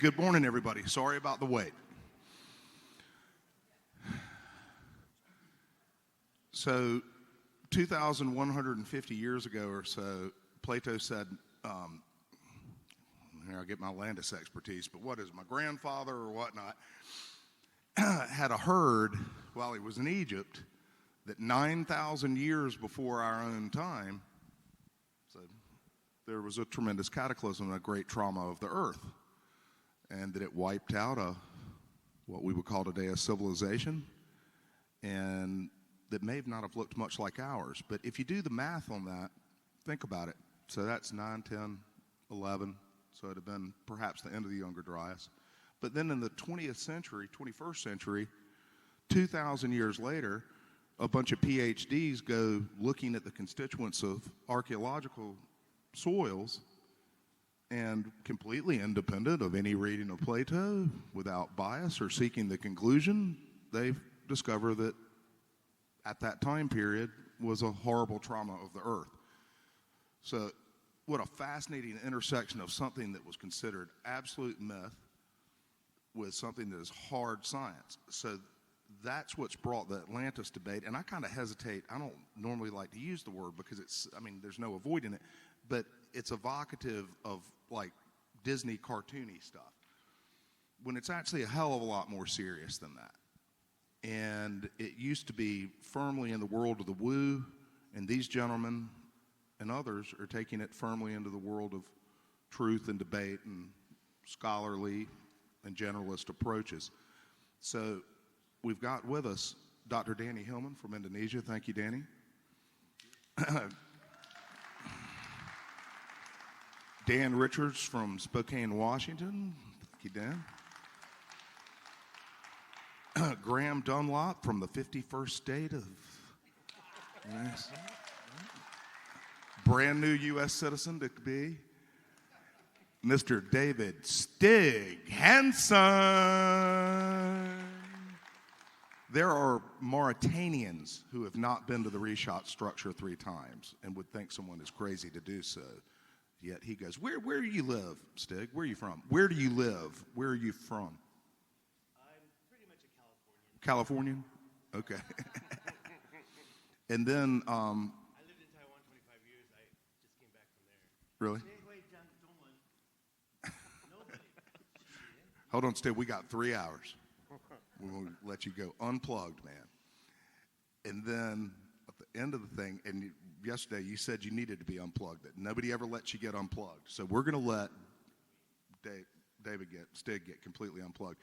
Good morning, everybody. Sorry about the wait. So, 2,150 years ago or so, Plato said, here I get my Atlantis expertise, but what is it, my grandfather or whatnot, had a herd while he was in Egypt that 9,000 years before our own time, so there was a tremendous cataclysm and a great trauma of the earth. And that it wiped out what we would call today a civilization, and that may not have looked much like ours. But if you do the math on that, think about it. So that's 9, 10, 11. So it would have been perhaps the end of the Younger Dryas. But then in the 20th century, 21st century, 2,000 years later, a bunch of PhDs go looking at the constituents of archaeological soils, and completely independent of any reading of Plato, without bias or seeking the conclusion, they discover that at that time period was a horrible trauma of the earth. So what a fascinating intersection of something that was considered absolute myth with something that is hard science. So that's what's brought the Atlantis debate, and I kind of hesitate. I don't normally like to use the word because there's no avoiding it, but it's evocative of like Disney cartoony stuff, when it's actually a hell of a lot more serious than that. And it used to be firmly in the world of the woo, and these gentlemen and others are taking it firmly into the world of truth and debate and scholarly and generalist approaches. So we've got with us Dr. Danny Hillman from Indonesia. Thank you, Danny. Dan Richards from Spokane, Washington. Thank you, Dan. Graham Dunlop from the 51st state of... Yes. Brand new U.S. citizen to be. Mr. David Stig Hansen. There are Mauritanians who have not been to the reshot structure 3 times and would think someone is crazy to do so. Yet he goes, where do you live, Stig? Where are you from? Where do you live? Where are you from? I'm pretty much a Californian. Californian? Okay. And then... I lived in Taiwan 25 years. I just came back from there. Really? Wait, nobody. Hold on, Stig. We got 3 hours. We'll let you go unplugged, man. And then at the end of the thing, and yesterday you said you needed to be unplugged, that nobody ever lets you get unplugged. So we're going to let Stig get completely unplugged.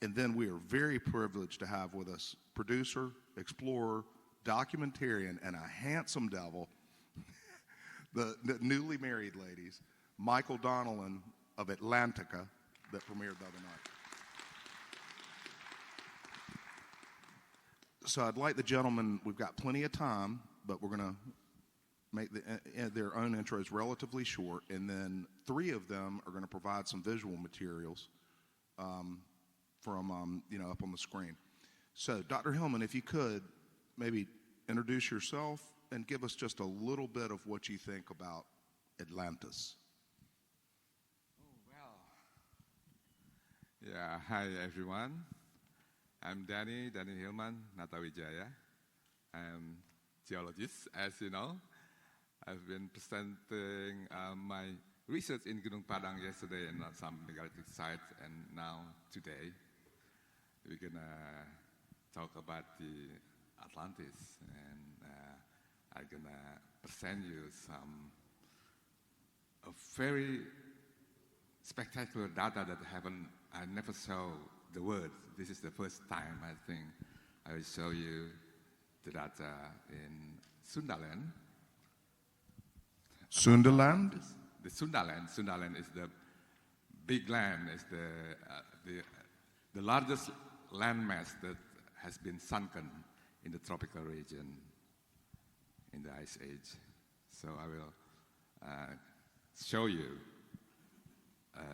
And then we are very privileged to have with us producer, explorer, documentarian, and a handsome devil, the newly married ladies, Michael Donalan of Atlantica, that premiered the other night. So I'd like the gentlemen, we've got plenty of time, but we're going to make their own intros relatively short, and then 3 of them are going to provide some visual materials from up on the screen. So Dr. Hillman, if you could maybe introduce yourself and give us just a little bit of what you think about Atlantis. Oh, well. Yeah, hi everyone. I'm Danny Hillman, Natawijaya. I'm geologist, as you know. I've been presenting my research in Gunung Padang yesterday and on some megalithic sites, and now today we're gonna talk about the Atlantis, and I'm gonna present you some very spectacular data that I never saw the word. This is the first time, I think, I will show you the data in Sundaland. Sundaland? The Sundaland. Sundaland is the big land, is the largest landmass that has been sunken in the tropical region in the Ice Age. So I will show you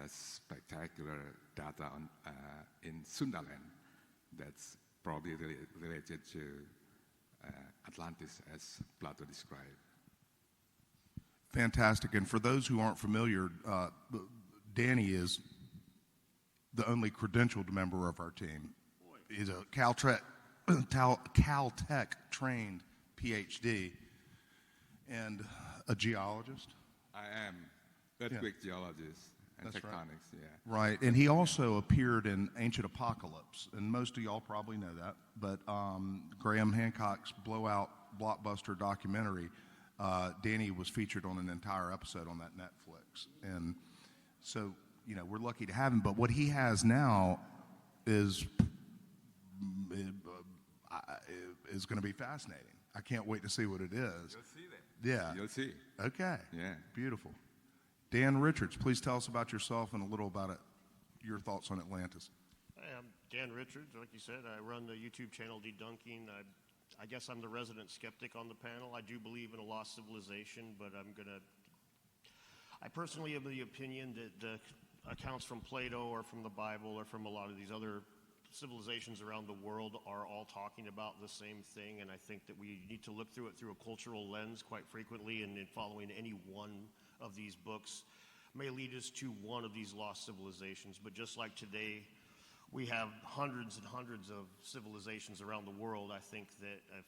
spectacular data on, in Sundaland that's probably related to Atlantis, as Plato described. Fantastic. And for those who aren't familiar, Danny is the only credentialed member of our team. He's a Caltech trained PhD and a geologist. I am earthquake geologist and That's right. tectonics, yeah. Right, and he also appeared in Ancient Apocalypse, and most of y'all probably know that, but Graham Hancock's blowout blockbuster documentary, Danny was featured on an entire episode on that Netflix, and so, you know, we're lucky to have him, but what he has now is going to be fascinating. I can't wait to see what it is. You'll see that. Yeah. You'll see. Okay. Yeah. Beautiful. Dan Richards, please tell us about yourself and a little about it, your thoughts on Atlantis. Hi, I'm Dan Richards. Like you said, I run the YouTube channel Debunking. I guess I'm the resident skeptic on the panel. I do believe in a lost civilization, but I personally am of the opinion that the accounts from Plato or from the Bible or from a lot of these other civilizations around the world are all talking about the same thing, and I think that we need to look through it through a cultural lens quite frequently, and in following any one of these books may lead us to one of these lost civilizations. But just like today, we have hundreds and hundreds of civilizations around the world. I think that if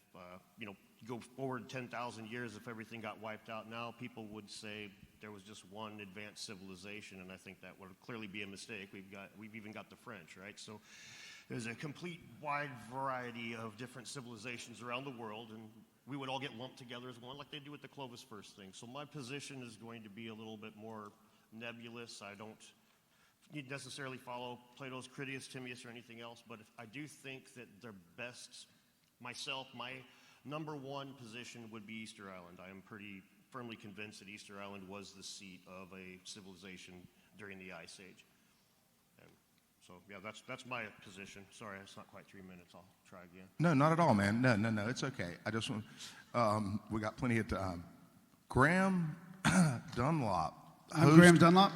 you go forward 10,000 years, if everything got wiped out now, people would say there was just one advanced civilization, and I think that would clearly be a mistake. We've even got the French, right? So there's a complete wide variety of different civilizations around the world, and we would all get lumped together as one, like they do with the Clovis first thing. So my position is going to be a little bit more nebulous. I don't necessarily follow Plato's Critias, Timaeus, or anything else, but I do think that the best, my number one position would be Easter Island. I am pretty firmly convinced that Easter Island was the seat of a civilization during the Ice Age. And so, yeah, that's my position. Sorry, it's not quite 3 minutes. I'll try again. No, not at all, man. No, it's okay. I just want, we got plenty of time. Graham Dunlop. I'm Graham Dunlop.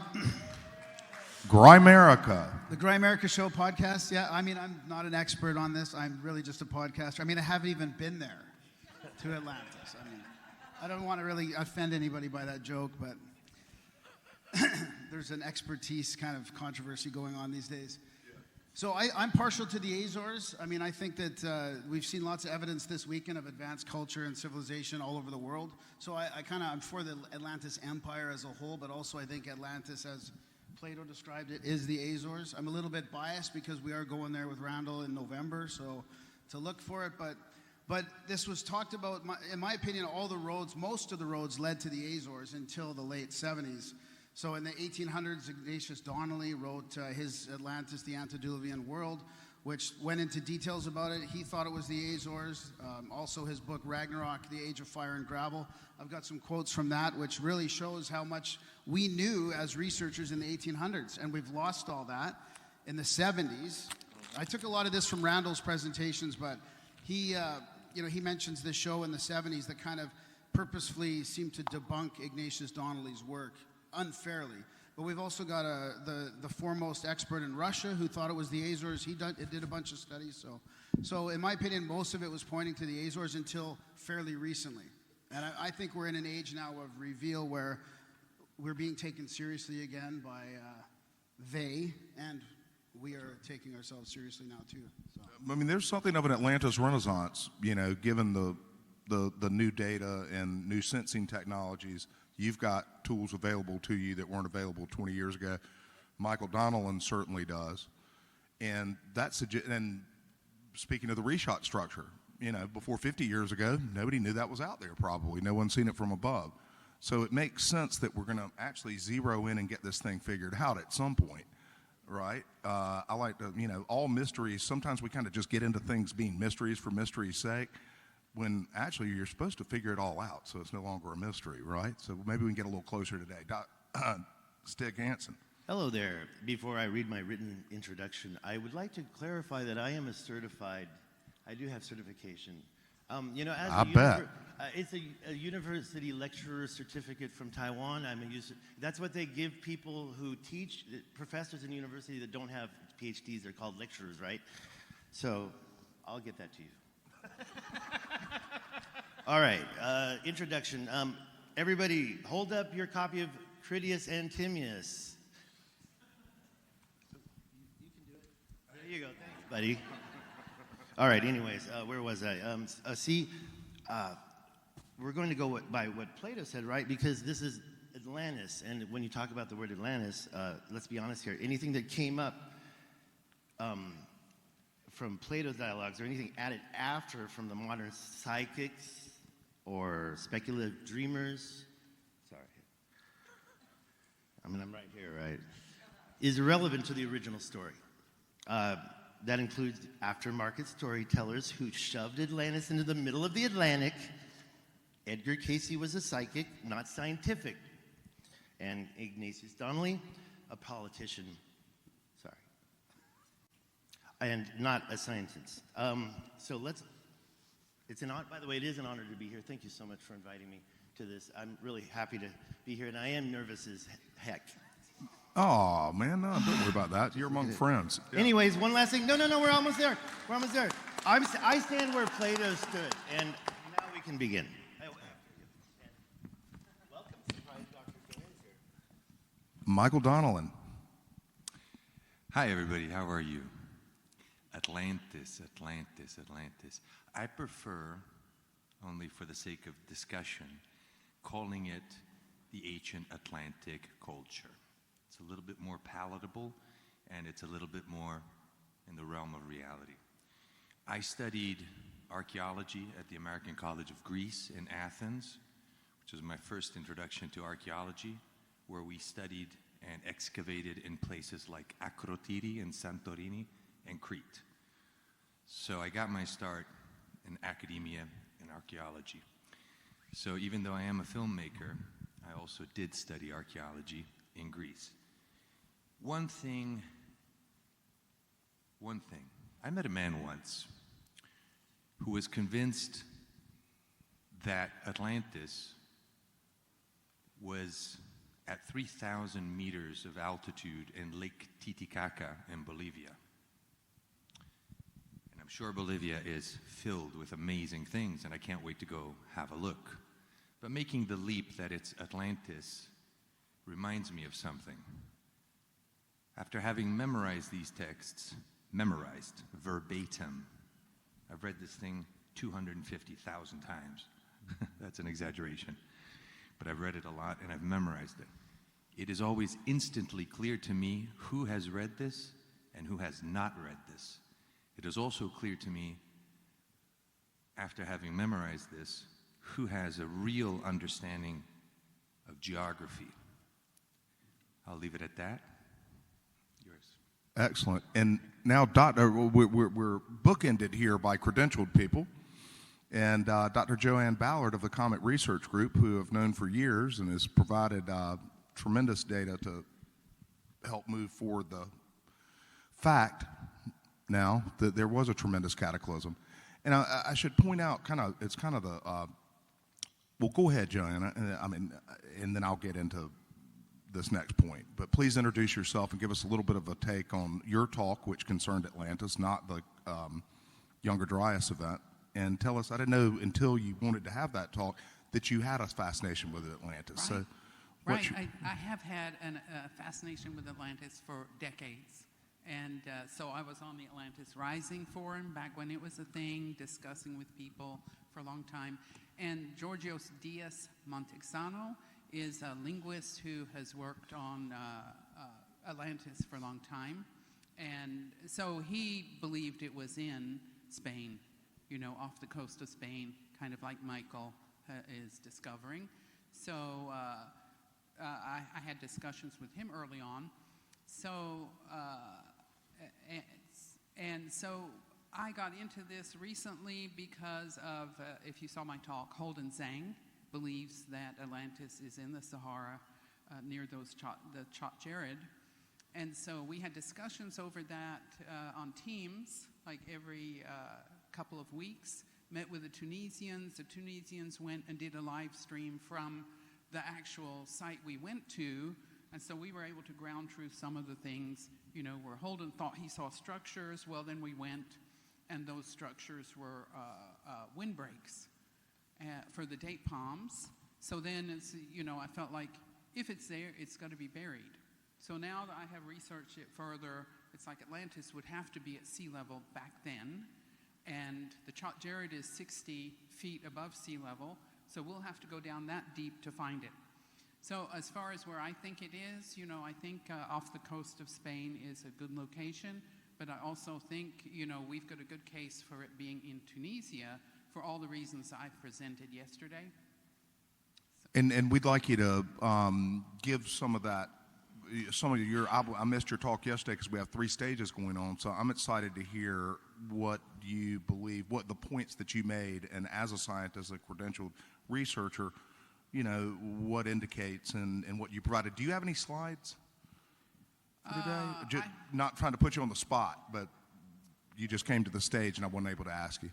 Grimerica. The Grimerica Show podcast. Yeah, I mean, I'm not an expert on this. I'm really just a podcaster. I mean, I haven't even been there to Atlantis. I mean, I don't want to really offend anybody by that joke, but there's an expertise kind of controversy going on these days. So I'm partial to the Azores. I mean, I think that we've seen lots of evidence this weekend of advanced culture and civilization all over the world. So I'm for the Atlantis Empire as a whole, but also I think Atlantis, as Plato described it, is the Azores. I'm a little bit biased because we are going there with Randall in November, so to look for it. But this was talked about, in my opinion, most of the roads led to the Azores until the late 70s. So in the 1800s, Ignatius Donnellan wrote his Atlantis, the Antediluvian World, which went into details about it. He thought it was the Azores. Also his book, Ragnarok, The Age of Fire and Gravel. I've got some quotes from that, which really shows how much we knew as researchers in the 1800s, and we've lost all that in the 70s. I took a lot of this from Randall's presentations, but he mentions this show in the 70s that kind of purposefully seemed to debunk Ignatius Donnelly's work unfairly. But we've also got the foremost expert in Russia who thought it was the Azores. He did a bunch of studies. So in my opinion, most of it was pointing to the Azores until fairly recently. And I think we're in an age now of reveal where we're being taken seriously again by they, and we are taking ourselves seriously now too. So. I mean, there's something of an Atlantis renaissance, given the new data and new sensing technologies. You've got tools available to you that weren't available 20 years ago. Michael Donalan certainly does. And and speaking of the reshot structure, before 50 years ago, nobody knew that was out there probably. No one's seen it from above. So it makes sense that we're going to actually zero in and get this thing figured out at some point, right? I like to, all mysteries, sometimes we kind of just get into things being mysteries for mystery's sake, when actually you're supposed to figure it all out, so it's no longer a mystery, right? So maybe we can get a little closer today. Stig Hansen. Hello there. Before I read my written introduction, I would like to clarify that I am I do have certification. It's a university lecturer certificate from Taiwan. That's what they give people who teach, professors in university that don't have PhDs. They're called lecturers, right? So I'll get that to you. All right, introduction. Everybody, hold up your copy of Critias and Timaeus. You buddy. All right, anyways, where was I? We're going to go by what Plato said, right? Because this is Atlantis, and when you talk about the word Atlantis, let's be honest here, anything that came up from Plato's dialogues or anything added after from the modern psychics or speculative dreamers, I'm right here, right, is irrelevant to the original story. That includes aftermarket storytellers who shoved Atlantis into the middle of the Atlantic. Edgar Casey was a psychic, not scientific. And Ignatius Donnellan, a politician, and not a scientist. It's an honor, by the way, it is an honor to be here. Thank you so much for inviting me to this. I'm really happy to be here, and I am nervous as heck. Oh, man, no, don't worry about that. You're among friends. Yeah. Anyways, one last thing. No, we're almost there. We're almost there. I stand where Plato stood, and now we can begin. Welcome, surprise Dr. Joanne's here. Michael Donalan. Hi, everybody. How are you? Atlantis, Atlantis, Atlantis. I prefer, only for the sake of discussion, calling it the ancient Atlantic culture. It's a little bit more palatable, and it's a little bit more in the realm of reality. I studied archaeology at the American College of Greece in Athens, which was my first introduction to archaeology, where we studied and excavated in places like Akrotiri and Santorini and Crete. So I got my start in academia and archaeology. So even though I am a filmmaker, I also did study archaeology in Greece. One thing, I met a man once who was convinced that Atlantis was at 3,000 meters of altitude in Lake Titicaca in Bolivia. And I'm sure Bolivia is filled with amazing things, and I can't wait to go have a look. But making the leap that it's Atlantis reminds me of something. After having memorized these texts, memorized verbatim, I've read this thing 250,000 times. That's an exaggeration. But I've read it a lot and I've memorized it. It is always instantly clear to me who has read this and who has not read this. It is also clear to me, after having memorized this, who has a real understanding of geography. I'll leave it at that. Yours. Excellent. And now, Doctor, we're bookended here by credentialed people. And Dr. Joanne Ballard of the Comet Research Group, who I've known for years and has provided tremendous data to help move forward the fact now that there was a tremendous cataclysm. And I should point out, it's kind of the, well, go ahead, Joanne, and then I'll get into this next point. But please introduce yourself and give us a little bit of a take on your talk, which concerned Atlantis, not the Younger Dryas event. And tell us, I didn't know until you wanted to have that talk that you had a fascination with Atlantis. Right. So, Right. I have had a fascination with Atlantis for decades. And so I was on the Atlantis Rising Forum back when it was a thing, discussing with people for a long time. And Georgios Dias Montexano is a linguist who has worked on Atlantis for a long time. And so he believed it was in Spain, you know, off the coast of Spain, kind of like Michael is discovering. So I had discussions with him early on. So, and so I got into this recently because of, if you saw my talk, Holden Zhang believes that Atlantis is in the Sahara near the Chott Jared. And so we had discussions over that on Teams, like every couple of weeks, met with the Tunisians. The Tunisians went and did a live stream from the actual site we went to, and so we were able to ground truth some of the things, you know, where Holden thought he saw structures. Well, then we went, and those structures were windbreaks for the date palms. So then, it's, you know, I felt like if it's there, it's got to be buried. So now that I have researched it further, it's like Atlantis would have to be at sea level back then, and the Jared is 60 feet above sea level, so we'll have to go down that deep to find it. So as far as where I think it is, I think off the coast of Spain is a good location, but I also think, we've got a good case for it being in Tunisia for all the reasons I've presented yesterday. And we'd like you to give some of your, I missed your talk yesterday because we have 3 stages going on, so I'm excited to hear what you believe, what the points that you made, and as a scientist, a credentialed researcher, what indicates and what you provided. Do you have any slides for today? Not trying to put you on the spot, but you just came to the stage and I wasn't able to ask you.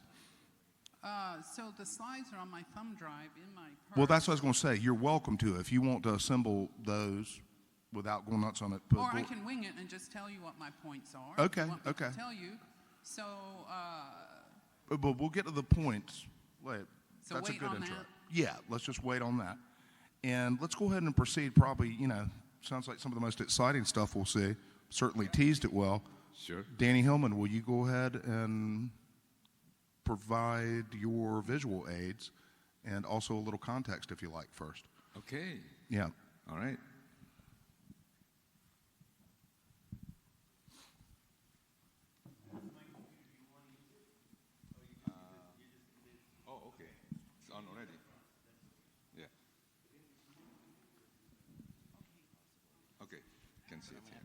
So the slides are on my thumb drive in my purse. Well, that's what I was going to say. You're welcome to. If you want to assemble those without going nuts on it. Or I can wing it and just tell you what my points are. Okay, If you want me okay. to tell you. So, But we'll get to the points. Wait, So that's a wait good on intro. that? Yeah, let's just wait on that. And let's go ahead and proceed. Probably, sounds like some of the most exciting stuff we'll see. Certainly teased it well. Sure. Danny Hillman, will you go ahead and provide your visual aids and also a little context, if you like, first? Okay. Yeah. All right. Oh, okay. It's on already. Yeah. Okay. Can see it here.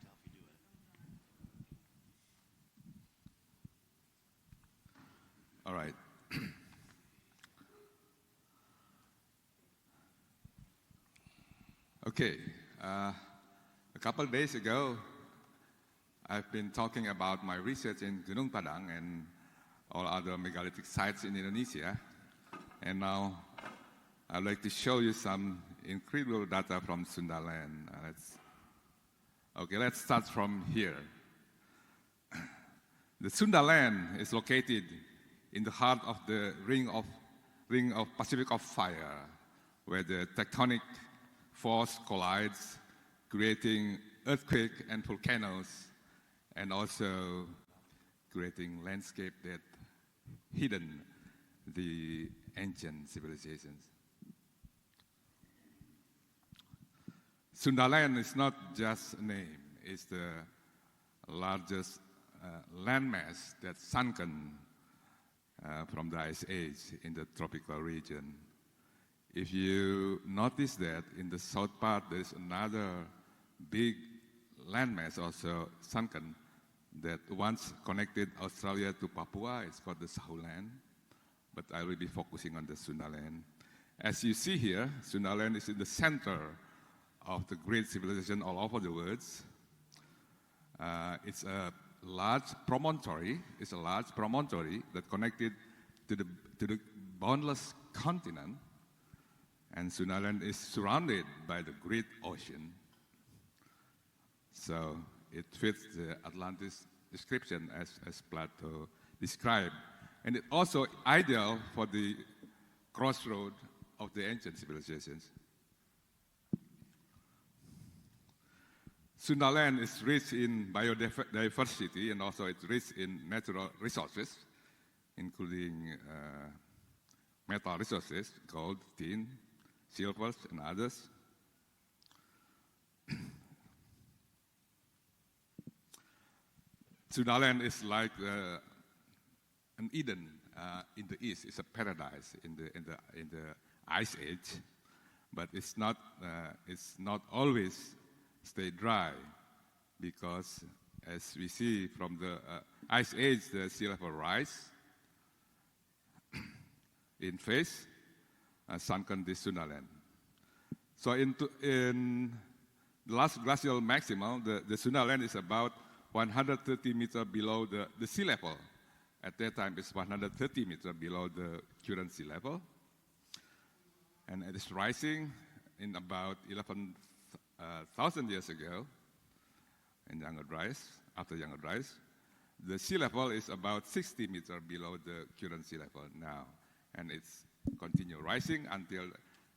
All right. Okay. A couple of days ago, I've been talking about my research in Gunung Padang and all other megalithic sites in Indonesia. And now I'd like to show you some incredible data from Sundaland. Let's start from here. The Sundaland is located in the heart of the ring of Pacific of Fire, where the tectonic force collides, creating earthquake and volcanoes, and also creating landscape that hidden the ancient civilizations. Sundaland is not just a name, it's the largest landmass that's sunken from the Ice Age in the tropical region. If you notice that in the south part there is another big landmass also sunken that once connected Australia to Papua. It's called the Sahuland, but I will be focusing on the Sundaland. As you see here, Sundaland is in the center of the great civilization all over the world. It's a large promontory. It's a large promontory that connected to the boundless continent, and Sundaland is surrounded by the great ocean. So it fits the Atlantis description as Plato described. And it's also ideal for the crossroad of the ancient civilizations. Sundaland is rich in biodiversity and also it's rich in natural resources, including metal resources, gold, tin, silver, and others. Donalan is like an Eden in the east. It's a paradise in the Ice Age, but it's not always stay dry, because as we see from the Ice Age, the sea level rise in phase, sunken the Sundaland. So in the last glacial maximum, the Sundaland is about 130 meters below the sea level. At that time, it's 130 meters below the current sea level. And it is rising in about 11,000 years ago, in younger rise, after younger rise. The sea level is about 60 meters below the current sea level now. And it's continue rising until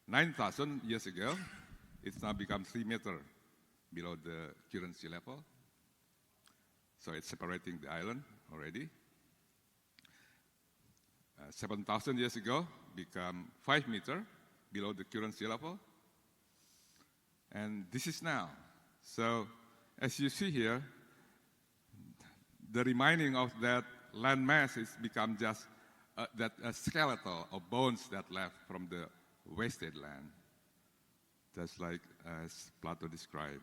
9,000 years ago. It's now become 3 meters below the current sea level. So it's separating the island already. 7,000 years ago, become 5 meters below the current sea level. And this is now. So as you see here, the remaining of that land mass is become just that skeletal or bones that left from the wasted land, just like as Plato described.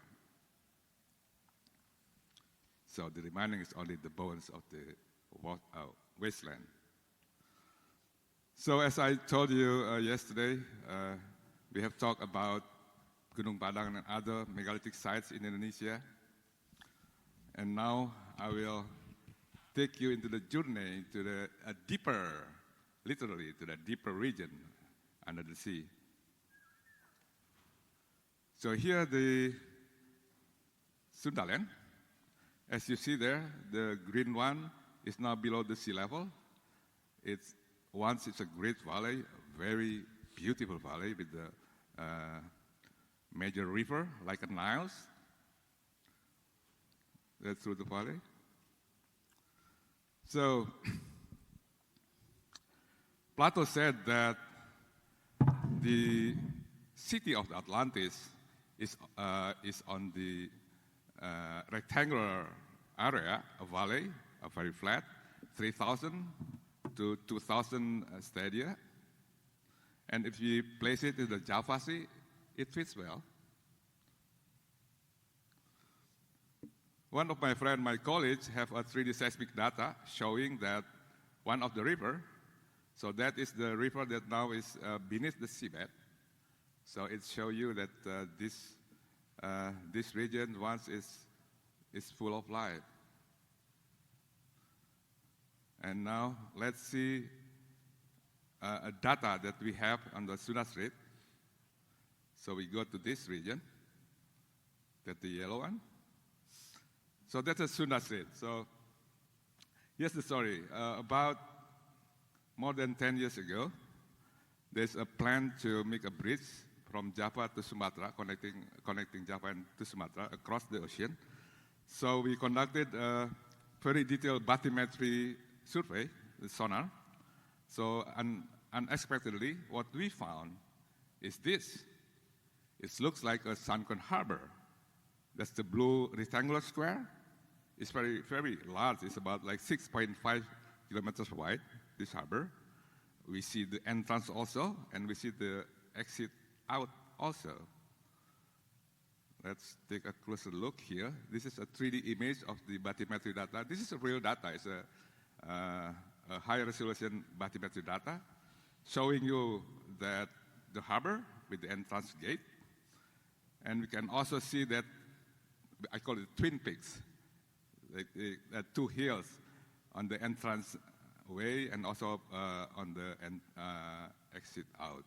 So the remaining is only the bones of the wasteland. So as I told you yesterday, we have talked about Gunung Padang and other megalithic sites in Indonesia. And now I will take you into the journey to the deeper, literally to the deeper region under the sea. So here the Sundaland. As you see there, the green one is now below the sea level. Once it's a great valley, a very beautiful valley with the major river like a Nile. That's through the valley. So Plato said that the city of Atlantis is on the rectangular area, a valley, a very flat, 3,000 to 2,000 stadia. And if you place it in the Java Sea, it fits well. One of my friends, my colleagues, have a 3D seismic data showing that one of the river, so that is the river that now is beneath the seabed. So it shows you that this region once is full of life. And now let's see a data that we have on the Sunda Strait. So we go to this region, that's the yellow one. So that's a Sunda Strait. So here's the story. About more than 10 years ago, there's a plan to make a bridge from Java to Sumatra, connecting Java to Sumatra across the ocean. So we conducted a very detailed bathymetry survey, the sonar. So unexpectedly, what we found is this. It looks like a sunken harbor. That's the blue rectangular square. It's very, very large. It's about like 6.5 kilometers wide, this harbor. We see the entrance also, and we see the exit out also. Let's take a closer look here. This is a 3D image of the bathymetry data. This is a real data. It's a high-resolution bathymetry data showing you that the harbor with the entrance gate. And we can also see that, I call it twin peaks, like two hills on the entrance way and also on the exit out.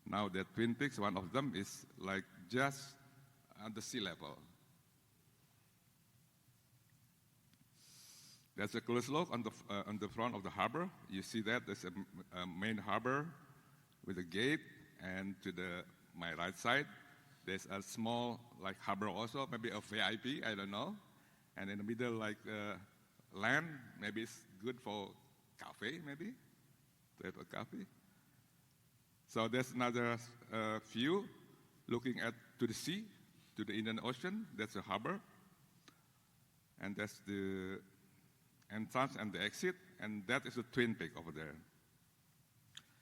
Now the twin peaks, one of them is like just at the sea level. There's a close look on the front of the harbor. You see that there's a main harbor with a gate, and to my right side, there's a small like harbor also, maybe a VIP, I don't know. And in the middle, like land, maybe it's good for cafe, maybe, to have a coffee. So there's another view looking to the sea, to the Indian Ocean. That's a harbor. And that's the entrance and the exit, and that is the twin peak over there.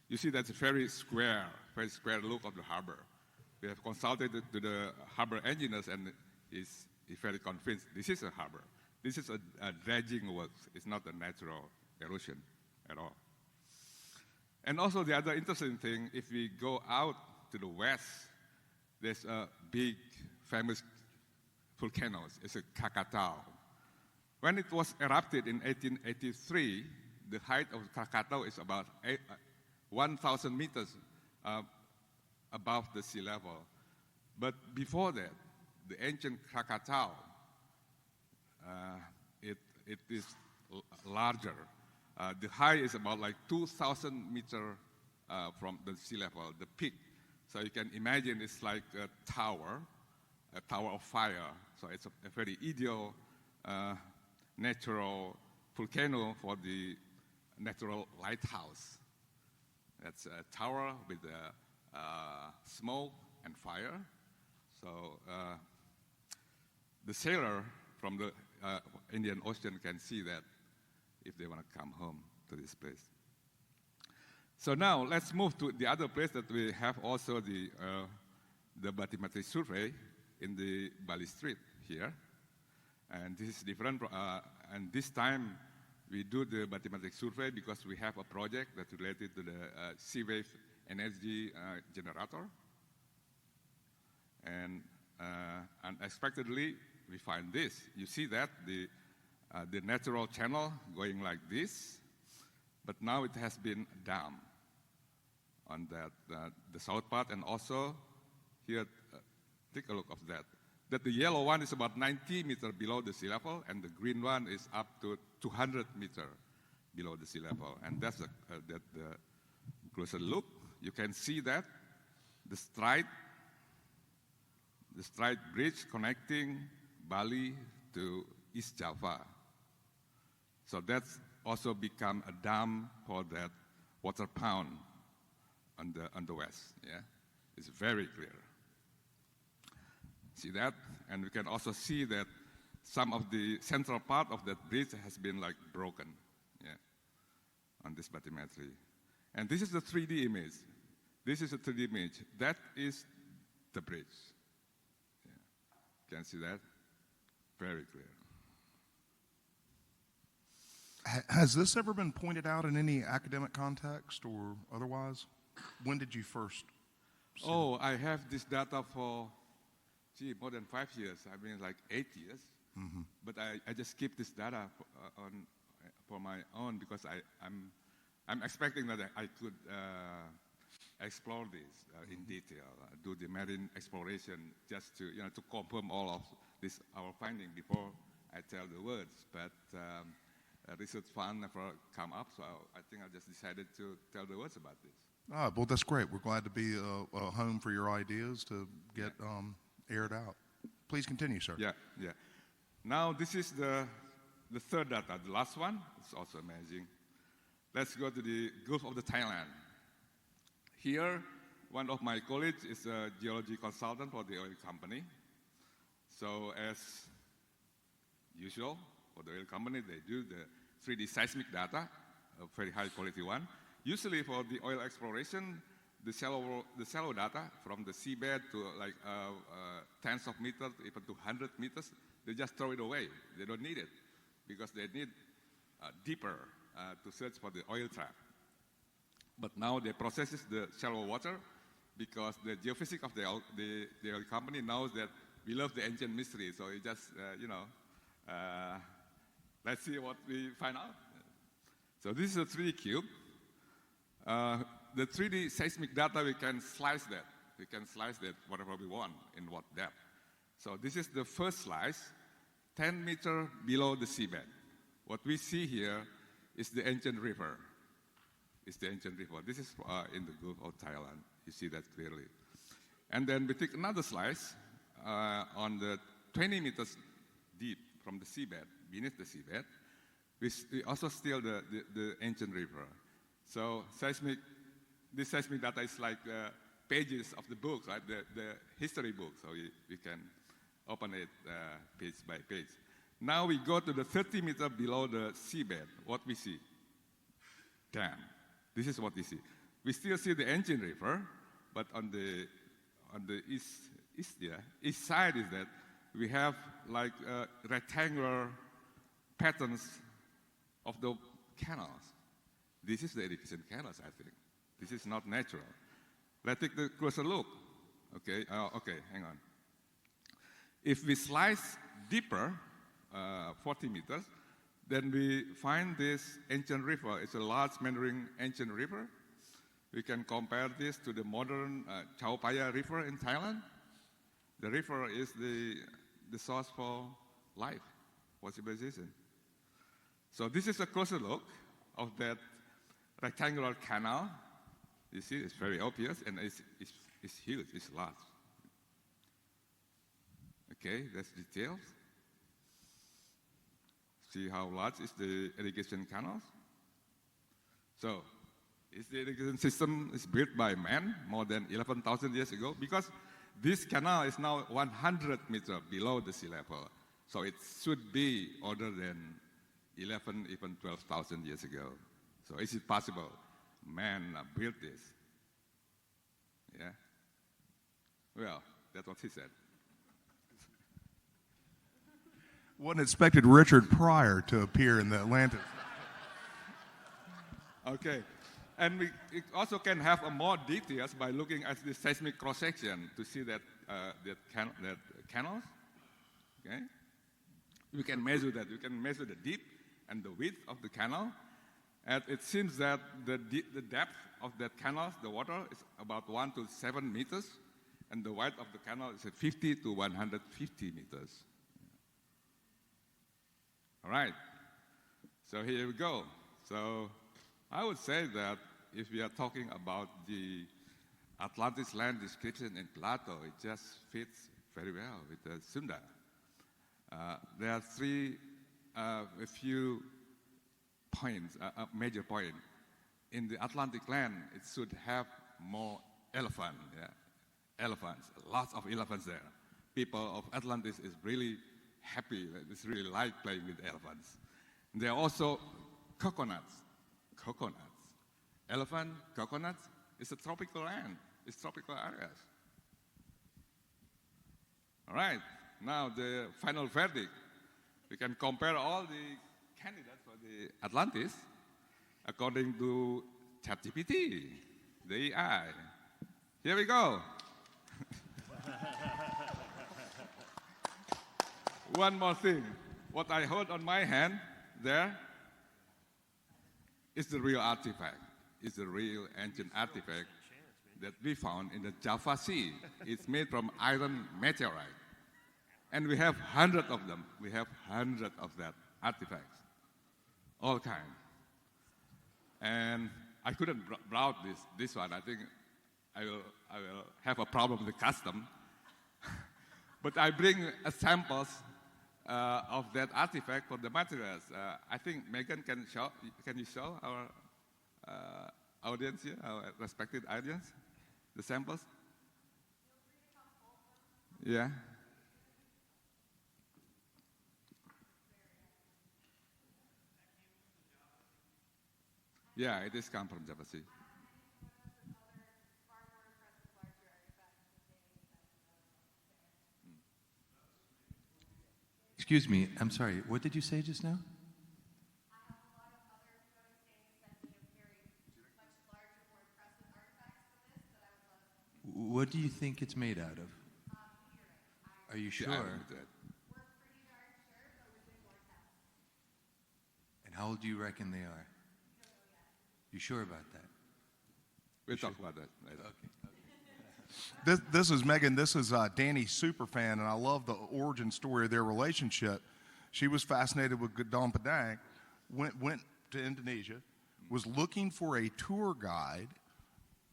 You see that's a very square look of the harbor. We have consulted to the harbor engineers, and he's very convinced this is a harbor. This is a dredging work. It's not a natural erosion at all. And also the other interesting thing, if we go out to the west, there's a big famous volcano. It's a Krakatau. When it was erupted in 1883, the height of Krakatau is about 1,000 meters above the sea level. But before that, the ancient Krakatau, it is larger. The height is about like 2,000 meters from the sea level, the peak. So you can imagine it's like a tower of fire. So it's a very ideal natural volcano for the natural lighthouse. That's a tower with smoke and fire. So the sailor from the Indian Ocean can see that if they want to come home to this place. So now let's move to the other place that we have also the bathymetric survey in the Bali Strait here. And this is different, and this time we do the bathymetric survey because we have a project that's related to the sea wave energy generator. And unexpectedly, we find this. You see that, the natural channel going like this, but now it has been dammed on that, the south part, and also here, take a look of that. That the yellow one is about 90 meters below the sea level, and the green one is up to 200 meters below the sea level. And that's the closer look. You can see that the stride bridge connecting Bali to East Java. So that's also become a dam for that water pond on the west. Yeah, it's very clear. See that? And we can also see that some of the central part of that bridge has been like broken, yeah, on this bathymetry. And this is the 3D image. This is a 3D image. That is the bridge. Yeah. Can see that? Very clear. Has this ever been pointed out in any academic context or otherwise? When did you first see Oh, I have this data for, more than 5 years. I mean, like 8 years. Mm-hmm. But I just keep this data for my own because I'm expecting that I could explore this in detail, do the marine exploration just to confirm all of this our finding before I tell the words. But a research fund never come up, so I think I just decided to tell the words about this. Ah, well, that's great. We're glad to be a home for your ideas to get aired out. Please continue, sir. Yeah. Now, this is the third data, the last one. It's also amazing. Let's go to the Gulf of the Thailand. Here, one of my colleagues is a geology consultant for the oil company. So as usual, for the oil company, they do the 3D seismic data, a very high quality one. Usually for the oil exploration, the shallow data from the seabed to like tens of meters, even to 100 meters, they just throw it away. They don't need it because they need deeper to search for the oil trap. But now they process the shallow water because the geophysics of the oil company knows that we love the ancient mystery. So it just, let's see what we find out. So this is a 3D cube. The 3D seismic data, we can slice that. We can slice that whatever we want in what depth. So this is the first slice, 10 meters below the seabed. What we see here is the ancient river. It's the ancient river. This is in the Gulf of Thailand. You see that clearly. And then we take another slice on the 20 meters deep from the seabed, beneath the seabed. We also steal the ancient river. So this seismic data is like pages of the books, right? The history book. So we can open it page by page. Now we go to the 30 meters below the seabed. What we see? Dam. This is what we see. We still see the ancient river, but on the east side is that we have like rectangular patterns of the canals. This is the Edison canals, I think. This is not natural. Let's take a closer look. Okay, hang on. If we slice deeper, 40 meters, then we find this ancient river. It's a large meandering ancient river. We can compare this to the modern Chao Phraya River in Thailand. The river is the source for life, for civilization. So this is a closer look of that rectangular canal. You see, it's very obvious, and it's huge, it's large. Okay, that's details. See how large is the irrigation canals? So, is the irrigation system is built by man more than 11,000 years ago? Because this canal is now 100 meters below the sea level. So it should be older than 11, even 12,000 years ago. So is it possible man built this? Yeah? Well, that's what he said. Wasn't expected Richard Pryor to appear in the Atlantis. Okay. And we also can have more details by looking at the seismic cross-section to see that, that canals. Okay? We can measure that. We can measure the depth and the width of the canal. And it seems that the depth of that canal, the water, is about 1 to 7 meters. And the width of the canal is 50 to 150 meters. All right. So here we go. So I would say that if we are talking about the Atlantis land description in Plato, it just fits very well with the Sunda. There are a few points, a major point. In the Atlantic land, it should have more elephants, lots of elephants there. People of Atlantis is really happy, they really like playing with elephants. And there are also coconuts. Elephant, coconuts, it's a tropical land, it's tropical areas. All right, now the final verdict. We can compare all the candidates for the Atlantis according to ChatGPT, the AI. Here we go. One more thing. What I hold on my hand there is the real artifact. It's a real ancient artifact that we found in the Java Sea. It's made from iron meteorite. And we have hundreds of them. We have hundreds of that artifacts, all kinds. And I couldn't browse this one. I think I will have a problem with the custom. But I bring samples of that artifact for the materials. I think Megan can you show our audience here, our respected audience, the samples? Yeah. Yeah, it is come from Java Sea. Excuse me, I'm sorry, what did you say just now? What do you think it's made out of? Are you sure? Yeah, I don't know that. And how old do you reckon they are? You sure about that? We'll talk about that later. Okay. This is Megan. This is Danny's super fan, and I love the origin story of their relationship. She was fascinated with Gadon Padang, went to Indonesia, was looking for a tour guide,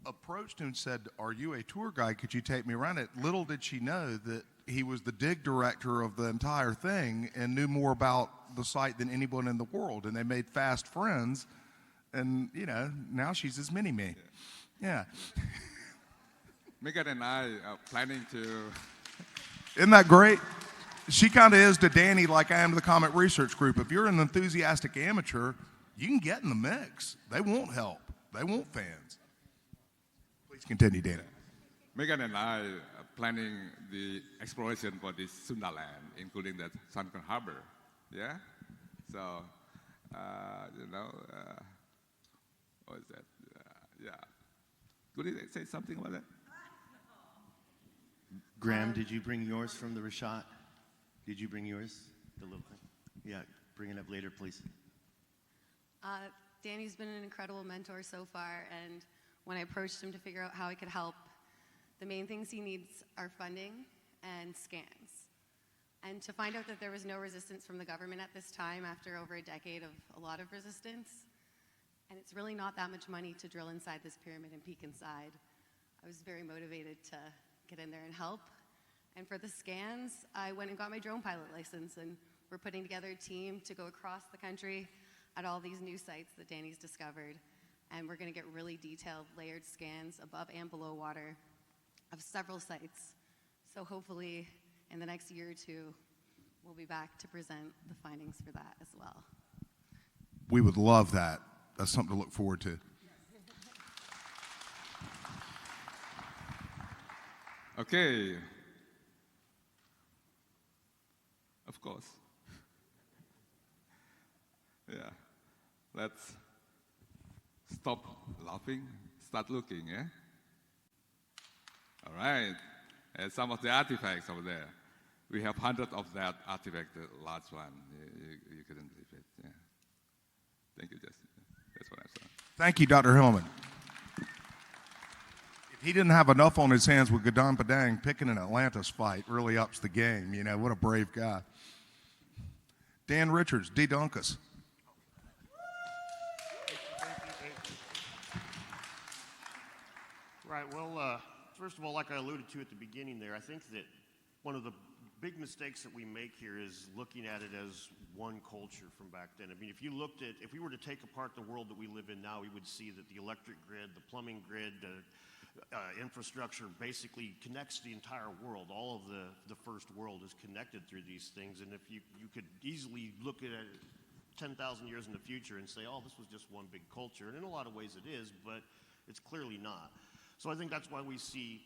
approached him and said, "Are you a tour guide? Could you take me around it?" Little did she know that he was the dig director of the entire thing and knew more about the site than anyone in the world. And they made fast friends. And, you know, now she's his mini-me. Yeah. Megan and I are planning to... Isn't that great? She kind of is to Danny like I am to the Comet Research Group. If you're an enthusiastic amateur, you can get in the mix. They want help. They want fans. Please continue, Danny. Megan and I are planning the exploration for this Sundaland, including that Sunken Harbor. Yeah? So, what is that? Yeah. Could you say something about that? Graham, did you bring yours from the Rashat? Did you bring yours? The little thing? Yeah, bring it up later, please. Danny's been an incredible mentor so far, and when I approached him to figure out how I could help, the main things he needs are funding and scans. And to find out that there was no resistance from the government at this time after over a decade of a lot of resistance, and it's really not that much money to drill inside this pyramid and peek inside, I was very motivated to get in there and help. And for the scans, I went and got my drone pilot license and We're putting together a team to go across the country at all these new sites that Danny's discovered. And we're going to get really detailed, layered scans above and below water of several sites. So hopefully in the next year or two, we'll be back to present the findings for that as well. We would love that. That's something to look forward to. Okay. Of course. Yeah. Let's stop laughing, start looking, eh? All right. And some of the artifacts over there. We have hundreds of that artifact, the large one. You couldn't believe it. Yeah. Thank you, Jesse. That's what I saw. Thank you, Dr. Hillman. If he didn't have enough on his hands with Gadon Padang, picking an Atlantis fight really ups the game. You know, what a brave guy. Dan Richards, de-dunk us. Right, well, first of all, like I alluded to at the beginning there, I think that one of the big mistakes that we make here is looking at it as one culture from back then. I mean, if we were to take apart the world that we live in now, we would see that the electric grid, the plumbing grid, infrastructure basically connects the entire world. All of the first world is connected through these things. And if you could easily look at it 10,000 years in the future and say, oh, this was just one big culture. And in a lot of ways it is, but it's clearly not. So I think that's why we see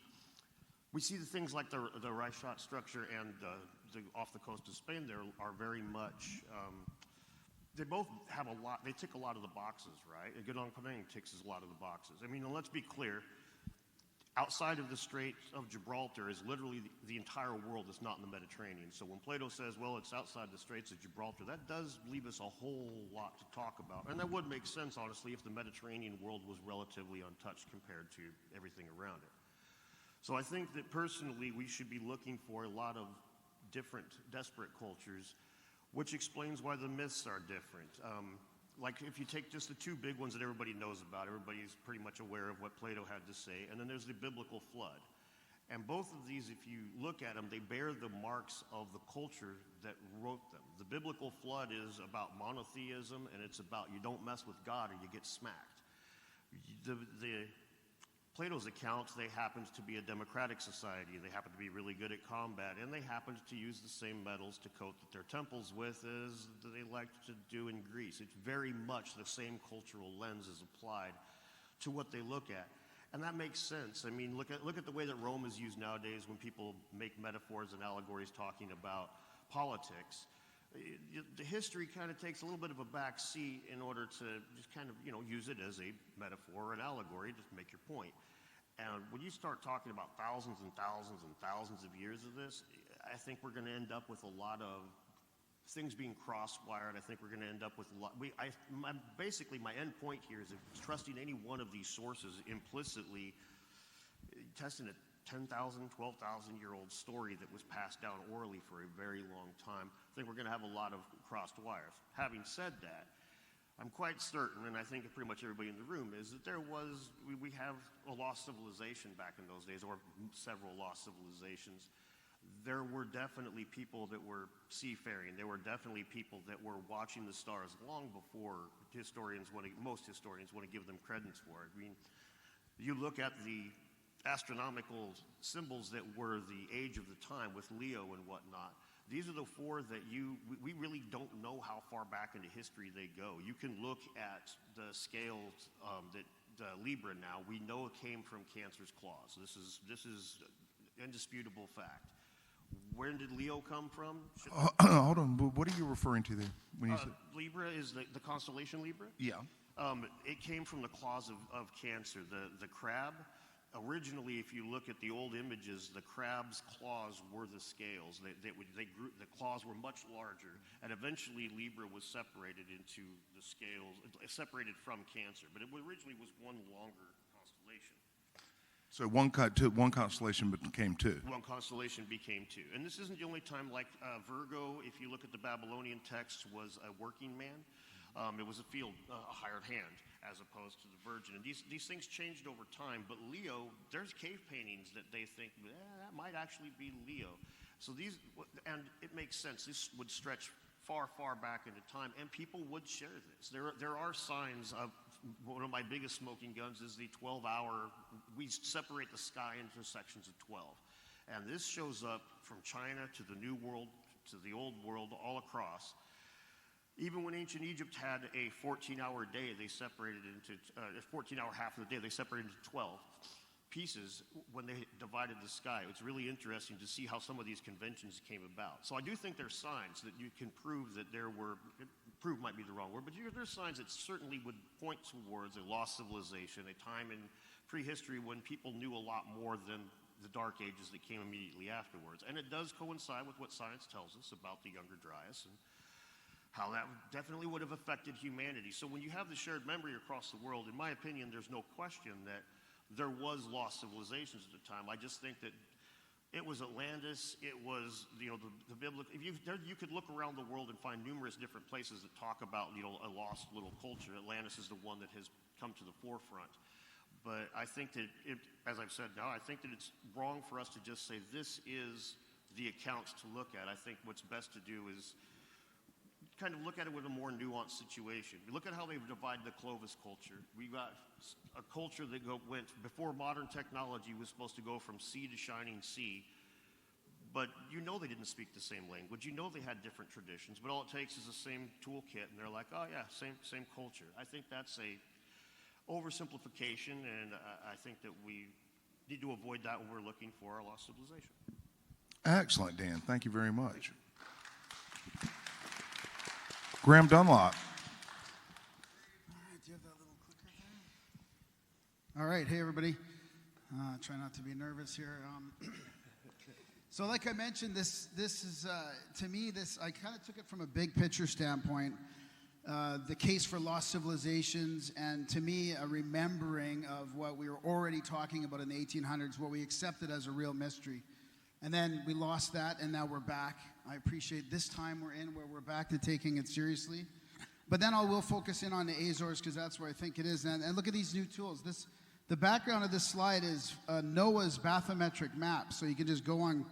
the things like the Reichstadt structure and the off the coast of Spain there are very much, they both have a lot, they tick a lot of the boxes, right? And Gadon Padang ticks a lot of the boxes. I mean, and let's be clear, outside of the Strait of Gibraltar is literally the entire world that's not in the Mediterranean. So when Plato says, well, it's outside the Straits of Gibraltar, that does leave us a whole lot to talk about. And that would make sense, honestly, if the Mediterranean world was relatively untouched compared to everything around it. So I think that personally we should be looking for a lot of different, desperate cultures, which explains why the myths are different. Like if you take just the two big ones that everybody knows about, everybody's pretty much aware of what Plato had to say, and then there's the biblical flood. And both of these, if you look at them, they bear the marks of the culture that wrote them. The biblical flood is about monotheism, and it's about you don't mess with God or you get smacked. Plato's accounts, they happened to be a democratic society. They happened to be really good at combat, and they happened to use the same metals to coat their temples with as they liked to do in Greece. It's very much the same cultural lens is applied to what they look at. And that makes sense. I mean, look at the way that Rome is used nowadays when people make metaphors and allegories talking about politics. The history kind of takes a little bit of a back seat in order to just kind of, use it as a metaphor or an allegory to make your point. And when you start talking about thousands and thousands and thousands of years of this, I think we're going to end up with a lot of things being cross-wired. I think we're going to end up with a lot. Basically, my end point here is trusting any one of these sources implicitly, testing a 10,000, 12,000-year-old story that was passed down orally for a very long time. I think we're going to have a lot of crossed wires. Having said that, I'm quite certain, and I think pretty much everybody in the room is, that we have a lost civilization back in those days, or several lost civilizations. There were definitely people that were seafaring. There were definitely people that were watching the stars long before most historians want to give them credence for it. I mean, you look at the astronomical symbols that were the age of the time with Leo and whatnot. These are the four that we really don't know how far back into history they go. You can look at the scales that Libra now, we know it came from Cancer's claws. This is indisputable fact. Where did Leo come from? Hold on, what are you referring to there? When you said Libra is the constellation Libra? Yeah. It came from the claws of Cancer, the crab. Originally, if you look at the old images, the crab's claws were the scales. They grew, the claws were much larger, and eventually Libra was separated into the scales, separated from Cancer. But it originally was one longer constellation. So one constellation became two. One constellation became two. And this isn't the only time, like Virgo, if you look at the Babylonian text, was a working man. It was a hired hand, as opposed to the Virgin. And these things changed over time. But Leo, there's cave paintings that they think, that might actually be Leo. So and it makes sense. This would stretch far, far back into time, and people would share this. There are signs of, one of my biggest smoking guns is the 12-hour, we separate the sky into sections of 12. And this shows up from China to the New World, to the Old World, all across. Even when ancient Egypt had a 14-hour day, they separated it into, a 14-hour half of the day, they separated into 12 pieces when they divided the sky. It's really interesting to see how some of these conventions came about. So I do think there's signs that you can prove that there were, prove might be the wrong word, but there's signs that certainly would point towards a lost civilization, a time in prehistory when people knew a lot more than the Dark Ages that came immediately afterwards. And it does coincide with what science tells us about the Younger Dryas and how that definitely would have affected humanity. So when you have the shared memory across the world, in my opinion, there's no question that there was lost civilizations at the time. I just think that it was Atlantis, it was, the biblical, you could look around the world and find numerous different places that talk about, a lost little culture. Atlantis is the one that has come to the forefront. But I think that, as I've said now, I think that it's wrong for us to just say this is the accounts to look at. I think what's best to do is kind of look at it with a more nuanced situation. Look at how they've divided the Clovis culture. We've got a culture that went, before modern technology, was supposed to go from sea to shining sea. But they didn't speak the same language. They had different traditions. But all it takes is the same toolkit, and they're like, oh yeah, same culture. I think that's a oversimplification, and I think that we need to avoid that when we're looking for our lost civilization. Excellent, Dan. Thank you very much. Graham Dunlop. Do you have that little clicker there? All right, hey everybody. Try not to be nervous here. So like I mentioned, this is, to me, I kind of took it from a big picture standpoint. The case for lost civilizations, and to me, a remembering of what we were already talking about in the 1800s, what we accepted as a real mystery. And then we lost that, and now we're back. I appreciate this time we're in where we're back to taking it seriously. But then I will focus in on the Azores because that's where I think it is. And look at these new tools. The background of this slide is NOAA's bathymetric map. So you can just go on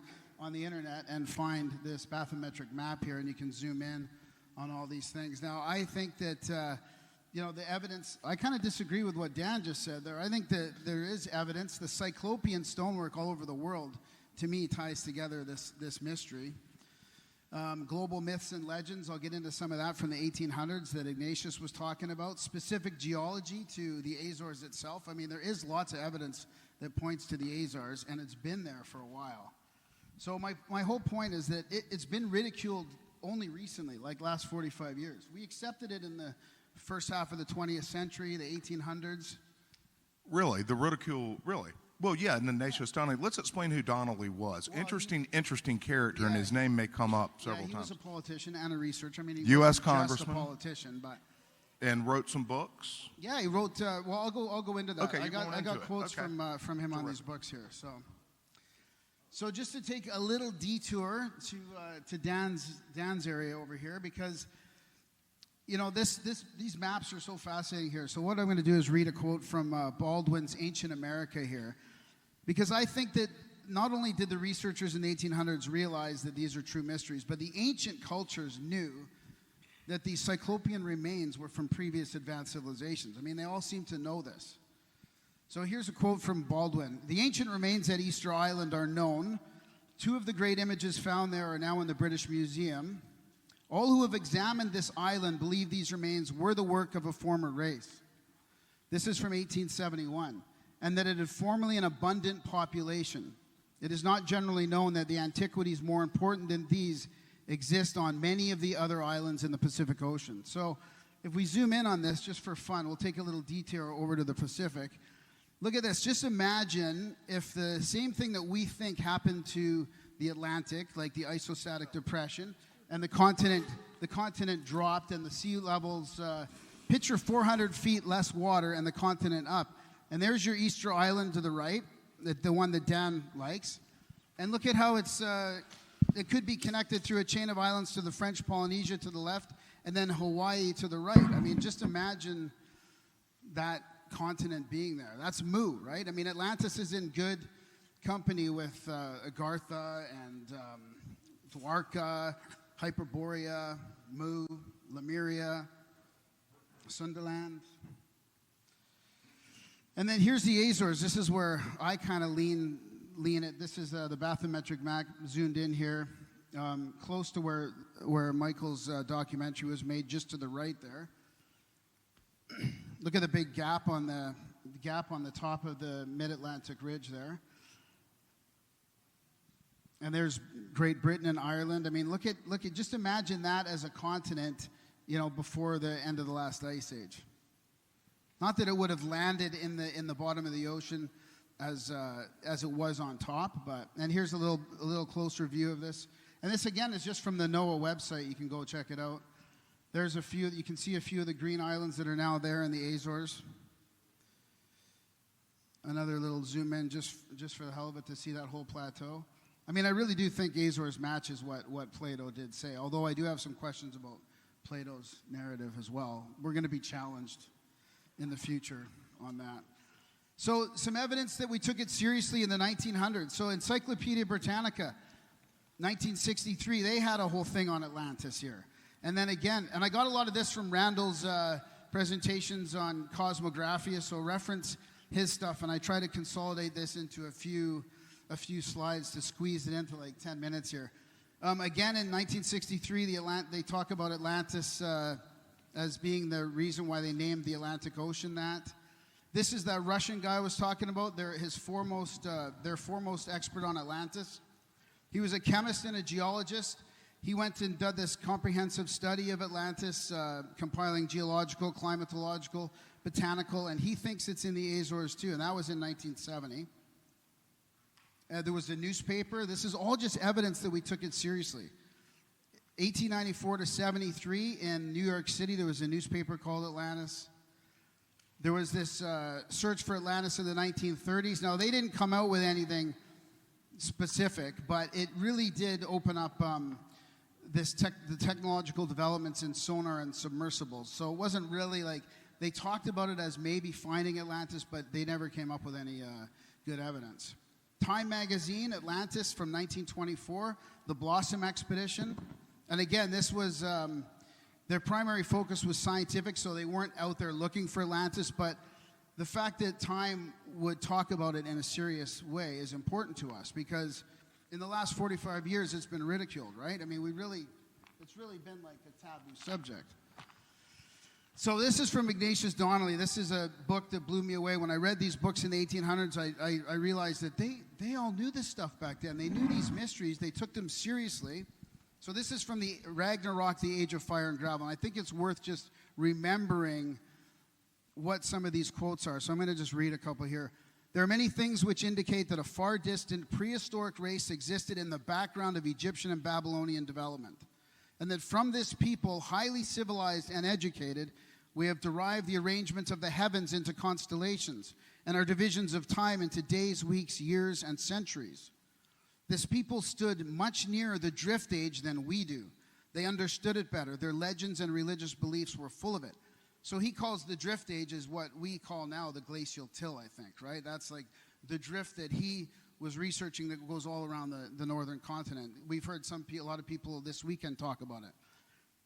the internet and find this bathymetric map here, and you can zoom in on all these things. Now, I think that, the evidence, I kind of disagree with what Dan just said there. I think that there is evidence. The Cyclopean stonework all over the world, to me, ties together this mystery. Global myths and legends, I'll get into some of that from the 1800s that Ignatius was talking about. Specific geology to the Azores itself. I mean, there is lots of evidence that points to the Azores, and it's been there for a while. So my whole point is that it's been ridiculed only recently, like last 45 years. We accepted it in the first half of the 20th century, the 1800s. Really? The ridicule, really? Well, yeah, and Ignatius Donnelly. Let's explain who Donnelly was. Well, interesting character, and his name may come up several times. He was a politician and a researcher. I mean, he U.S. wasn't Congressman. just a politician, but and wrote some books. yeah, he wrote. Well, I'll go into that. Okay, I got into it. quotes Okay. from him on these books here. So just to take a little detour to Dan's area over here, because these maps are so fascinating here. So what I'm going to do is read a quote from Baldwin's Ancient America here, because I think that not only did the researchers in the 1800s realize that these are true mysteries, but the ancient cultures knew that these Cyclopean remains were from previous advanced civilizations. I mean, they all seem to know this. So here's a quote from Baldwin. The ancient remains at Easter Island are known. 2 of the great images found there are now in the British Museum. All who have examined this island believe these remains were the work of a former race. This is from 1871. And that it had formerly an abundant population. It is not generally known that the antiquities more important than these exist on many of the other islands in the Pacific Ocean. So if we zoom in on this, just for fun, we'll take a little detour over to the Pacific. Look at this. Just imagine if the same thing that we think happened to the Atlantic, like the isostatic depression, and the continent dropped and the sea levels, picture 400 feet less water and the continent up. And there's your Easter Island to the right, the one that Dan likes. And look at how it could be connected through a chain of islands to the French Polynesia to the left, and then Hawaii to the right. I mean, just imagine that continent being there. That's Mu, right? I mean, Atlantis is in good company with Agartha and Dwarka, Hyperborea, Mu, Lemuria, Sunderland. And then here's the Azores. This is where I kind of lean it. This is the bathymetric map zoomed in here, close to where Michael's documentary was made, just to the right there. Look at the big gap on the top of the Mid-Atlantic Ridge there. And there's Great Britain and Ireland. I mean, look at just imagine that as a continent, before the end of the last ice age. Not that it would have landed in the bottom of the ocean as it was on top, and here's a little closer view of this. And this again is just from the NOAA website. You can go check it out. There's you can see a few of the green islands that are now there in the Azores. Another little zoom in just for the hell of it to see that whole plateau. I mean, I really do think Azores matches what Plato did say, although I do have some questions about Plato's narrative as well. We're going to be challenged in the future on that. So some evidence that we took it seriously in the 1900s. So Encyclopedia Britannica, 1963, they had a whole thing on Atlantis here. And then again, and I got a lot of this from Randall's presentations on cosmographia, so reference his stuff, and I try to consolidate this into a few slides to squeeze it into like 10 minutes here. Again, in 1963, they talk about Atlantis as being the reason why they named the Atlantic Ocean that. This is that Russian guy I was talking about. Their foremost expert on Atlantis. He was a chemist and a geologist. He went and did this comprehensive study of Atlantis, compiling geological, climatological, botanical, and he thinks it's in the Azores too, and that was in 1970. There was a newspaper. This is all just evidence that we took it seriously. 1894 to 73 in New York City, there was a newspaper called Atlantis. There was this search for Atlantis in the 1930s. Now, they didn't come out with anything specific, but it really did open up the technological developments in sonar and submersibles. So it wasn't really like, they talked about it as maybe finding Atlantis, but they never came up with any good evidence. Time magazine, Atlantis from 1924, the Blossom Expedition. And again, this was, their primary focus was scientific, so they weren't out there looking for Atlantis, but the fact that Time would talk about it in a serious way is important to us, because in the last 45 years, it's been ridiculed, right? I mean, it's really been like a taboo subject. So this is from Ignatius Donnelly. This is a book that blew me away. When I read these books in the 1800s, I realized that they all knew this stuff back then. They knew these mysteries. They took them seriously. So this is from the Ragnarok, the Age of Fire and Gravel. And I think it's worth just remembering what some of these quotes are. So I'm going to just read a couple here. There are many things which indicate that a far distant prehistoric race existed in the background of Egyptian and Babylonian development, and that from this people, highly civilized and educated, we have derived the arrangements of the heavens into constellations, and our divisions of time into days, weeks, years, and centuries. This people stood much nearer the drift age than we do. They understood it better. Their legends and religious beliefs were full of it. So he calls the drift age is what we call now the glacial till, I think, right? That's like the drift that he was researching that goes all around the northern continent. We've heard a lot of people this weekend talk about it.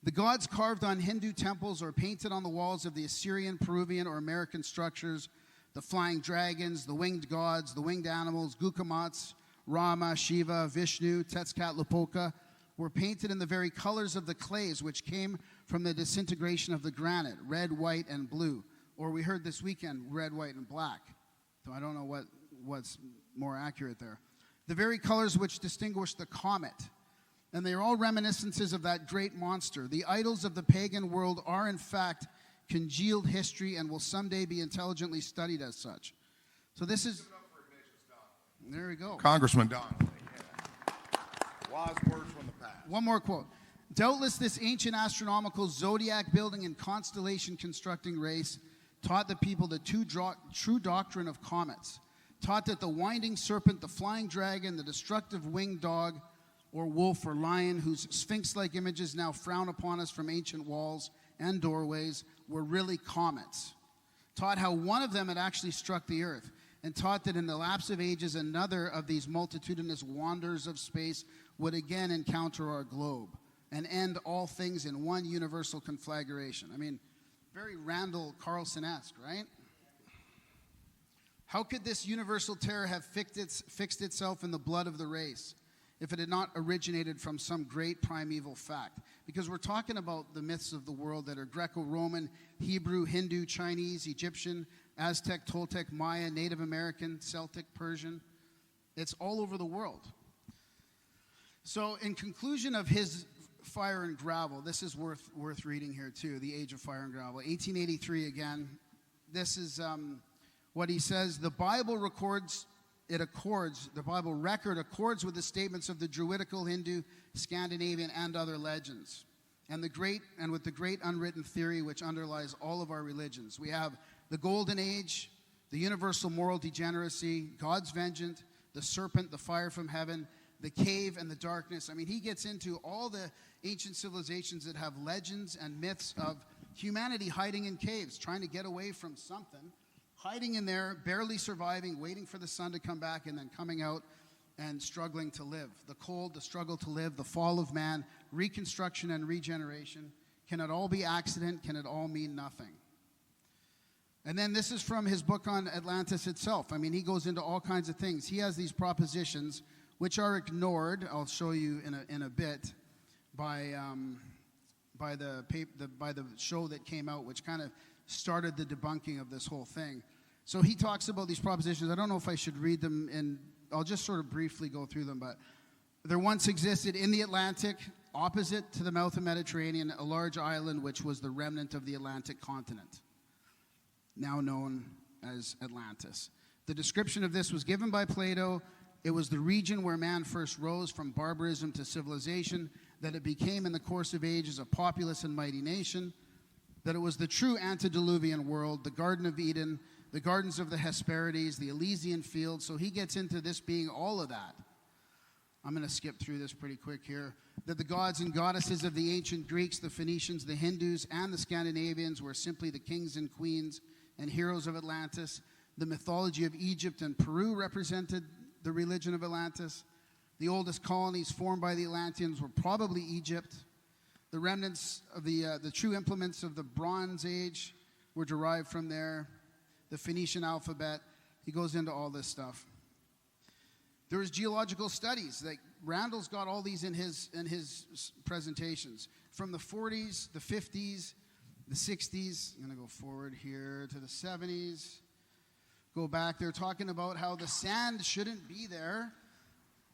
The gods carved on Hindu temples or painted on the walls of the Assyrian, Peruvian, or American structures, the flying dragons, the winged gods, the winged animals, Gukamats, Rama, Shiva, Vishnu, Tezcatlipoca, were painted in the very colors of the clays which came from the disintegration of the granite, red, white, and blue. Or we heard this weekend, red, white, and black. So I don't know what's more accurate there. The very colors which distinguish the comet. And they are all reminiscences of that great monster. The idols of the pagan world are, in fact, congealed history and will someday be intelligently studied as such. So this is... There we go. Congressman Donnellan. Wise words from the past. One more quote. Doubtless this ancient astronomical zodiac building and constellation constructing race taught the people the true doctrine of comets, taught that the winding serpent, the flying dragon, the destructive winged dog, or wolf or lion, whose sphinx-like images now frown upon us from ancient walls and doorways, were really comets, taught how one of them had actually struck the earth, and taught that in the lapse of ages another of these multitudinous wanderers of space would again encounter our globe. and end all things in one universal conflagration. I mean, very Randall Carlson-esque, right? How could this universal terror have fixed itself in the blood of the race if it had not originated from some great primeval fact? Because we're talking about the myths of the world that are Greco-Roman, Hebrew, Hindu, Chinese, Egyptian, Aztec, Toltec, Maya, Native American, Celtic, Persian. It's all over the world. So in conclusion of his Fire and Gravel, this is worth reading here too, The Age of Fire and Gravel, 1883 again. This is what he says. The Bible record accords with the statements of the Druidical, Hindu, Scandinavian, and other legends, and with the great unwritten theory which underlies all of our religions. We have the Golden Age, the universal moral degeneracy, God's vengeance, the serpent, the fire from heaven, the cave, and the darkness. I mean, he gets into all the ancient civilizations that have legends and myths of humanity hiding in caves, trying to get away from something, hiding in there, barely surviving, waiting for the sun to come back, and then coming out and struggling to live. The cold, the struggle to live, the fall of man, reconstruction and regeneration. Can it all be accident? Can it all mean nothing? And then this is from his book on Atlantis itself. I mean, he goes into all kinds of things. He has these propositions which are ignored. I'll show you in a bit by the show that came out, which kind of started the debunking of this whole thing. So he talks about these propositions. I don't know if I should read them, and I'll just sort of briefly go through them. But there once existed in the Atlantic, opposite to the mouth of the Mediterranean, a large island which was the remnant of the Atlantic continent, now known as Atlantis. The description of this was given by Plato. It was the region where man first rose from barbarism to civilization, that it became in the course of ages a populous and mighty nation, that it was the true antediluvian world, the Garden of Eden, the gardens of the Hesperides, the Elysian fields. So he gets into this being all of that. I'm going to skip through this pretty quick here. That the gods and goddesses of the ancient Greeks, the Phoenicians, the Hindus, and the Scandinavians were simply the kings and queens and heroes of Atlantis. The mythology of Egypt and Peru represented the religion of Atlantis. The oldest colonies formed by the Atlanteans were probably Egypt. The remnants of the true implements of the Bronze Age were derived from there. The Phoenician alphabet. He goes into all this stuff. There was geological studies. Like Randall's got all these in his presentations. From the 40s, the 50s, the 60s. I'm going to go forward here to the 70s. Go back. They're talking about how the sand shouldn't be there.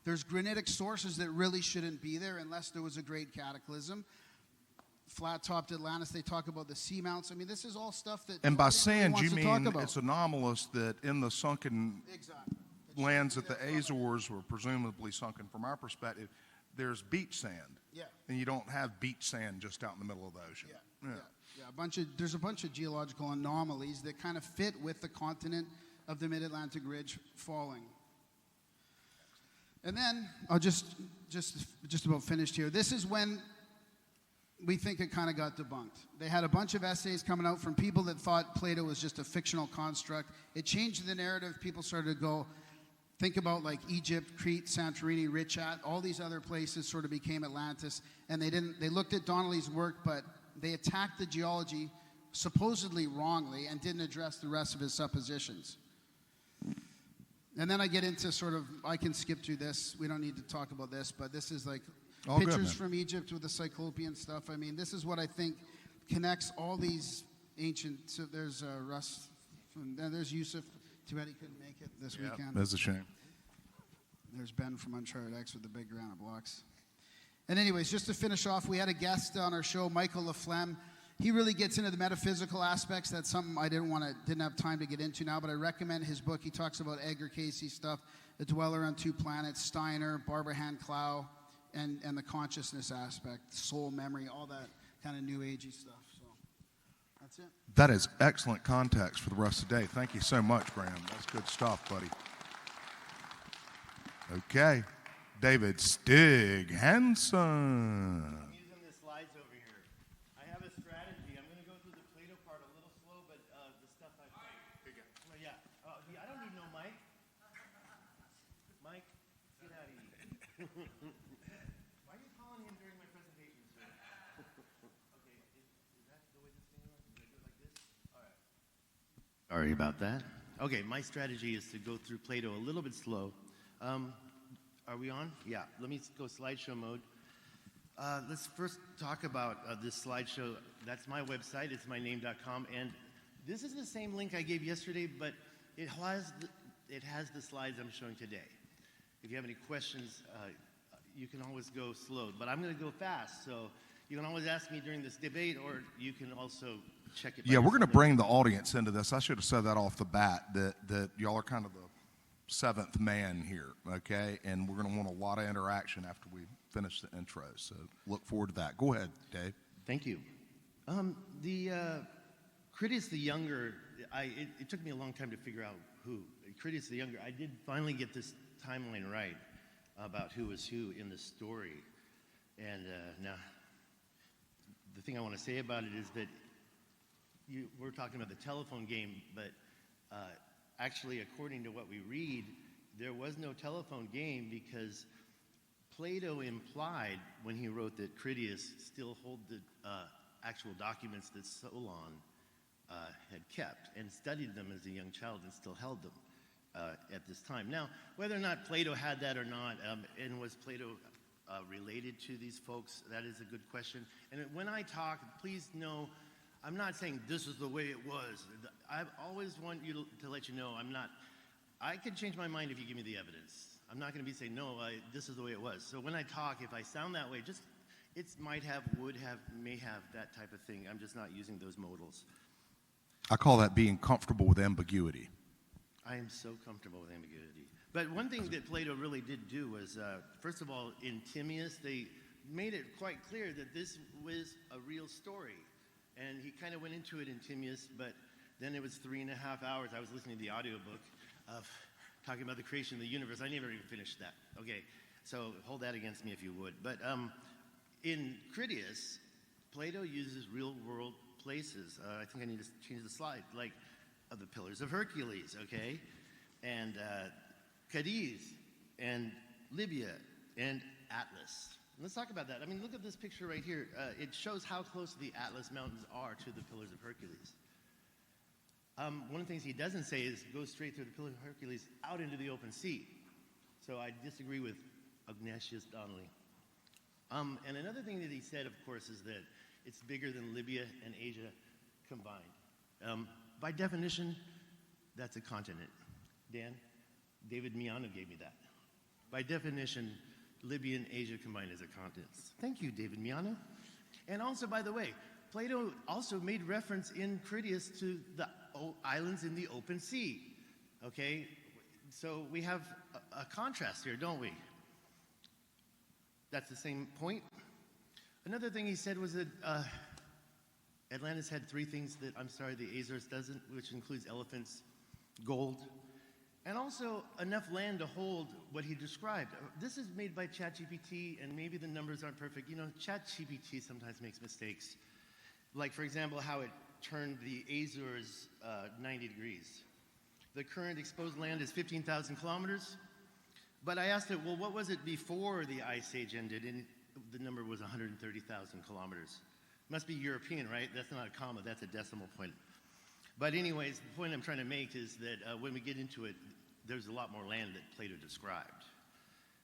There's granitic sources that really shouldn't be there unless there was a great cataclysm. Flat-topped Atlantis, they talk about the seamounts. I mean, this is all stuff that... And by nobody really sand, wants you to talk mean about. it's anomalous that in the sunken Exactly. lands that the Azores were presumably sunken, from our perspective, there's beach sand. Yeah. And you don't have beach sand just out in the middle of the ocean. There's a bunch of geological anomalies that kind of fit with the continent of the Mid-Atlantic Ridge falling. And then, I'll just about finished here. This is when we think it kind of got debunked. They had a bunch of essays coming out from people that thought Plato was just a fictional construct. It changed the narrative. People started to go, think about like Egypt, Crete, Santorini, Richat, all these other places sort of became Atlantis. And they looked at Donnelly's work, but they attacked the geology supposedly wrongly and didn't address the rest of his suppositions. And then I get into I can skip through this. We don't need to talk about this, but this is like All good, pictures man. from Egypt with the Cyclopean stuff. I mean, this is what I think connects all these ancient. So there's Russ, and there's Yusuf. Too bad he couldn't make it this weekend. That's a shame. There's Ben from Uncharted X with the big granite blocks. And anyways, just to finish off, we had a guest on our show, Michael Laflemme. He really gets into the metaphysical aspects. That's something I didn't have time to get into now, but I recommend his book. He talks about Edgar Cayce stuff, The Dweller on Two Planets, Steiner, Barbara Hand-Clow, and the consciousness aspect, soul memory, all that kind of new agey stuff. So that's it. That is excellent context for the rest of the day. Thank you so much, Graham. That's good stuff, buddy. Okay. David Stig Hansen. I'm using the slides over here. I have a strategy. I'm going to go through the Plato part a little slow, but the stuff I've... Well, yeah. I don't need no mic. Mike, get out of here. Why are you calling him during my presentation? Sorry about that. Okay, my strategy is to go through Plato a little bit slow. Are we on? Yeah, let me go slideshow mode. Let's first talk about this slideshow. That's my website, it's myname.com, and this is the same link I gave yesterday, but it has the slides I'm showing today. If you have any questions, you can always go slow, but I'm going to go fast, so you can always ask me during this debate, or you can also check it. Yeah, we're going to bring the audience into this. I should have said that off the bat, that y'all are kind of the seventh man here, okay? And we're going to want a lot of interaction after we finish the intro, so look forward to that. Go ahead, Dave. Thank you. Critias the Younger, it took me a long time to figure out who. Critias the Younger, I did finally get this timeline right about who was who in the story. And now, the thing I want to say about it is that we're talking about the telephone game, but actually, according to what we read, there was no telephone game because Plato implied when he wrote that Critias still held the actual documents that Solon had kept and studied them as a young child and still held them at this time. Now, whether or not Plato had that or not, and was Plato related to these folks, that is a good question. And when I talk, please know, I'm not saying this is the way it was. I always want you to let you know I could change my mind if you give me the evidence. I'm not going to be saying, no, this is the way it was. So when I talk, if I sound that way, just, it's might have, would have, may have, that type of thing. I'm just not using those modals. I call that being comfortable with ambiguity. I am so comfortable with ambiguity. But one thing that Plato really did do was, first of all, in Timaeus, they made it quite clear that this was a real story. And he kind of went into it in Timaeus, but then it was 3.5 hours. I was listening to the audiobook of talking about the creation of the universe. I never even finished that. Okay, so hold that against me if you would. But in Critias, Plato uses real-world places. I think I need to change the slide, like the Pillars of Hercules, okay? And Cadiz, and Libya, and Atlas. Let's talk about that. I mean, look at this picture right here. It shows how close the Atlas Mountains are to the Pillars of Hercules. One of the things he doesn't say is go straight through the Pillars of Hercules out into the open sea. So I disagree with Ignatius Donnellan. And another thing that he said, of course, is that it's bigger than Libya and Asia combined. By definition, that's a continent. David Miano gave me that. By definition, Libya and Asia combined as a continent. Thank you, David Miano. And also, by the way, Plato also made reference in Critias to the islands in the open sea. Okay? So we have a contrast here, don't we? That's the same point. Another thing he said was that Atlantis had three things that, the Azores doesn't, which includes elephants, gold, and also enough land to hold what he described. This is made by ChatGPT, and maybe the numbers aren't perfect. You know, ChatGPT sometimes makes mistakes. Like, for example, how it turned the Azores 90 degrees. The current exposed land is 15,000 kilometers. But I asked it, well, what was it before the Ice Age ended? And the number was 130,000 kilometers. Must be European, right? That's not a comma, that's a decimal point. But anyways, the point I'm trying to make is that when we get into it, there's a lot more land that Plato described.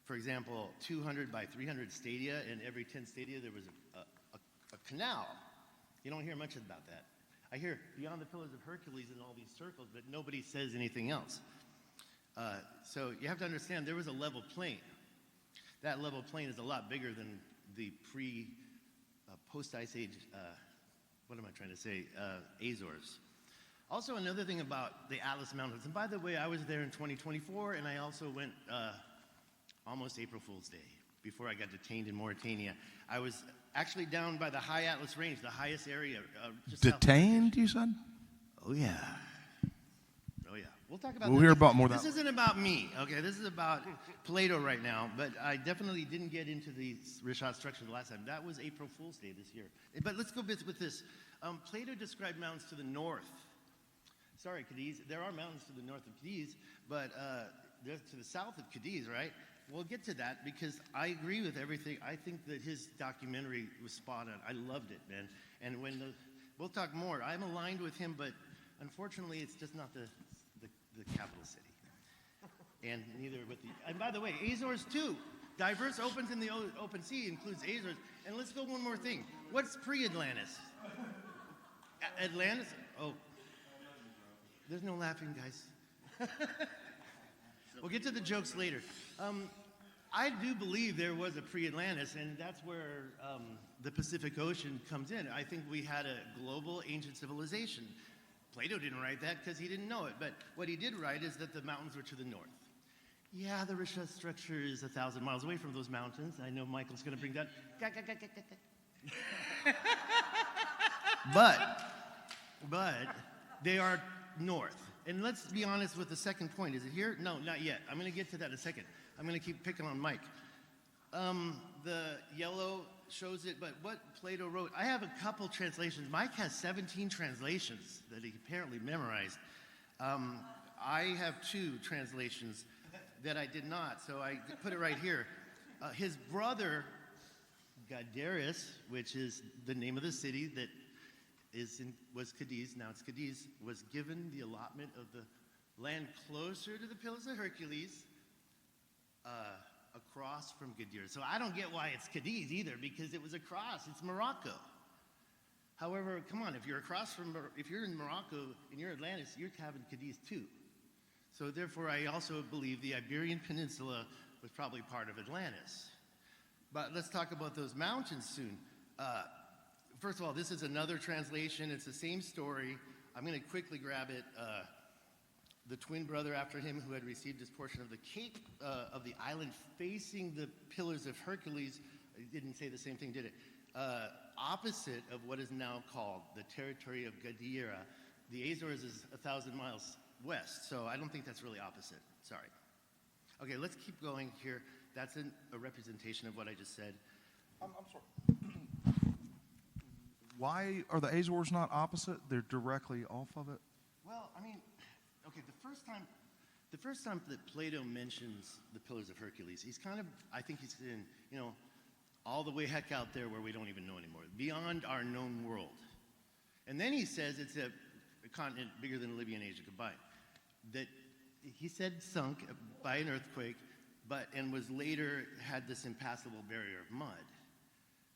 For example, 200 by 300 stadia, and every 10 stadia there was a canal. You don't hear much about that. I hear beyond the Pillars of Hercules and all these circles, but nobody says anything else. So you have to understand there was a level plain. That level plain is a lot bigger than the post-Ice Age, Azores. Also, another thing about the Atlas Mountains, and by the way, I was there in 2024, and I also went almost April Fool's Day, before I got detained in Mauritania. I was actually down by the High Atlas Range, the highest area. Just Detained, you said? Oh, yeah. Oh, yeah. We'll talk about We'll that. hear about more of This that. isn't about me, okay? This is about Plato right now, but I definitely didn't get into the Rishat structure the last time. That was April Fool's Day this year. But let's go with this. Plato described mountains to the north. Sorry, Cadiz. There are mountains to the north of Cadiz, but they're to the south of Cadiz, right? We'll get to that because I agree with everything. I think that his documentary was spot on. I loved it, man. And we'll talk more. I'm aligned with him, but Unfortunately, it's just not the capital city. And neither with the, and by the way, Azores too. Diverse opens in the open sea includes Azores. And let's go one more thing. What's pre-Atlantis? Atlantis? Oh, there's no laughing, guys. We'll get to the jokes later. I do believe there was a pre-Atlantis, and that's where the Pacific Ocean comes in. I think we had a global ancient civilization. Plato didn't write that because he didn't know it, but what he did write is that the mountains were to the north. Yeah, the Risha structure is 1,000 miles away from those mountains. I know Michael's going to bring that. But they are north. And let's be honest with the second point. Is it here? No, not yet. I'm going to get to that in a second. I'm going to keep picking on Mike. The yellow shows it, but what Plato wrote, I have a couple translations. Mike has 17 translations that he apparently memorized. I have 2 translations that I did not, so I put it right here. His brother, Gaderis, which is the name of the city that was Cadiz, now it's Cadiz, was given the allotment of the land closer to the Pillars of Hercules, across from Gadir. So I don't get why it's Cadiz either, because it was across. It's Morocco. However, come on, if you're in Morocco and you're Atlantis, you're having Cadiz too. So therefore, I also believe the Iberian Peninsula was probably part of Atlantis. But let's talk about those mountains soon. First of all, this is another translation. It's the same story. I'm going to quickly grab it. The twin brother after him who had received his portion of the cape of the island facing the Pillars of Hercules, it didn't say the same thing, did it? Opposite of what is now called the territory of Gadira. The Azores is 1,000 miles west, so I don't think that's really opposite. Sorry. Okay, let's keep going here. That's a representation of what I just said. I'm sorry. Why are the Azores not opposite? They're directly off of it? Well, I mean, okay, the first time that Plato mentions the Pillars of Hercules, he's kind of, I think he's in, all the way heck out there where we don't even know anymore, beyond our known world. And then he says it's a continent bigger than Libya and Asia combined. That he said sunk by an earthquake, and was later had this impassable barrier of mud.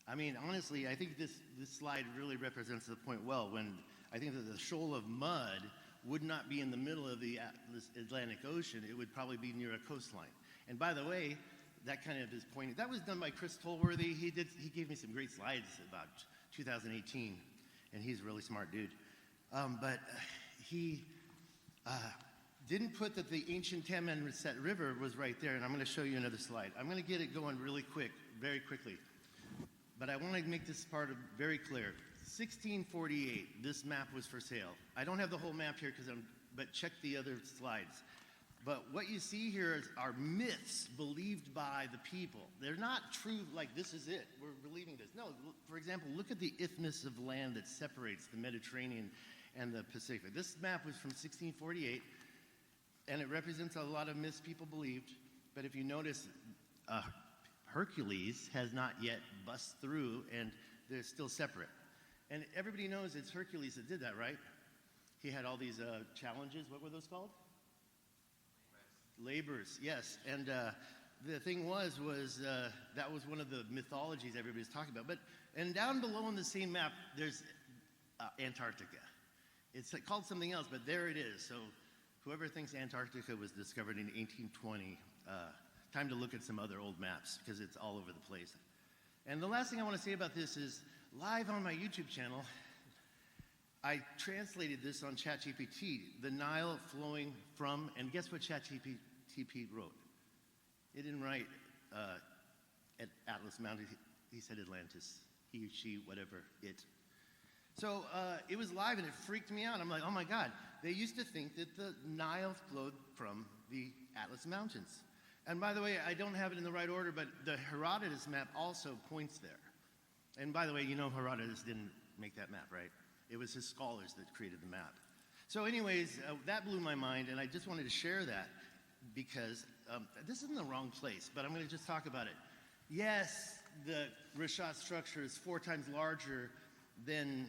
I mean, honestly, I think this slide really represents the point well, when I think that the shoal of mud would not be in the middle of the Atlantic Ocean. It would probably be near a coastline. And by the way, that kind of is pointing. That was done by Chris Tolworthy. He gave me some great slides about 2018, and he's a really smart dude. But he didn't put that the ancient Tamanrasset River was right there, and I'm going to show you another slide. I'm going to get it going really quick, very quickly. But I want to make this part very clear. 1648, this map was for sale. I don't have the whole map here, but check the other slides. But what you see here are myths believed by the people. They're not true, like this is it, we're believing this. No, for example, look at the isthmus of land that separates the Mediterranean and the Pacific. This map was from 1648, and it represents a lot of myths people believed. But if you notice, Hercules has not yet bust through, and they're still separate. And everybody knows it's Hercules that did that, right? He had all these challenges. What were those called? Labors, yes. And the thing was that was one of the mythologies everybody's talking about. And down below on the same map, there's Antarctica. It's called something else, but there it is. So whoever thinks Antarctica was discovered in 1820, time to look at some other old maps, because it's all over the place. And the last thing I want to say about this is, live on my YouTube channel, I translated this on ChatGPT, the Nile flowing from, and guess what ChatGPT wrote? It didn't write at Atlas Mountain, he said Atlantis, he, she, whatever, it. So it was live and it freaked me out. I'm like, oh my God, they used to think that the Nile flowed from the Atlas Mountains. And by the way, I don't have it in the right order, but the Herodotus map also points there. And by the way, Herodotus didn't make that map, right? It was his scholars that created the map. So anyways, that blew my mind, and I just wanted to share that because this is in the wrong place, but I'm going to just talk about it. Yes, the Rishat structure is 4 times larger than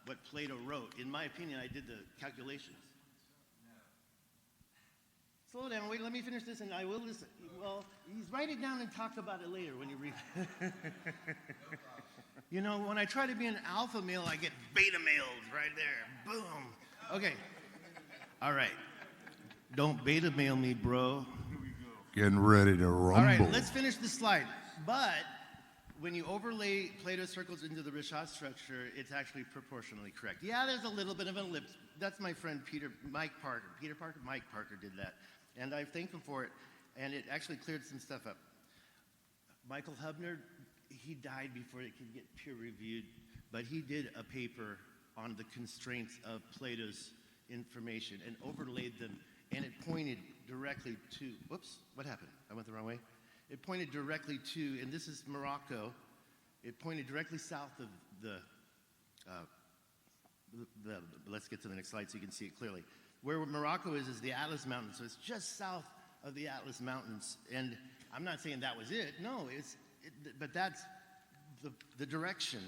what Plato wrote. In my opinion, I did the calculations. Slow down, wait, let me finish this and I will listen. Well, he's write it down and talk about it later when you read it. You know, when I try to be an alpha male, I get beta males right there. Boom. Okay. All right. Don't beta male me, bro. Getting ready to rumble. All right, let's finish this slide. But when you overlay Plato's circles into the Rishat structure, it's actually proportionally correct. Yeah, there's a little bit of an ellipse. That's my friend Mike Parker. Mike Parker did that. And I thank him for it. And it actually cleared some stuff up. Michael Hubner, he died before it could get peer reviewed, but he did a paper on the constraints of Plato's information and overlaid them, and it pointed directly to, whoops, what happened? I went the wrong way. It pointed directly to, and this is Morocco, it pointed directly south of let's get to the next slide so you can see it clearly. Where Morocco is the Atlas Mountains, so it's just south of the Atlas Mountains, and I'm not saying that was it, no, but that's the direction.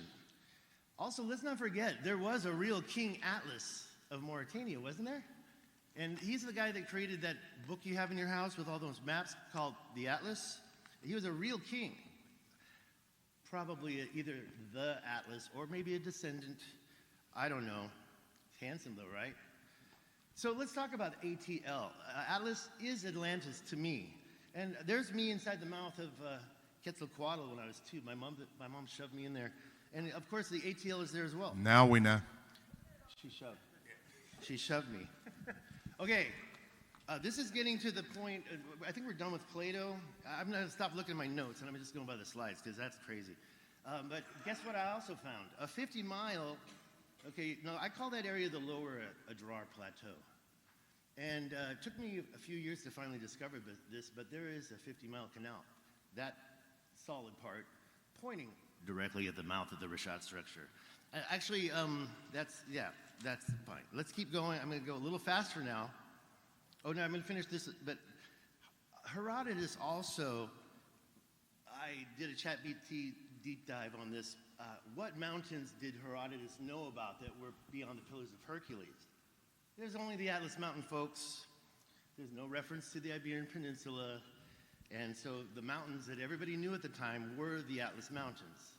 Also, let's not forget, there was a real King Atlas of Mauritania, wasn't there? And he's the guy that created that book you have in your house with all those maps called the Atlas. He was a real king. Probably either the Atlas or maybe a descendant. I don't know. It's handsome though, right? So let's talk about ATL. Atlas is Atlantis to me. And there's me inside the mouth of Quetzalcoatl when I was 2. My mom shoved me in there. And of course the ATL is there as well. Now we know. She shoved me. Okay, this is getting to the point, I think we're done with Plato. I'm going to stop looking at my notes, and I'm just going by the slides, because that's crazy. But guess what I also found? A 50-mile, okay, no, I call that area the lower Adrar Plateau. And it took me a few years to finally discover this, but there is a 50-mile canal, that solid part, pointing directly at the mouth of the Rishat structure. Actually, that's fine. Let's keep going. I'm going to go a little faster now. Oh, no, I'm going to finish this. But Herodotus also, I did a ChatGPT deep dive on this. What mountains did Herodotus know about that were beyond the Pillars of Hercules? There's only the Atlas Mountain, folks. There's no reference to the Iberian Peninsula. And so the mountains that everybody knew at the time were the Atlas Mountains.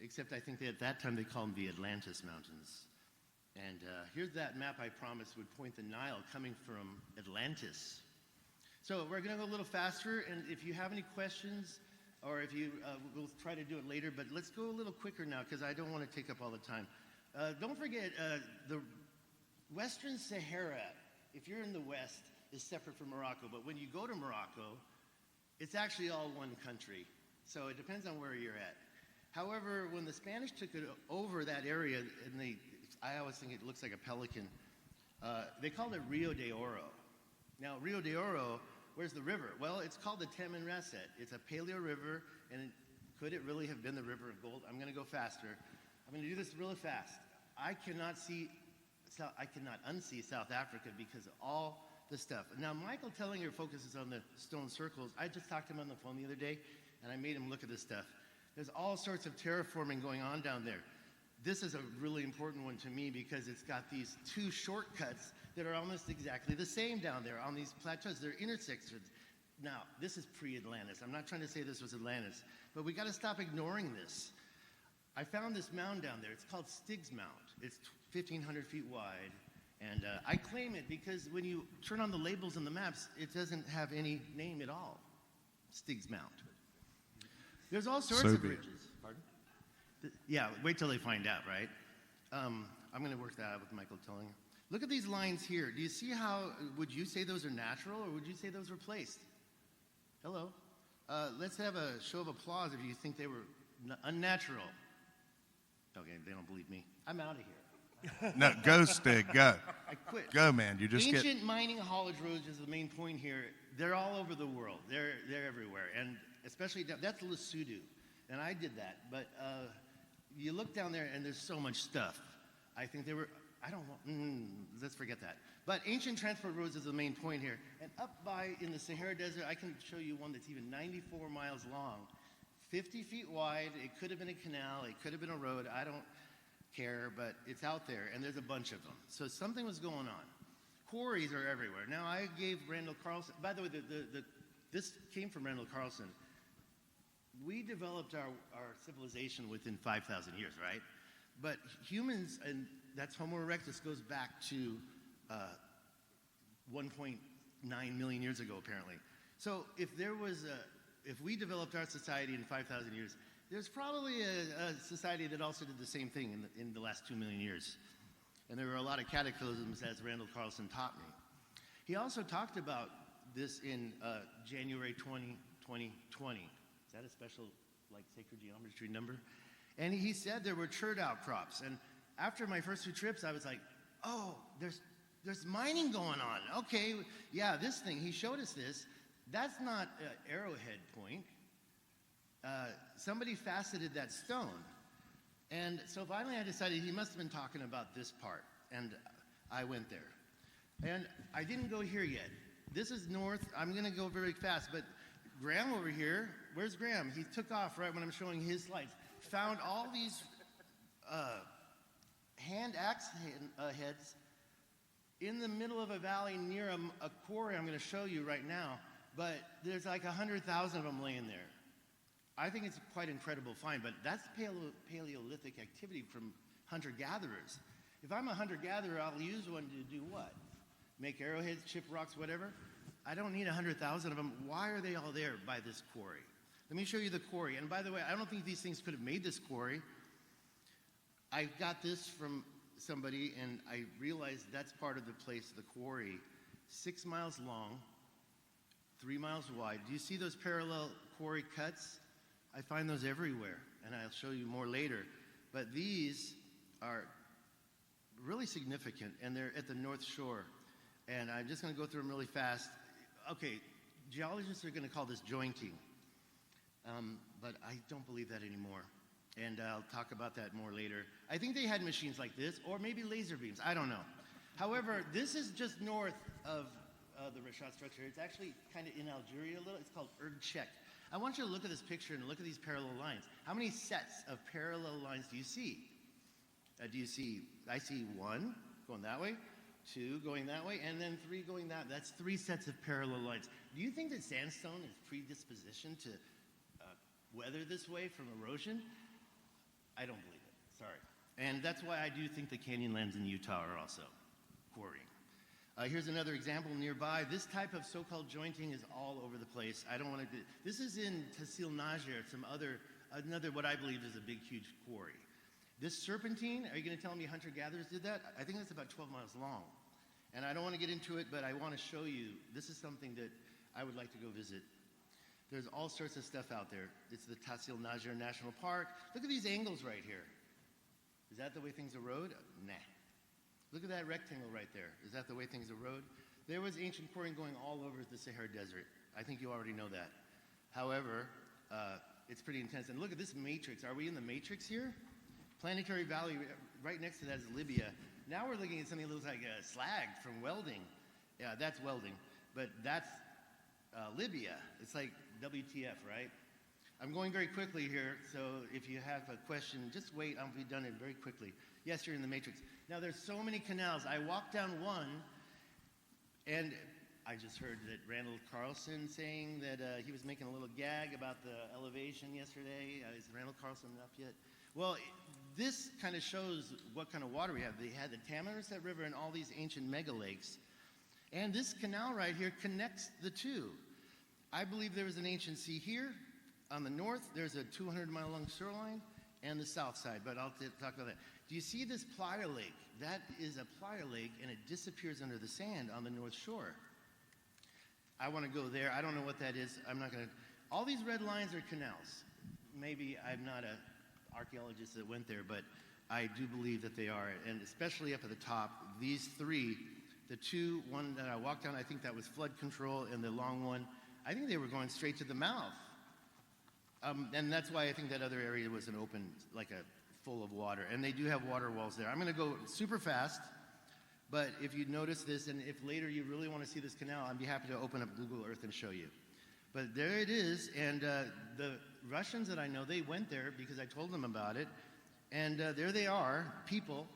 Except I think at that time they called them the Atlantis Mountains. And here's that map I promised would point the Nile coming from Atlantis. So we're going to go a little faster, and if you have any questions, or if you, we'll try to do it later, but let's go a little quicker now because I don't want to take up all the time. Don't forget, the Western Sahara, if you're in the West, is separate from Morocco, but when you go to Morocco, it's actually all one country. So it depends on where you're at. However, when the Spanish took it over that area, and I always think it looks like a pelican, they called it Rio de Oro. Now, Rio de Oro, where's the river? Well, it's called the Tamanrasset. It's a paleo river, and could it really have been the river of gold? I'm going to go faster. I'm going to do this really fast. I cannot unsee South Africa because of all the stuff. Now, Michael Tellinger focuses on the stone circles. I just talked to him on the phone the other day, and I made him look at this stuff. There's all sorts of terraforming going on down there. This is a really important one to me because it's got these 2 shortcuts that are almost exactly the same down there on these plateaus. They're intersections. Now, this is pre-Atlantis. I'm not trying to say this was Atlantis, but we got to stop ignoring this. I found this mound down there. It's called Stig's Mount. It's 1,500 feet wide, and I claim it because when you turn on the labels and the maps, it doesn't have any name at all. Stig's Mount. There's all sorts of bridges. Pardon? Yeah, wait till they find out, right? I'm going to work that out with Michael Tellinger. Look at these lines here. Do you see how, would you say those are natural or would you say those were placed? Hello? Let's have a show of applause if you think they were unnatural. Okay, they don't believe me. I'm out of here. No, go, Stig, go. I quit. Go, man. You just Ancient mining haulage roads is the main point here. They're all over the world. They're everywhere. And especially, that's Lesotho. And I did that. But you look down there and there's so much stuff. I think they were, I don't want, let's forget that. But ancient transport roads is the main point here. And up by in the Sahara Desert, I can show you one that's even 94 miles long, 50 feet wide. It could have been a canal. It could have been a road. I don't care, but it's out there, and there's a bunch of them. So something was going on. Quarries are everywhere. Now, I gave Randall Carlson, by the way, this came from Randall Carlson. We developed our civilization within 5,000 years, right? But humans, and that's Homo erectus, goes back to 1.9 million years ago, apparently. So if we developed our society in 5,000 years, there's probably a society that also did the same thing in the last 2 million years. And there were a lot of cataclysms, as Randall Carlson taught me. He also talked about this in January 2020. Is that a special, like, sacred geometry number? And he said there were chert outcrops. And after my first 2 trips, I was like, oh, there's mining going on. Okay, yeah, this thing, he showed us this. That's not Arrowhead Point. Somebody faceted that stone. And so finally I decided he must have been talking about this part. And I went there. And I didn't go here yet. This is north. I'm going to go very fast. But Graham over here, where's Graham? He took off right when I'm showing his slides. Found all these hand axe heads in the middle of a valley near a quarry I'm going to show you right now. But there's like 100,000 of them laying there. I think it's quite incredible find, but that's Paleolithic activity from hunter-gatherers. If I'm a hunter-gatherer, I'll use one to do what? Make arrowheads, chip rocks, whatever? I don't need 100,000 of them. Why are they all there by this quarry? Let me show you the quarry. And by the way, I don't think these things could have made this quarry. I got this from somebody, and I realized that's part of the place, the quarry. 6 miles long, 3 miles wide. Do you see those parallel quarry cuts? I find those everywhere, and I'll show you more later. But these are really significant, and they're at the North Shore. And I'm just going to go through them really fast. Okay, geologists are going to call this jointing, but I don't believe that anymore. And I'll talk about that more later. I think they had machines like this, or maybe laser beams. I don't know. However, this is just north of the Rashad structure. It's actually kind of in Algeria a little. It's called Erdchek. I want you to look at this picture and look at these parallel lines. How many sets of parallel lines do you see? I see 1 going that way, 2 going that way, and then 3 going that. That's 3 sets of parallel lines. Do you think that sandstone is predispositioned to weather this way from erosion? I don't believe it. Sorry. And that's why I do think the canyon lands in Utah are also quarrying. Here's another example nearby. This type of so-called jointing is all over the place. I don't want to do. This is in Tahsil Najjar, another what I believe is a big, huge quarry. This serpentine, are you going to tell me hunter-gatherers did that? I think that's about 12 miles long. And I don't want to get into it, but I want to show you. This is something that I would like to go visit. There's all sorts of stuff out there. It's the Tahsil Najjar National Park. Look at these angles right here. Is that the way things erode? Nah. Look at that rectangle right there. Is that the way things erode? There was ancient quarrying going all over the Sahara Desert. I think you already know that. However, it's pretty intense. And look at this matrix. Are we in the matrix here? Planetary Valley, right next to that is Libya. Now we're looking at something that looks like a slag from welding. Yeah, that's welding. But that's Libya. It's like WTF, right? I'm going very quickly here, so if you have a question, just wait. I'll be done it very quickly. Yes, you're in the matrix. Now, there's so many canals. I walked down one, and I just heard that Randall Carlson saying that he was making a little gag about the elevation yesterday. Is Randall Carlson up yet? Well, this kind of shows what kind of water we have. They had the Tamarisset River and all these ancient mega lakes. And this canal right here connects the two. I believe there was an ancient sea here. On the north, there's a 200-mile-long shoreline, and the south side, but I'll talk about that. Do you see this playa lake? That is a playa lake, and it disappears under the sand on the North Shore. I want to go there. I don't know what that is. I'm not going to. All these red lines are canals. Maybe I'm not an archaeologist that went there, but I do believe that they are, and especially up at the top, these 3, the one that I walked down, I think that was flood control, and the long one, I think they were going straight to the mouth. And that's why I think that other area was an open, like a full of water. And they do have water walls there. I'm going to go super fast, but if you notice this, and if later you really want to see this canal, I'd be happy to open up Google Earth and show you. But there it is, and the Russians that I know, they went there because I told them about it. And there they are, people,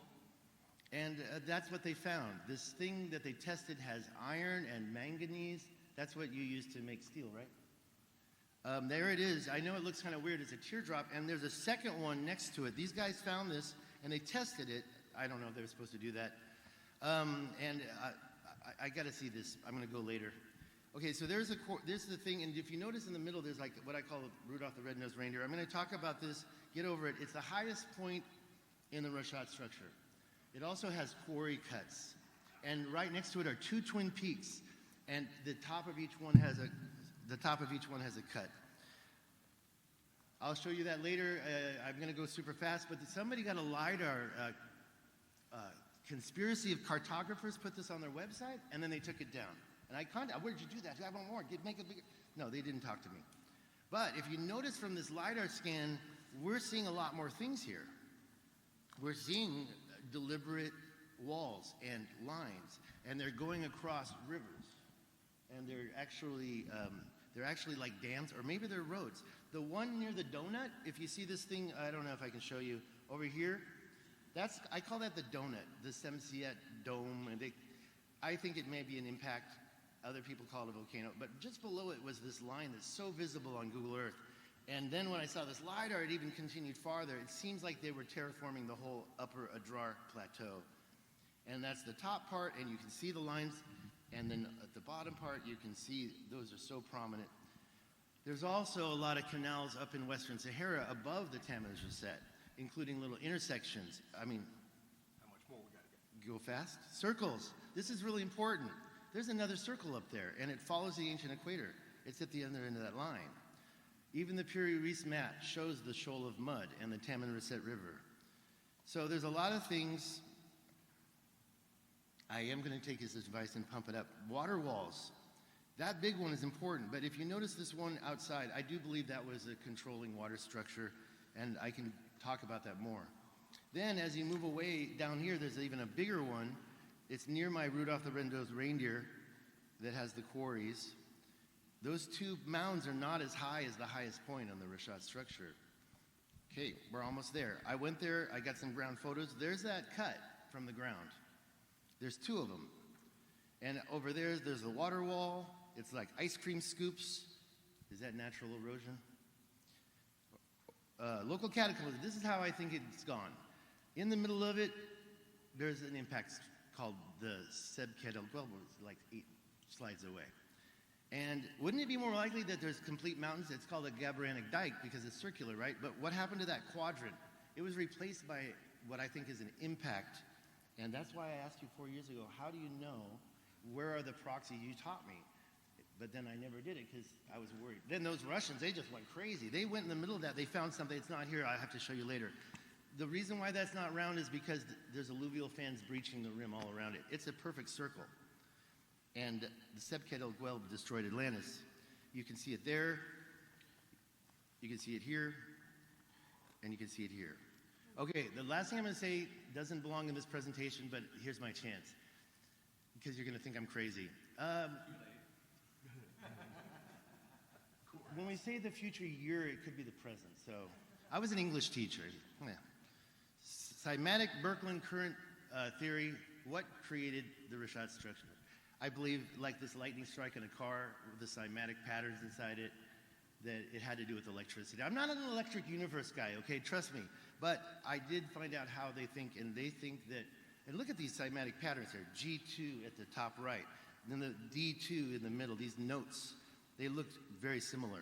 and that's what they found. This thing that they tested has iron and manganese. That's what you use to make steel, right? There it is. I know it looks kind of weird. It's a teardrop, and there's a second one next to it. These guys found this, and they tested it. I don't know if they were supposed to do that. I got to see this. I'm going to go later. Okay, so there's the thing, and if you notice in the middle, there's like what I call Rudolph the Red-Nosed Reindeer. I'm going to talk about this. Get over it. It's the highest point in the Rashat structure. It also has quarry cuts, and right next to it are two twin peaks, and the top of each one has a cut. I'll show you that later. I'm going to go super fast, but somebody got a LiDAR. Conspiracy of cartographers put this on their website, and then they took it down. And where did you do that? I want more. Make it bigger. No, they didn't talk to me. But if you notice from this LiDAR scan, we're seeing a lot more things here. We're seeing deliberate walls and lines, and they're going across rivers, and they're actually like dams, or maybe they're roads. The one near the donut, if you see this thing, I don't know if I can show you over here. I call that the donut, the Semsiet dome, and I think it may be an impact. Other people call it a volcano, but just below it was this line that's so visible on Google Earth. And then when I saw this LiDAR, it even continued farther. It seems like they were terraforming the whole upper Adrar Plateau. And that's the top part, and you can see the lines. And then at the bottom part, you can see those are so prominent. There's also a lot of canals up in Western Sahara above the Tammuz Rasset, including little intersections. I mean, how much more we got to go? Go fast? Circles. This is really important. There's another circle up there, and it follows the ancient equator. It's at the other end of that line. Even the Piri-Reis map shows the shoal of mud and the Tammuz Rasset River. So there's a lot of things. I am going to take his advice and pump it up. Water walls. That big one is important, but if you notice this one outside, I do believe that was a controlling water structure, and I can talk about that more. Then as you move away down here, there's even a bigger one. It's near my Rudolph the Red-Nosed Reindeer that has the quarries. Those two mounds are not as high as the highest point on the Rashat structure. Okay, we're almost there. I went there, I got some ground photos. There's that cut from the ground. There's two of them. And over there's the water wall. It's like ice cream scoops. Is that natural erosion? Local cataclysm. This is how I think it's gone. In the middle of it, there's an impact called the Sebket El Guelbo, like 8 slides away. And wouldn't it be more likely that there's complete mountains? It's called a Gabranic dike because it's circular, right? But what happened to that quadrant? It was replaced by what I think is an impact. And that's why I asked you 4 years ago, how do you know where are the proxies? You taught me. But then I never did it because I was worried. Then those Russians, they just went crazy. They went in the middle of that. They found something. It's not here. I have to show you later. The reason why that's not round is because there's alluvial fans breaching the rim all around it. It's a perfect circle. And the Sebket El Guelb destroyed Atlantis. You can see it there, you can see it here, and you can see it here. Okay, the last thing I'm going to say doesn't belong in this presentation, but here's my chance, because you're going to think I'm crazy. When we say the future year, it could be the present. So I was an English teacher. Yeah. Cymatic Birkeland current theory, what created the Rashat structure? I believe, like this lightning strike in a car with the cymatic patterns inside it, that it had to do with electricity. I'm not an electric universe guy, okay? Trust me. But I did find out how they think, and they think that, and look at these cymatic patterns here, G2 at the top right, and then the D2 in the middle, these notes, they looked very similar.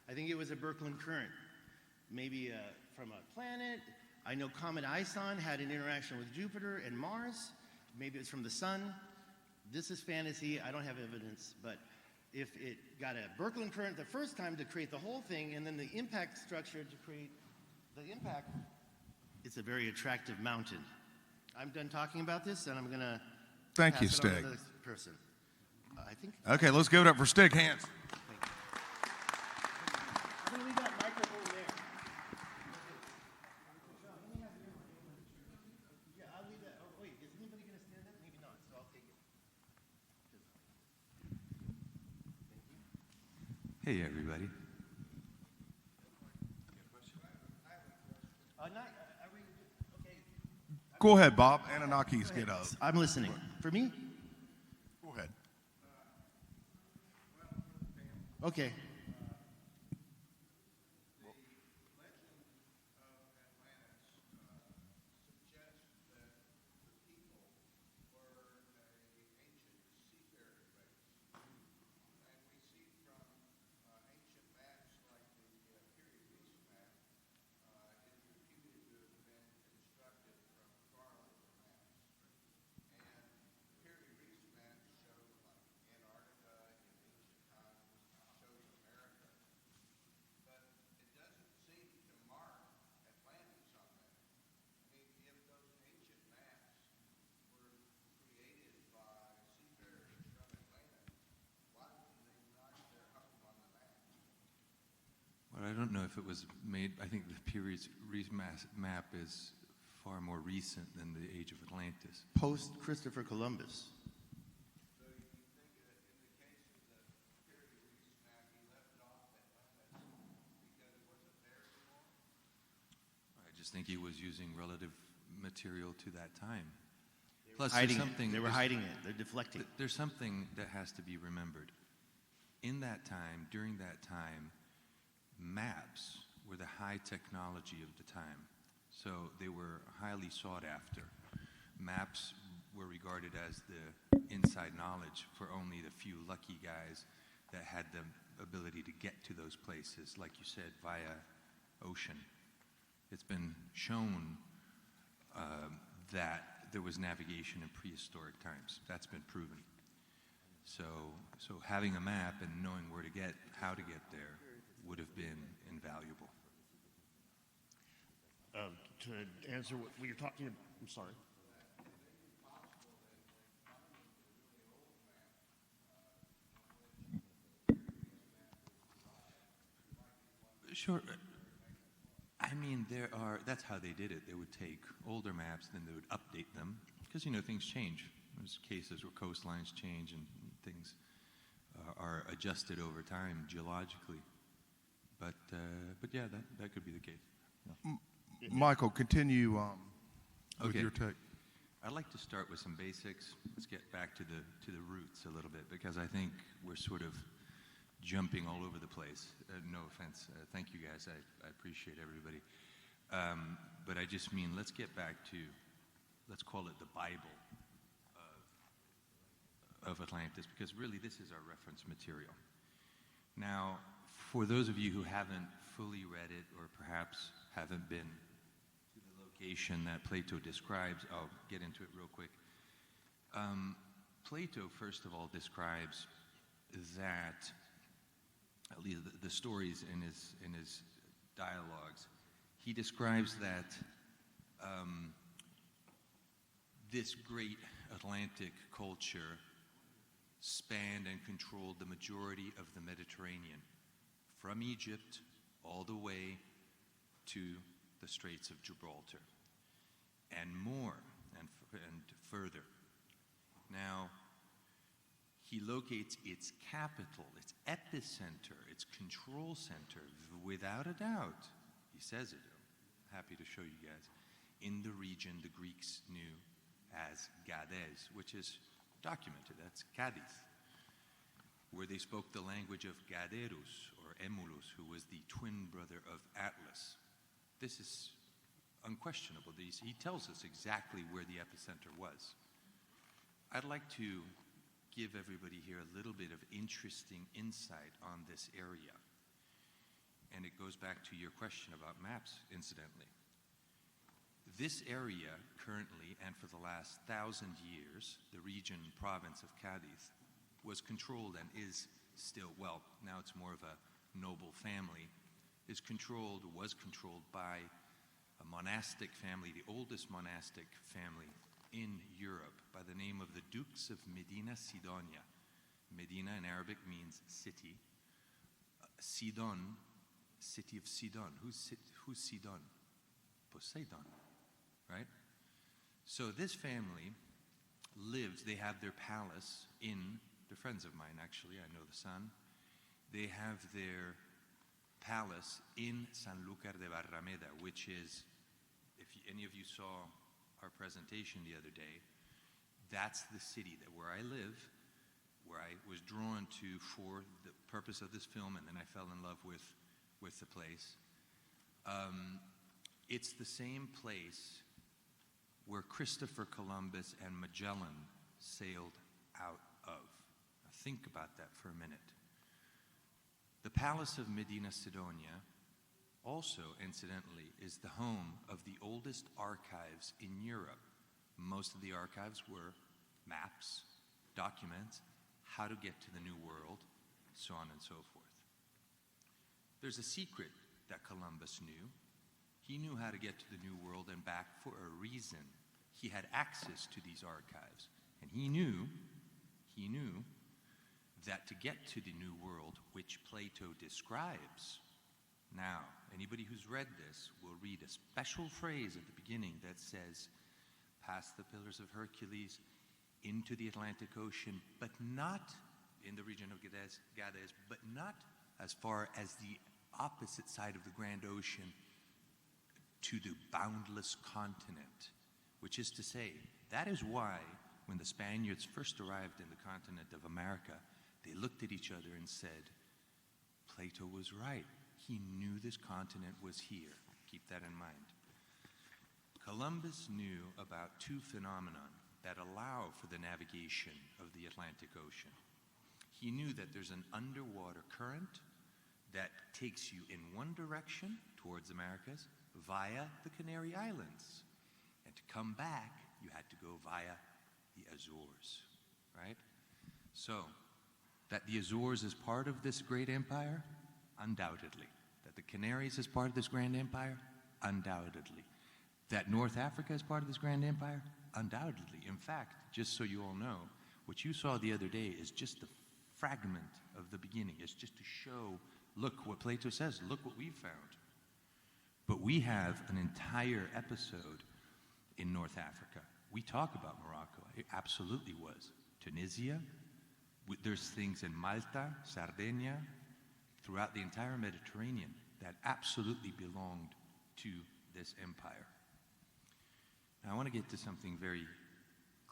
I think it was a Birkeland current, maybe from a planet. I know Comet Ison had an interaction with Jupiter and Mars. Maybe it's from the sun. This is fantasy. I don't have evidence, but if it got a Birkeland current the first time to create the whole thing, and then the impact structure to create the impact, it's a very attractive mountain. I'm done talking about this, and I'm going to Thank you, pass it on Stig. to the next person. I think. Okay, let's give it up for Stig Hansen. Thank you. I think we got microphone there. Yeah, I'll leave that. Oh, wait, is anybody going to stand up? Maybe not, so I'll take it. Hey, everybody. Are we Go ahead, Bob. Anunnakis, get up. I'm listening. For me? Go ahead. Okay. Well, I don't know if it was made. I think the Piri Reis map is far more recent than the age of Atlantis. Post Christopher Columbus. I just think he was using relative material to that time. Plus, Hiding there's it. something, They were there's- hiding it. They're deflecting. There's something that has to be remembered. In that time, during that time, maps were the high technology of the time. So they were highly sought after. Maps were regarded as the inside knowledge for only the few lucky guys that had the ability to get to those places, like you said, via ocean. It's been shown that there was navigation in prehistoric times. That's been proven. So having a map and knowing where to get, how to get there, would have been invaluable. To answer what you're talking about, I'm sorry. Sure. I mean, that's how they did it. They would take older maps, then they would update them, because, things change. There's cases where coastlines change and things are adjusted over time geologically. But yeah, that could be the case. Yeah. Michael, continue with Okay. your take. I'd like to start with some basics. Let's get back to the roots a little bit, because I think we're sort of jumping all over the place. No offense. Thank you guys. I appreciate everybody. But I just mean, let's get back to, let's call it the Bible of Atlantis, because really this is our reference material. Now, for those of you who haven't fully read it, or perhaps haven't been to the location that Plato describes, I'll get into it real quick. Plato, first of all, describes that, at least the stories in his dialogues, he describes that this great Atlantic culture spanned and controlled the majority of the Mediterranean, from Egypt all the way to the Straits of Gibraltar, and more, and further. Now, he locates its capital, its epicenter, its control center, without a doubt, he says it, I'm happy to show you guys, in the region the Greeks knew as Gades, which is documented, that's Cadiz, where they spoke the language of Gaderus, or Emulus, who was the twin brother of Atlas. This is unquestionable. He tells us exactly where the epicenter was. I'd like to give everybody here a little bit of interesting insight on this area. And it goes back to your question about maps, incidentally. This area currently, and for the last 1,000 years, the region, province of Cadiz, was controlled and is still, well, now it's more of a noble family, was controlled by a monastic family, the oldest monastic family in Europe, by the name of the Dukes of Medina Sidonia. Medina in Arabic means city. Sidon, city of Sidon. Who's Sidon? Poseidon, right? So this family lives, they have their palace in, they're friends of mine actually, I know the son. They have their palace in Sanlúcar de Barrameda, which is, if any of you saw our presentation the other day, that's the city that where I live, where I was drawn to for the purpose of this film, and then I fell in love with the place. It's the same place where Christopher Columbus and Magellan sailed out of. Now think about that for a minute. The Palace of Medina Sidonia also, incidentally, is the home of the oldest archives in Europe. Most of the archives were maps, documents, how to get to the New World, so on and so forth. There's a secret that Columbus knew. He knew how to get to the New World and back for a reason. He had access to these archives, and he knew that to get to the New World, which Plato describes. Now, anybody who's read this will read a special phrase at the beginning that says, past the Pillars of Hercules, into the Atlantic Ocean, but not in the region of Gades, but not as far as the opposite side of the Grand Ocean to the boundless continent, which is to say, that is why when the Spaniards first arrived in the continent of America, they looked at each other and said, Plato was right. He knew this continent was here. Keep that in mind. Columbus knew about two phenomena that allow for the navigation of the Atlantic Ocean. He knew that there's an underwater current that takes you in one direction towards Americas via the Canary Islands. And to come back, you had to go via the Azores, right? So, that the Azores is part of this great empire? Undoubtedly. That the Canaries is part of this grand empire? Undoubtedly. That North Africa is part of this grand empire? Undoubtedly. In fact, just so you all know, what you saw the other day is just a fragment of the beginning. It's just to show, look what Plato says, look what we found. But we have an entire episode in North Africa. We talk about Morocco. It absolutely was. Tunisia. There's things in Malta, Sardinia, throughout the entire Mediterranean that absolutely belonged to this empire. Now, I want to get to something very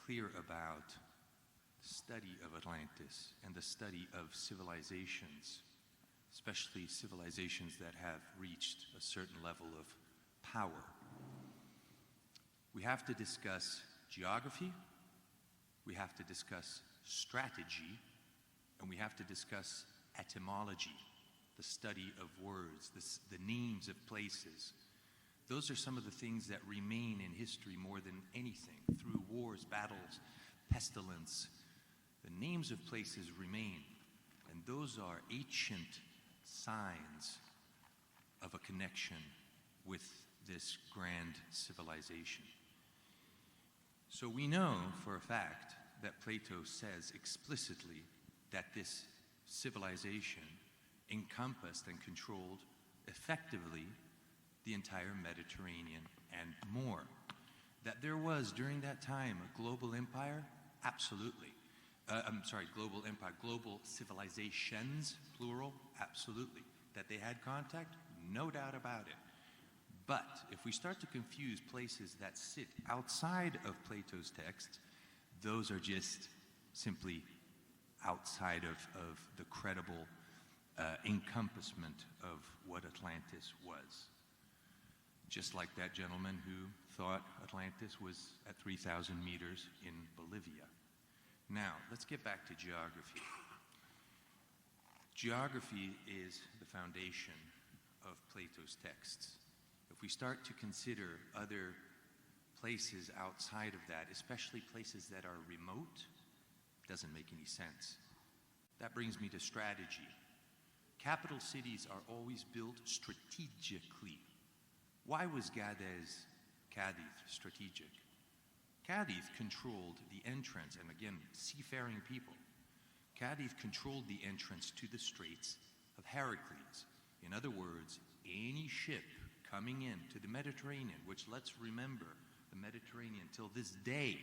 clear about the study of Atlantis and the study of civilizations, especially civilizations that have reached a certain level of power. We have to discuss geography, we have to discuss strategy, and we have to discuss etymology, the study of words, the names of places. Those are some of the things that remain in history more than anything. Through wars, battles, pestilence, the names of places remain. And those are ancient signs of a connection with this grand civilization. So we know for a fact that Plato says explicitly that this civilization encompassed and controlled effectively the entire Mediterranean and more. That there was, during that time, a global empire? Absolutely. Global empire, global civilizations, plural? Absolutely. That they had contact? No doubt about it. But if we start to confuse places that sit outside of Plato's text, those are just simply outside of the credible encompassment of what Atlantis was. Just like that gentleman who thought Atlantis was at 3,000 meters in Bolivia. Now, let's get back to geography. Geography is the foundation of Plato's texts. If we start to consider other places outside of that, especially places that are remote, it doesn't make any sense. That brings me to strategy. Capital cities are always built strategically. Why was Cadiz strategic? Cadiz controlled the entrance, and again, seafaring people. Cadiz controlled the entrance to the Straits of Heracles. In other words, any ship coming into the Mediterranean, which, let's remember, the Mediterranean till this day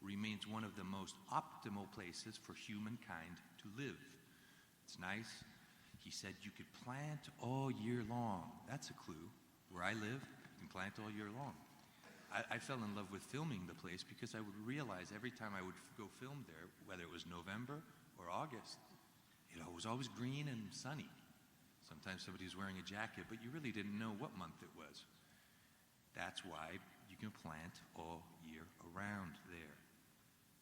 remains one of the most optimal places for humankind to live. It's nice. He said you could plant all year long. That's a clue. Where I live, you can plant all year long. I fell in love with filming the place because I would realize every time I would go film there, whether it was November or August, it was always green and sunny. Sometimes somebody was wearing a jacket, but you really didn't know what month it was. That's why you can plant all year around there.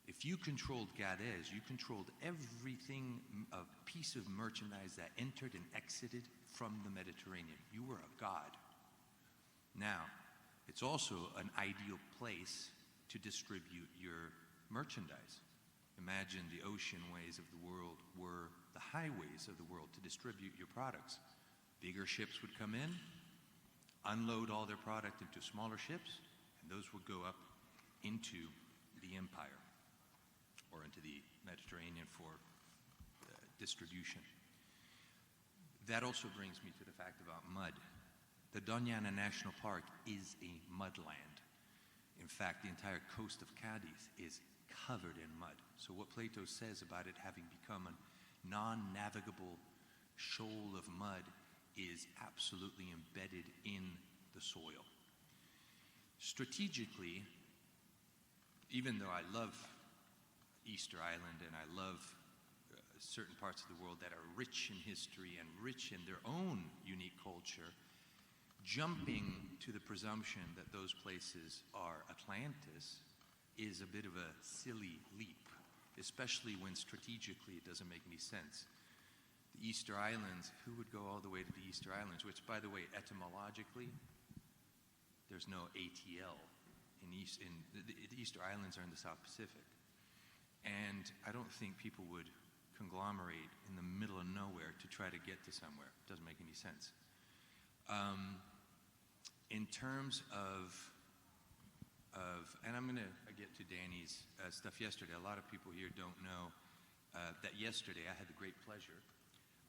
If you controlled Gadez, you controlled everything, a piece of merchandise that entered and exited from the Mediterranean. You were a god. Now, it's also an ideal place to distribute your merchandise. Imagine the ocean ways of the world were the highways of the world to distribute your products. Bigger ships would come in, unload all their product into smaller ships, and those would go up into the empire or into the Mediterranean for distribution. That also brings me to the fact about mud. The Donalan National Park is a mudland. In fact, the entire coast of Cadiz is covered in mud. So what Plato says about it having become a non-navigable shoal of mud is absolutely embedded in the soil. Strategically, even though I love Easter Island and I love certain parts of the world that are rich in history and rich in their own unique culture, jumping to the presumption that those places are Atlantis is a bit of a silly leap, especially when strategically it doesn't make any sense. The Easter Islands, who would go all the way to the Easter Islands, which, by the way, etymologically, there's no ATL. The Easter Islands are in the South Pacific. And I don't think people would conglomerate in the middle of nowhere to try to get to somewhere. It doesn't make any sense. In terms of and I'm going to get to Danny's stuff yesterday. A lot of people here don't know that yesterday I had the great pleasure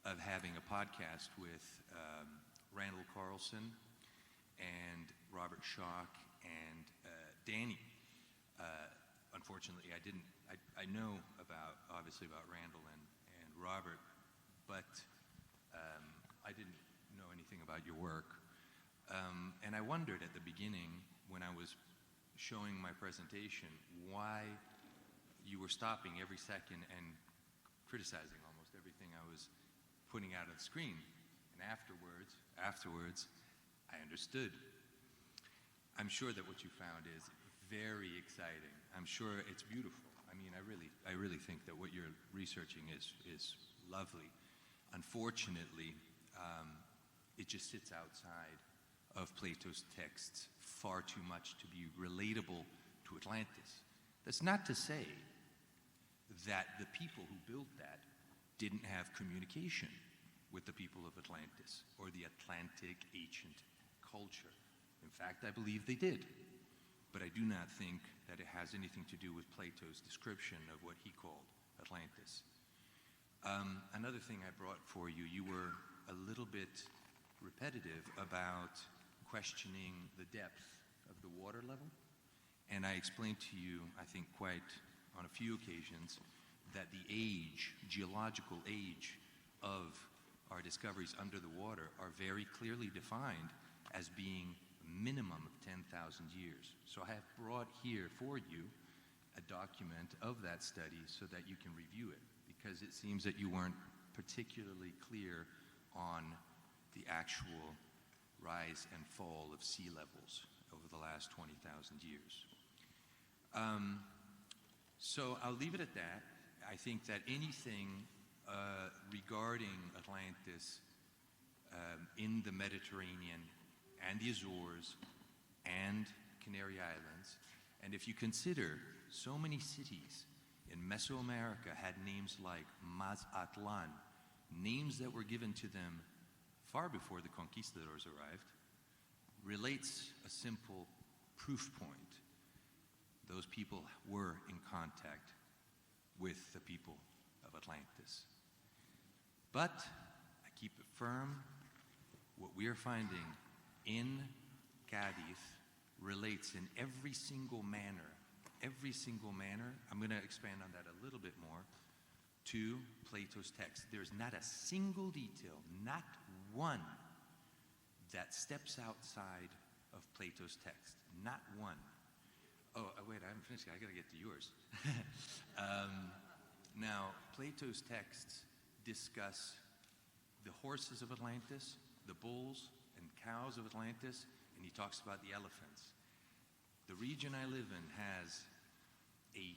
of having a podcast with Randall Carlson and Robert Schock and Danny. Unfortunately, I know obviously about Randall and Robert, but I didn't know anything about your work. And I wondered at the beginning when I was showing my presentation why you were stopping every second and criticizing almost everything I was putting out on the screen. And afterwards, I understood. I'm sure that what you found is very exciting. I'm sure it's beautiful. I mean, I really think that what you're researching is lovely. Unfortunately, it just sits outside of Plato's texts far too much to be relatable to Atlantis. That's not to say that the people who built that didn't have communication with the people of Atlantis or the Atlantic ancient culture. In fact, I believe they did. But I do not think that it has anything to do with Plato's description of what he called Atlantis. Another thing I brought for you, you were a little bit repetitive about questioning the depth of the water level. And I explained to you, I think quite on a few occasions, that the age, geological age of our discoveries under the water are very clearly defined as being a minimum of 10,000 years. So I have brought here for you a document of that study so that you can review it, because it seems that you weren't particularly clear on the actual rise and fall of sea levels over the last 20,000 years. So I'll leave it at that. I think that anything regarding Atlantis in the Mediterranean and the Azores and Canary Islands, and if you consider so many cities in Mesoamerica had names like Mazatlan, names that were given to them far before the conquistadors arrived, relates a simple proof point. Those people were in contact with the people of Atlantis. But I keep it firm, what we are finding in Cadiz relates in every single manner, I'm going to expand on that a little bit more, to Plato's text. There's not a single detail, not one, that steps outside of Plato's text. Not one. Oh, wait, I haven't finished. I got to get to yours. Now, Plato's texts discuss the horses of Atlantis, the bulls and cows of Atlantis, and he talks about the elephants. The region I live in has a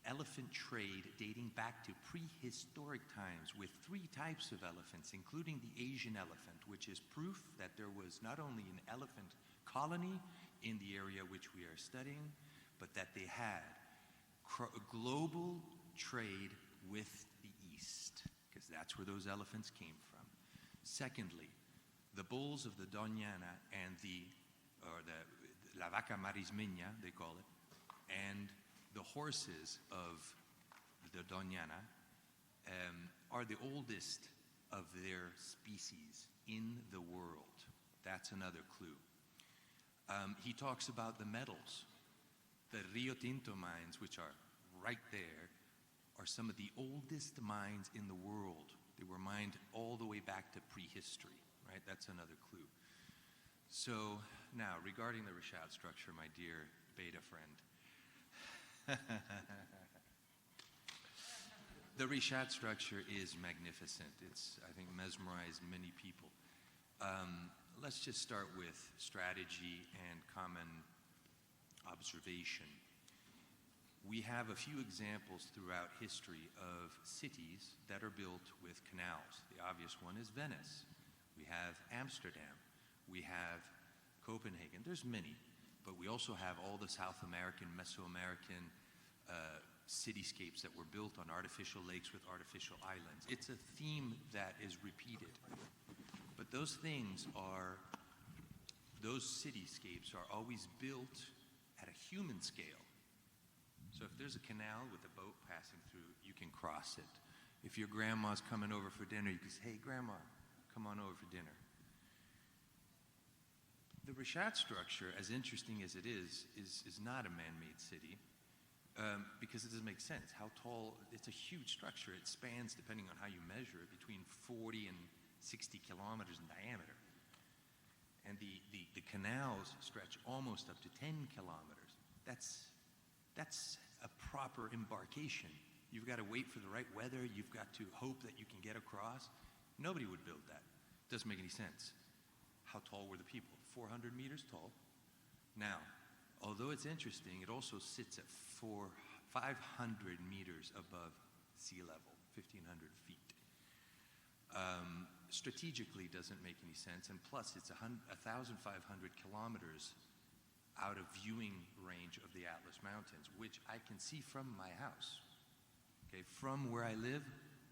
elephant trade dating back to prehistoric times with 3 types of elephants, including the Asian elephant, which is proof that there was not only an elephant colony in the area which we are studying, but that they had global trade with the East, because that's where those elephants came from. Secondly, the bulls of the Donnellan and the La Vaca Marismeña, they call it, and the horses of the Doñana are the oldest of their species in the world. That's another clue. He talks about the metals. The Rio Tinto mines, which are right there, are some of the oldest mines in the world. They were mined all the way back to prehistory, right? That's another clue. So now, regarding the Richat structure, my dear beta friend, the Richat structure is magnificent. It's, I think, mesmerized many people. Let's just start with strategy and common observation. We have a few examples throughout history of cities that are built with canals. The obvious one is Venice. We have Amsterdam. We have Copenhagen. There's many, but we also have all the South American, Mesoamerican cityscapes that were built on artificial lakes with artificial islands. It's a theme that is repeated. But those cityscapes are always built at a human scale. So if there's a canal with a boat passing through, you can cross it. If your grandma's coming over for dinner, you can say, hey, Grandma, come on over for dinner. The Richat structure, as interesting as it is not a man-made city because it doesn't make sense. How tall? It's a huge structure. It spans, depending on how you measure it, between 40 and 60 kilometers in diameter. And the canals stretch almost up to 10 kilometers. That's a proper embarkation. You've got to wait for the right weather. You've got to hope that you can get across. Nobody would build that. Doesn't make any sense. How tall were the people? 400 meters tall. Now, although it's interesting, it also sits at 500 meters above sea level, 1,500 feet. Strategically doesn't make any sense, and plus it's 1,500 kilometers out of viewing range of the Atlas Mountains, which I can see from my house. Okay, from where I live,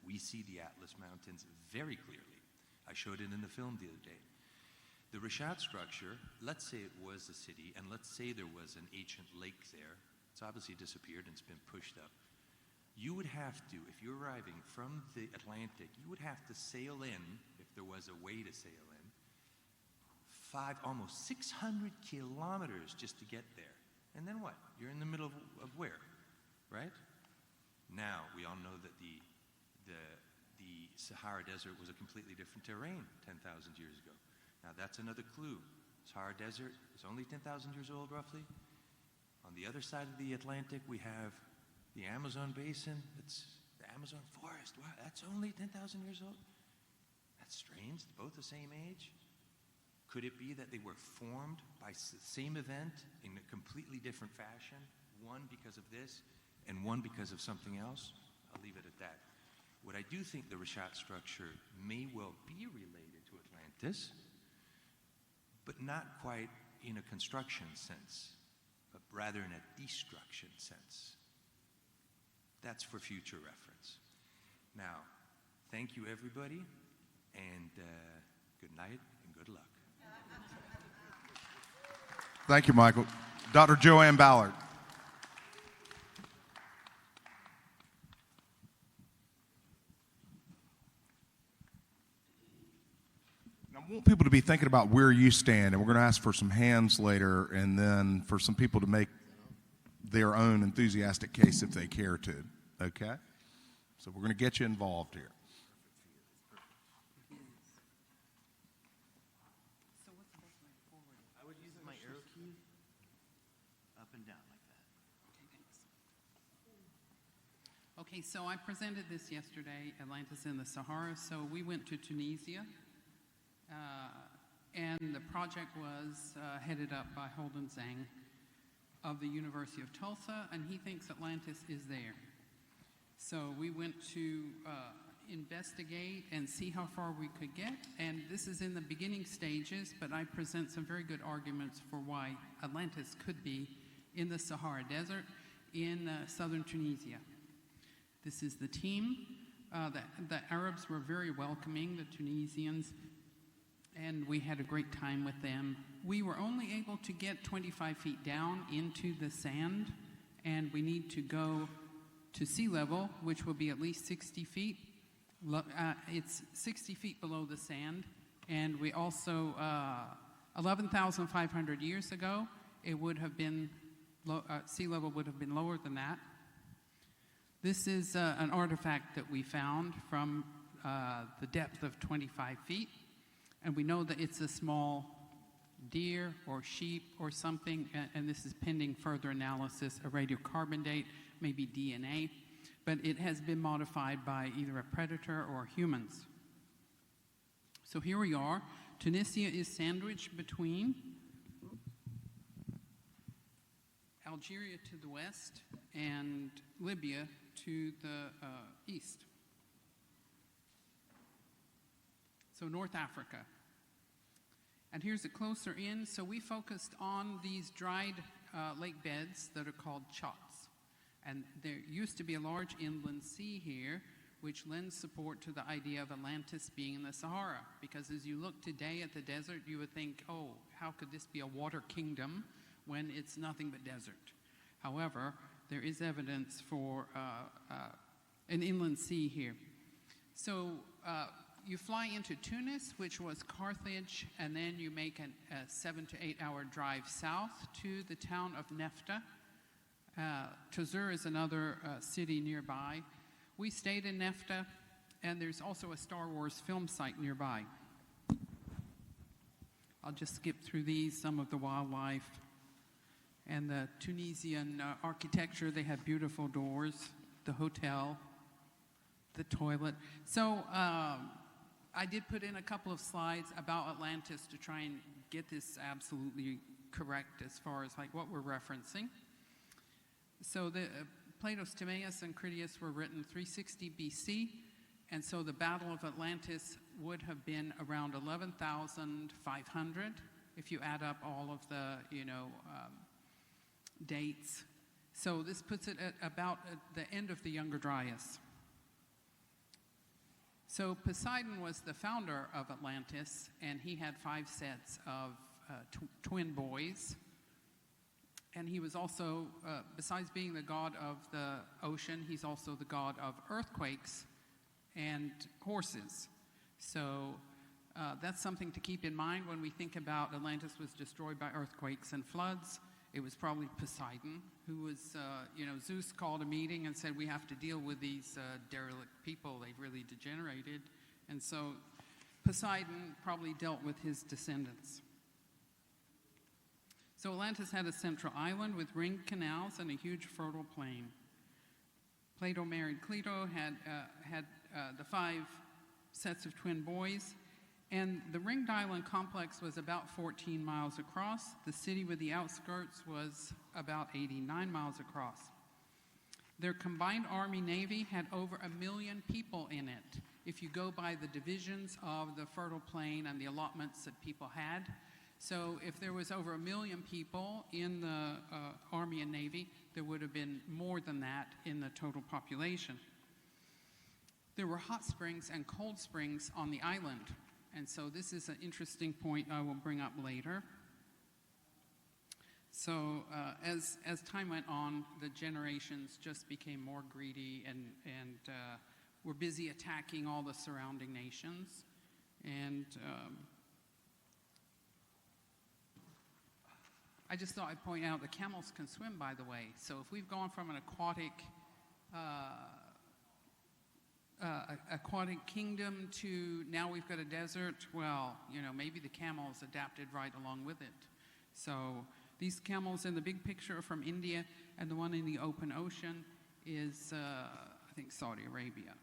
we see the Atlas Mountains very clearly. I showed it in the film the other day. The Richat structure, let's say it was a city, and let's say there was an ancient lake there. It's obviously disappeared and it's been pushed up. You would have to, if you're arriving from the Atlantic, you would have to sail in, if there was a way to sail in, almost 600 kilometers just to get there. And then what? You're in the middle of where, right? Now, we all know that the Sahara Desert was a completely different terrain 10,000 years ago. Now, that's another clue. Sahara Desert is only 10,000 years old, roughly. On the other side of the Atlantic, we have the Amazon basin. It's the Amazon forest. Wow, that's only 10,000 years old? That's strange. Both the same age. Could it be that they were formed by the same event in a completely different fashion? One because of this, and one because of something else? I'll leave it at that. What I do think the Richat structure may well be related to Atlantis, but not quite in a construction sense, but rather in a destruction sense. That's for future reference. Now, thank you everybody, and good night and good luck. Thank you, Michael. Dr. Joanne Ballard. Now, I want people to be thinking about where you stand, and we're going to ask for some hands later, and then for some people to make their own enthusiastic case if they care to, okay? So we're going to get you involved here. I would use my arrow key up and down like that. Okay, so I presented this yesterday, Atlantis in the Sahara. So we went to Tunisia, and the project was headed up by Holden Zhang of the University of Tulsa, and he thinks Atlantis is there. So we went to investigate and see how far we could get, and this is in the beginning stages, but I present some very good arguments for why Atlantis could be in the Sahara Desert in southern Tunisia. This is the team. The Arabs were very welcoming, the Tunisians, and we had a great time with them. We were only able to get 25 feet down into the sand, and we need to go to sea level, which will be at least 60 feet. It's 60 feet below the sand, and we also, 11,500 years ago, it would have been, sea level would have been lower than that. This is an artifact that we found from the depth of 25 feet, and we know that it's a small deer or sheep or something, and this is pending further analysis, a radiocarbon date, maybe DNA, but it has been modified by either a predator or humans. So here we are. Tunisia is sandwiched between Algeria to the west and Libya to the east. So North Africa. And here's a closer in. So we focused on these dried lake beds that are called chotts. And there used to be a large inland sea here, which lends support to the idea of Atlantis being in the Sahara. Because as you look today at the desert, you would think, oh, how could this be a water kingdom when it's nothing but desert? However, there is evidence for an inland sea here. So you fly into Tunis, which was Carthage, and then you make a 7 to 8 hour drive south to the town of Nefta. Tazur is another city nearby. We stayed in Nefta, and there's also a Star Wars film site nearby. I'll just skip through these, some of the wildlife. And the Tunisian architecture, they have beautiful doors, the hotel, the toilet. So I did put in a couple of slides about Atlantis to try and get this absolutely correct as far as like what we're referencing. So the Plato's Timaeus and Critias were written 360 BC, and so the Battle of Atlantis would have been around 11,500 if you add up all of the, dates. So this puts it at about the end of the Younger Dryas. So Poseidon was the founder of Atlantis, and he had 5 sets of twin boys. And he was also, besides being the god of the ocean, he's also the god of earthquakes and horses. So that's something to keep in mind when we think about Atlantis was destroyed by earthquakes and floods. It was probably Poseidon who was, Zeus called a meeting and said, we have to deal with these derelict people. They've really degenerated. And so Poseidon probably dealt with his descendants. So Atlantis had a central island with ringed canals and a huge fertile plain. Plato married Cleto, had the 5 sets of twin boys, and the ringed island complex was about 14 miles across. The city with the outskirts was about 89 miles across. Their combined Army-Navy had over 1 million people in it. If you go by the divisions of the fertile plain and the allotments that people had. So if there was over 1 million people in the Army and Navy, there would have been more than that in the total population. There were hot springs and cold springs on the island. And so this is an interesting point I will bring up later. So as time went on, the generations just became more greedy and were busy attacking all the surrounding nations. And I just thought I'd point out the camels can swim, by the way. So if we've gone from an aquatic kingdom to now we've got a desert, well, maybe the camels adapted right along with it. So these camels in the big picture are from India, and the one in the open ocean is think, Saudi Arabia.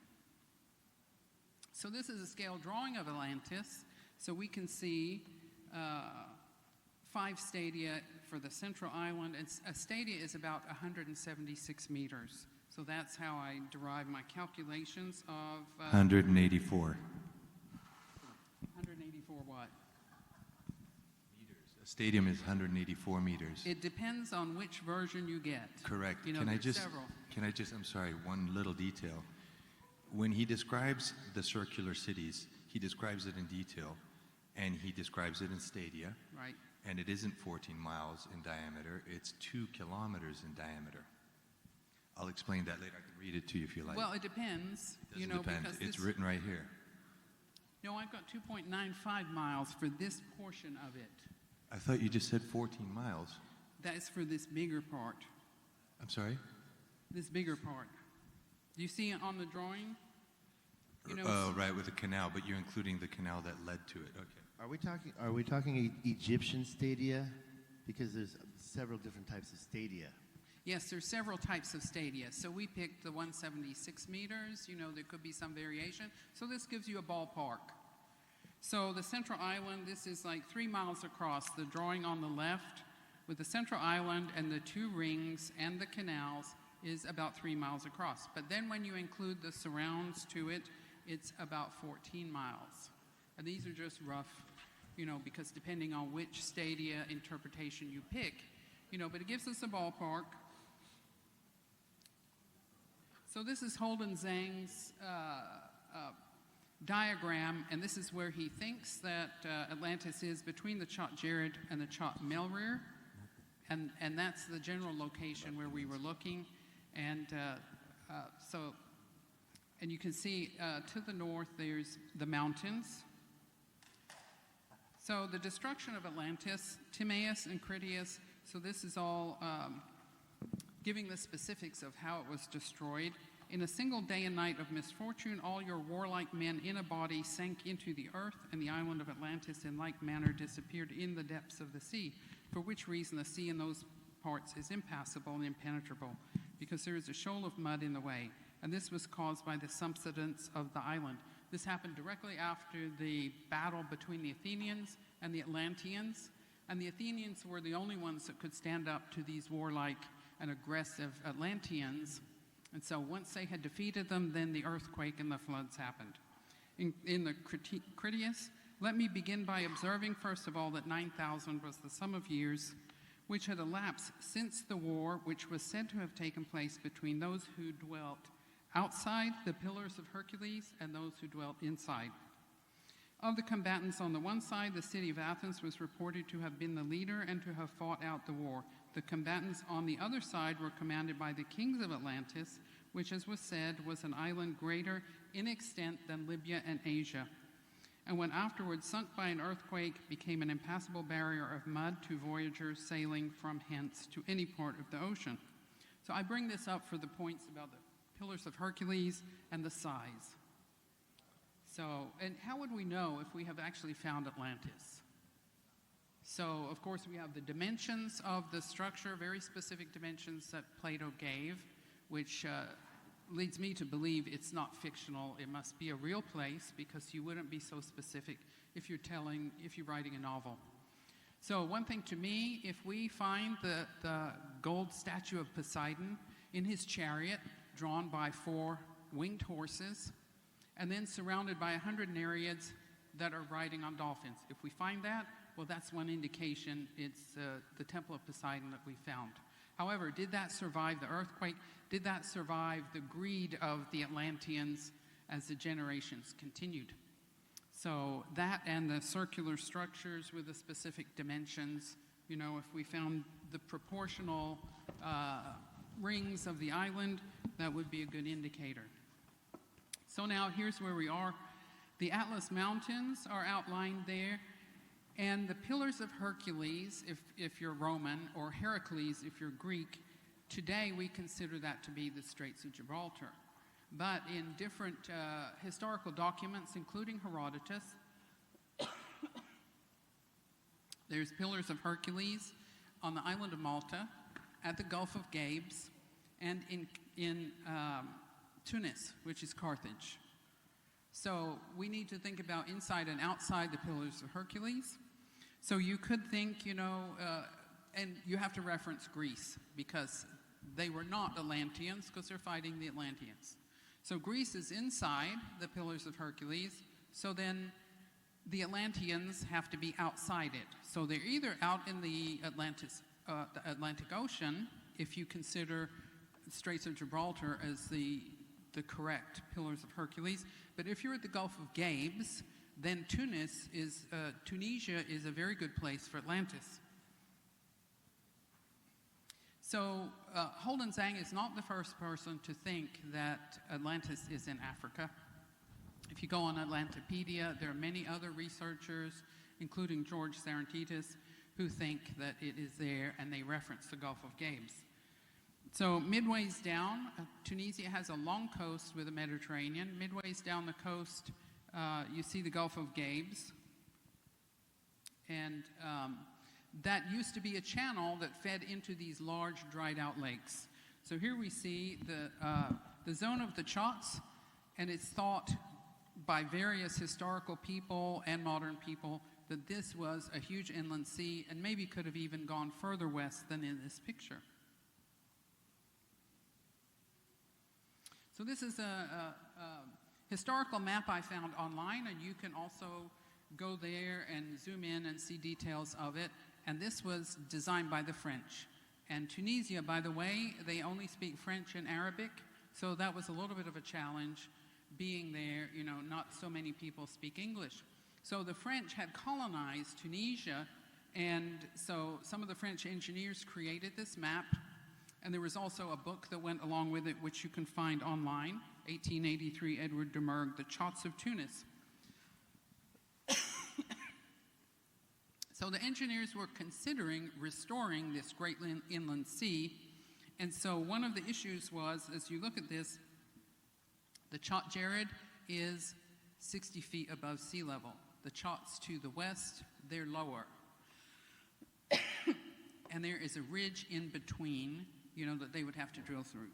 So this is a scale drawing of Atlantis. So we can see 5 stadia for the central island. And a stadia is about 176 meters. So that's how I derive my calculations of 184. 184 what? A stadium is 184 meters. It depends on which version you get. Correct. You know, Can I there's just, several. I'm sorry, one little detail. When he describes the circular cities, he describes it in detail, and he describes it in stadia. Right. And it isn't 14 miles in diameter, it's 2 kilometers in diameter. I'll explain that later. I can read it to you if you like. Well, it depends. Doesn't depend. Because It's this, written right here. No, I've got 2.95 miles for this portion of it. I thought you just said 14 miles. That is for this bigger part. I'm sorry? This bigger part. Do you see it on the drawing? You know, Oh, right, with the canal, but you're including the canal that led to it. Okay. Are we talking Egyptian stadia? Because there's several different types of stadia. Yes, there's several types of stadia. So we picked the 176 meters. You know, there could be some variation. So this gives you a ballpark. So the central island, this is like 3 miles across. The drawing on the left with the central island and the 2 rings and the canals is about 3 miles across. But then when you include the surrounds to it, it's about 14 miles. And these are just rough, you know, because depending on which stadia interpretation you pick, you know, but it gives us a ballpark. So this is Holden Zhang's diagram, and this is where he thinks that Atlantis is between the Chott Jared and the Chott Melrir, and that's the general location where we were looking, and and you can see to the north there's the mountains. So the destruction of Atlantis, Timaeus and Critias, so this is all giving the specifics of how it was destroyed. In a single day and night of misfortune, all your warlike men in a body sank into the earth, and the island of Atlantis in like manner disappeared in the depths of the sea, for which reason the sea in those parts is impassable and impenetrable, because there is a shoal of mud in the way, and this was caused by the subsidence of the island. This happened directly after the battle between the Athenians and the Atlanteans, and the Athenians were the only ones that could stand up to these warlike and aggressive Atlanteans. And so once they had defeated them, then the earthquake and the floods happened. In the Critias, let me begin by observing, first of all, that 9,000 was the sum of years which had elapsed since the war, which was said to have taken place between those who dwelt outside the Pillars of Hercules and those who dwelt inside. Of the combatants on the one side, the city of Athens was reported to have been the leader and to have fought out the war. The combatants on the other side were commanded by the kings of Atlantis, which, as was said, was an island greater in extent than Libya and Asia, and when afterwards sunk by an earthquake, became an impassable barrier of mud to voyagers sailing from hence to any part of the ocean. So I bring this up for the points about the Pillars of Hercules and the size. So, and how would we know if we have actually found Atlantis? So, of course, we have the dimensions of the structure, very specific dimensions that Plato gave, which leads me to believe it's not fictional. It must be a real place, because you wouldn't be so specific if you're writing a novel. So one thing to me, if we find the gold statue of Poseidon in his chariot, drawn by 4 winged horses, and then surrounded by 100 Nereids that are riding on dolphins, if we find that, well, that's one indication it's the Temple of Poseidon that we found. However, did that survive the earthquake? Did that survive the greed of the Atlanteans as the generations continued? So that and the circular structures with the specific dimensions, you know, if we found the proportional rings of the island, that would be a good indicator. So now here's where we are. The Atlas Mountains are outlined there. And the Pillars of Hercules, if you're Roman, or Heracles if you're Greek, today we consider that to be the Straits of Gibraltar. But in different historical documents, including Herodotus, there's Pillars of Hercules on the island of Malta, at the Gulf of Gabes, and in Tunis, which is Carthage. So we need to think about inside and outside the Pillars of Hercules. So you could think, and you have to reference Greece, because they were not Atlanteans, because they're fighting the Atlanteans. So Greece is inside the Pillars of Hercules, so then the Atlanteans have to be outside it. So they're either out in the Atlantic Ocean, if you consider Straits of Gibraltar as the correct Pillars of Hercules, but if you're at the Gulf of Gabes, then Tunisia is a very good place for Atlantis. So Holden Zhang is not the first person to think that Atlantis is in Africa. If you go on Atlantopedia, there are many other researchers, including George Sarantitis, who think that it is there, and they reference the Gulf of Gabes. So midways down, Tunisia has a long coast with the Mediterranean. Midways down the coast, you see the Gulf of Gabes. And that used to be a channel that fed into these large dried out lakes. So here we see the zone of the Chotts, and it's thought by various historical people and modern people that this was a huge inland sea and maybe could have even gone further west than in this picture. So this is a historical map I found online, and you can also go there and zoom in and see details of it. And this was designed by the French. And Tunisia, by the way, they only speak French and Arabic, so that was a little bit of a challenge being there. Not so many people speak English. So the French had colonized Tunisia, and so some of the French engineers created this map. And there was also a book that went along with it, which you can find online, 1883, Edward de Mergue, The Chotts of Tunis. So the engineers were considering restoring this great inland sea. And so one of the issues was, as you look at this, the Chott Jared is 60 feet above sea level. The Chotts to the west, they're lower. And there is a ridge in between, that they would have to drill through.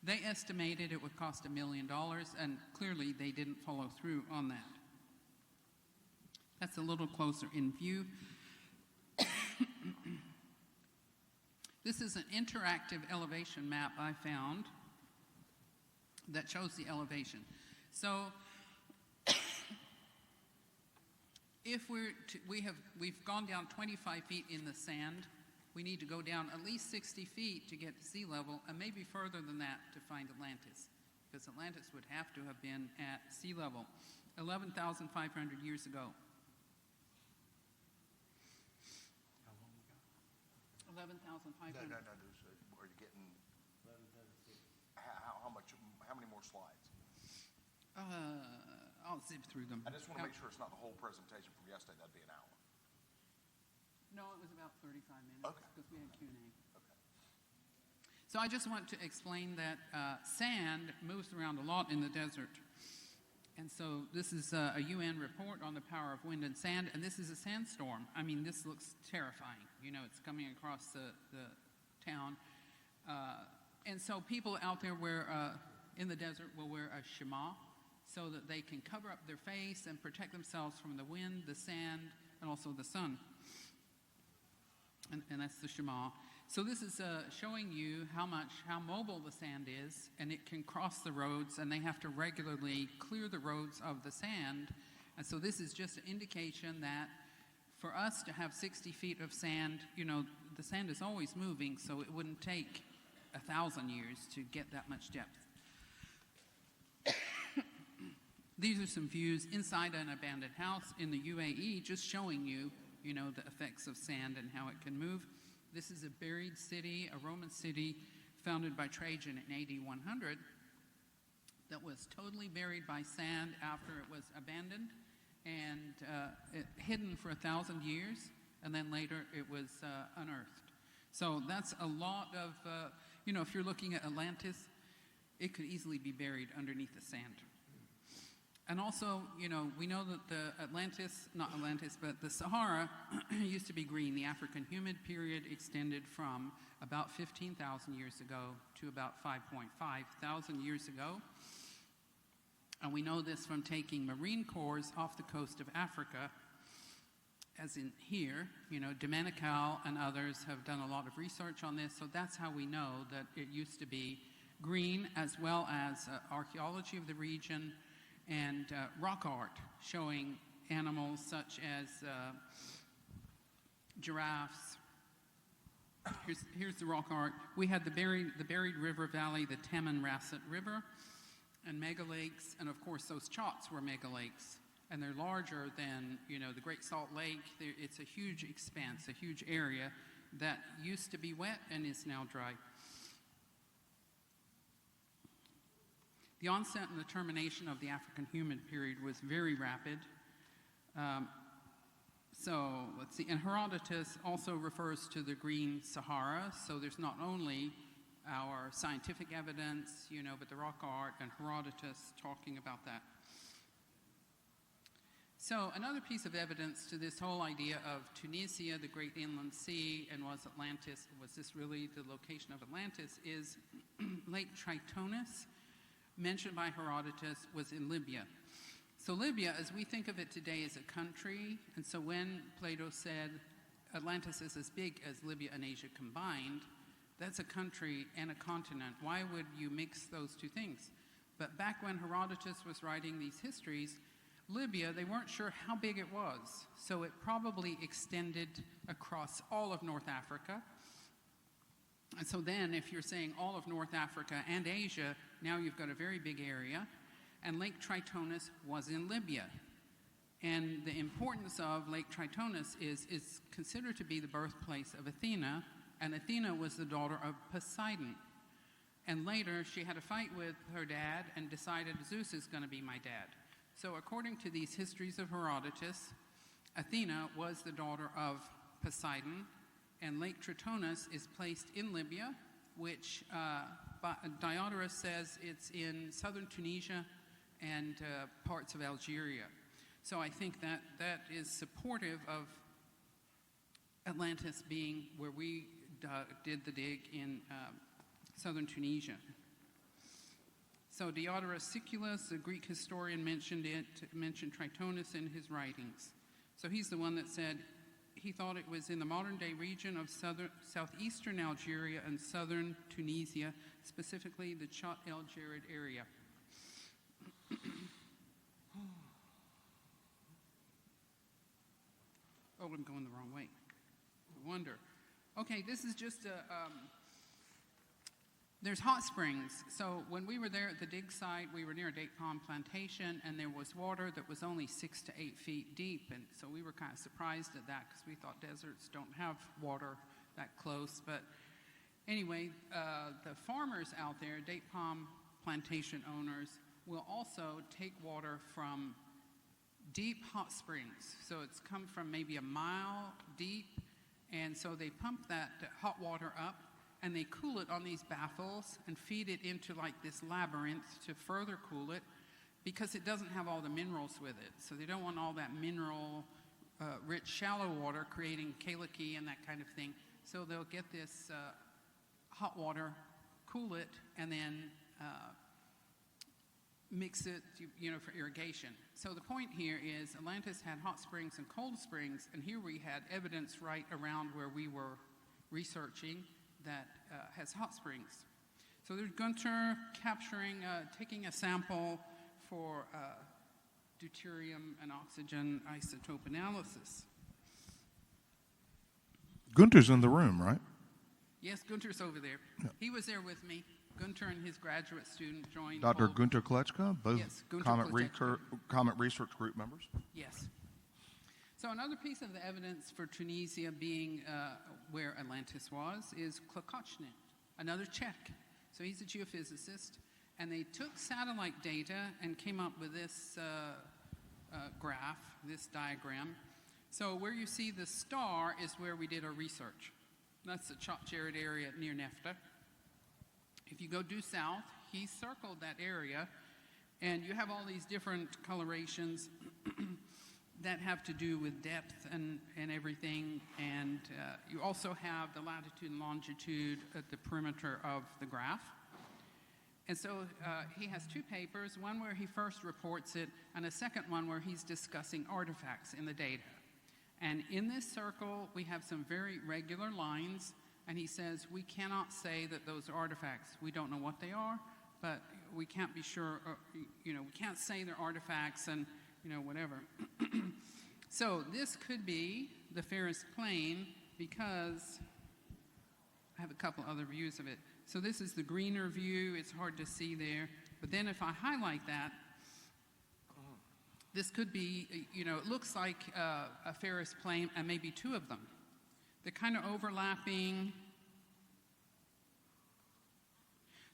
They estimated it would cost $1 million, and clearly they didn't follow through on that. That's a little closer in view. This is an interactive elevation map I found that shows the elevation. So if we've gone down 25 feet in the sand, we need to go down at least 60 feet to get to sea level, and maybe further than that to find Atlantis, because Atlantis would have to have been at sea level 11,500 years ago. 11,500. No. Are you getting? How many more slides? I'll zip through them. I just want to make sure it's not the whole presentation from yesterday. That'd be an hour. No, it was about 35 minutes. Okay. Because we had Q&A. Okay. So I just want to explain that sand moves around a lot in the desert. And so this is a UN report on the power of wind and sand, and this is a sandstorm. I mean, this looks terrifying. It's coming across the town. And so people out there in the desert will wear a shema so that they can cover up their face and protect themselves from the wind, the sand, and also the sun. And that's the shema. So this is showing you how mobile the sand is, and it can cross the roads, and they have to regularly clear the roads of the sand. And so this is just an indication that for us to have 60 feet of sand, the sand is always moving, so it wouldn't take 1,000 years to get that much depth. These are some views inside an abandoned house in the UAE, just showing you, the effects of sand and how it can move. This is a buried city, a Roman city founded by Trajan in AD 100 that was totally buried by sand after it was abandoned and hidden for 1,000 years, and then later it was unearthed. So that's a lot of, if you're looking at Atlantis, it could easily be buried underneath the sand. And also, you know, we know that the not Atlantis, but the Sahara used to be green. The African humid period extended from about 15,000 years ago to about 5.5 thousand years ago. And we know this from taking marine cores off the coast of Africa, as in here. You know, Domenical and others have done a lot of research on this, so that's how we know that it used to be green, as well as archaeology of the region and rock art showing animals such as giraffes. Here's the rock art. We had the buried river valley, the Tamanrasset River, and mega lakes, and of course those chots were mega lakes, and they're larger than, you know, the Great Salt Lake. It's a huge expanse, a huge area that used to be wet and is now dry. The onset and the termination of the African humid period was very rapid. So let's see, and Herodotus also refers to the green Sahara, so there's not only our scientific evidence, you know, but the rock art and Herodotus talking about that. So another piece of evidence to this whole idea of Tunisia, the great inland sea, and was this really the location of Atlantis, is Lake Tritonis, mentioned by Herodotus, was in Libya. So Libya, as we think of it today, is a country, and so when Plato said Atlantis is as big as Libya and Asia combined, that's a country and a continent. Why would you mix those two things? But back when Herodotus was writing these histories, Libya, they weren't sure how big it was, so it probably extended across all of North Africa. And so then, if you're saying all of North Africa and Asia, now you've got a very big area, and Lake Tritonis was in Libya. And the importance of Lake Tritonis is considered to be the birthplace of Athena, and Athena was the daughter of Poseidon. And later, she had a fight with her dad and decided Zeus is going to be my dad. So according to these histories of Herodotus, Athena was the daughter of Poseidon, and Lake Tritonis is placed in Libya, which Diodorus says it's in southern Tunisia and parts of Algeria. So I think that is supportive of Atlantis being where we did the dig in southern Tunisia. So Diodorus Siculus, the Greek historian, mentioned Tritonis in his writings. So he's the one that said he thought it was in the modern-day region of southeastern Algeria and southern Tunisia, specifically the Chott El Djerid area. Oh, I'm going the wrong way. I wonder. Okay, this is just there's hot springs. So when we were there at the dig site, we were near a date palm plantation, and there was water that was only 6 to 8 feet deep. And so we were kind of surprised at that because we thought deserts don't have water that close. But anyway, the farmers out there, date palm plantation owners, will also take water from deep hot springs. So it's come from maybe a mile deep, and so they pump that hot water up, and they cool it on these baffles and feed it into like this labyrinth to further cool it, because it doesn't have all the minerals with it. So they don't want all that mineral rich shallow water creating calicity and that kind of thing. So they'll get this hot water, cool it, and then mix it, for irrigation. So the point here is Atlantis had hot springs and cold springs, and here we had evidence right around where we were researching that has hot springs. So there's Gunther taking a sample for deuterium and oxygen isotope analysis. Gunter's in the room, right? Yes, Gunter's over there. Yeah. He was there with me. Gunter and his graduate student joined. Dr. Gunter Kletschka, both yes, Comet Research Group members? Yes. So another piece of the evidence for Tunisia being where Atlantis was is Klokochnik, another Czech. So he's a geophysicist, and they took satellite data and came up with this graph, this diagram. So where you see the star is where we did our research. That's the Chott Djerid area near Nefta. If you go due south, he circled that area, And you have all these different colorations that have to do with depth and everything. And you also have the latitude and longitude at the perimeter of the graph. And so he has two papers, one where he first reports it, and a second one where he's discussing artifacts in the data. And in this circle, we have some very regular lines, and he says, we cannot say that those are artifacts. We don't know what they are, but we can't be sure, we can't say they're artifacts and, whatever. So this could be the Ferris Plain because I have a couple other views of it. So this is the greener view. It's hard to see there. But then if I highlight that, this could be, it looks like a Ferris Plain and maybe two of them. They're kind of overlapping.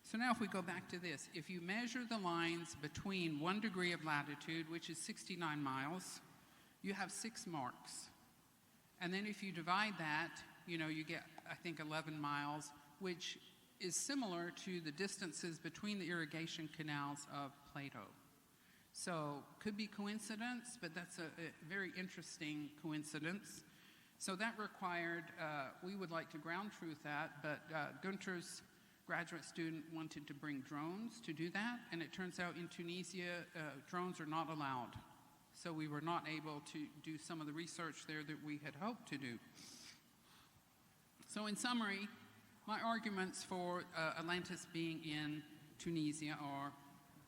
So now if we go back to this, if you measure the lines between 1 degree of latitude, which is 69 miles, you have 6 marks. And then if you divide that, you get, I think, 11 miles, which is similar to the distances between the irrigation canals of Plato. So could be coincidence, but that's a very interesting coincidence. So that required, we would like to ground truth that, but Gunter's graduate student wanted to bring drones to do that, and it turns out in Tunisia, drones are not allowed. So we were not able to do some of the research there that we had hoped to do. So in summary, my arguments for Atlantis being in Tunisia are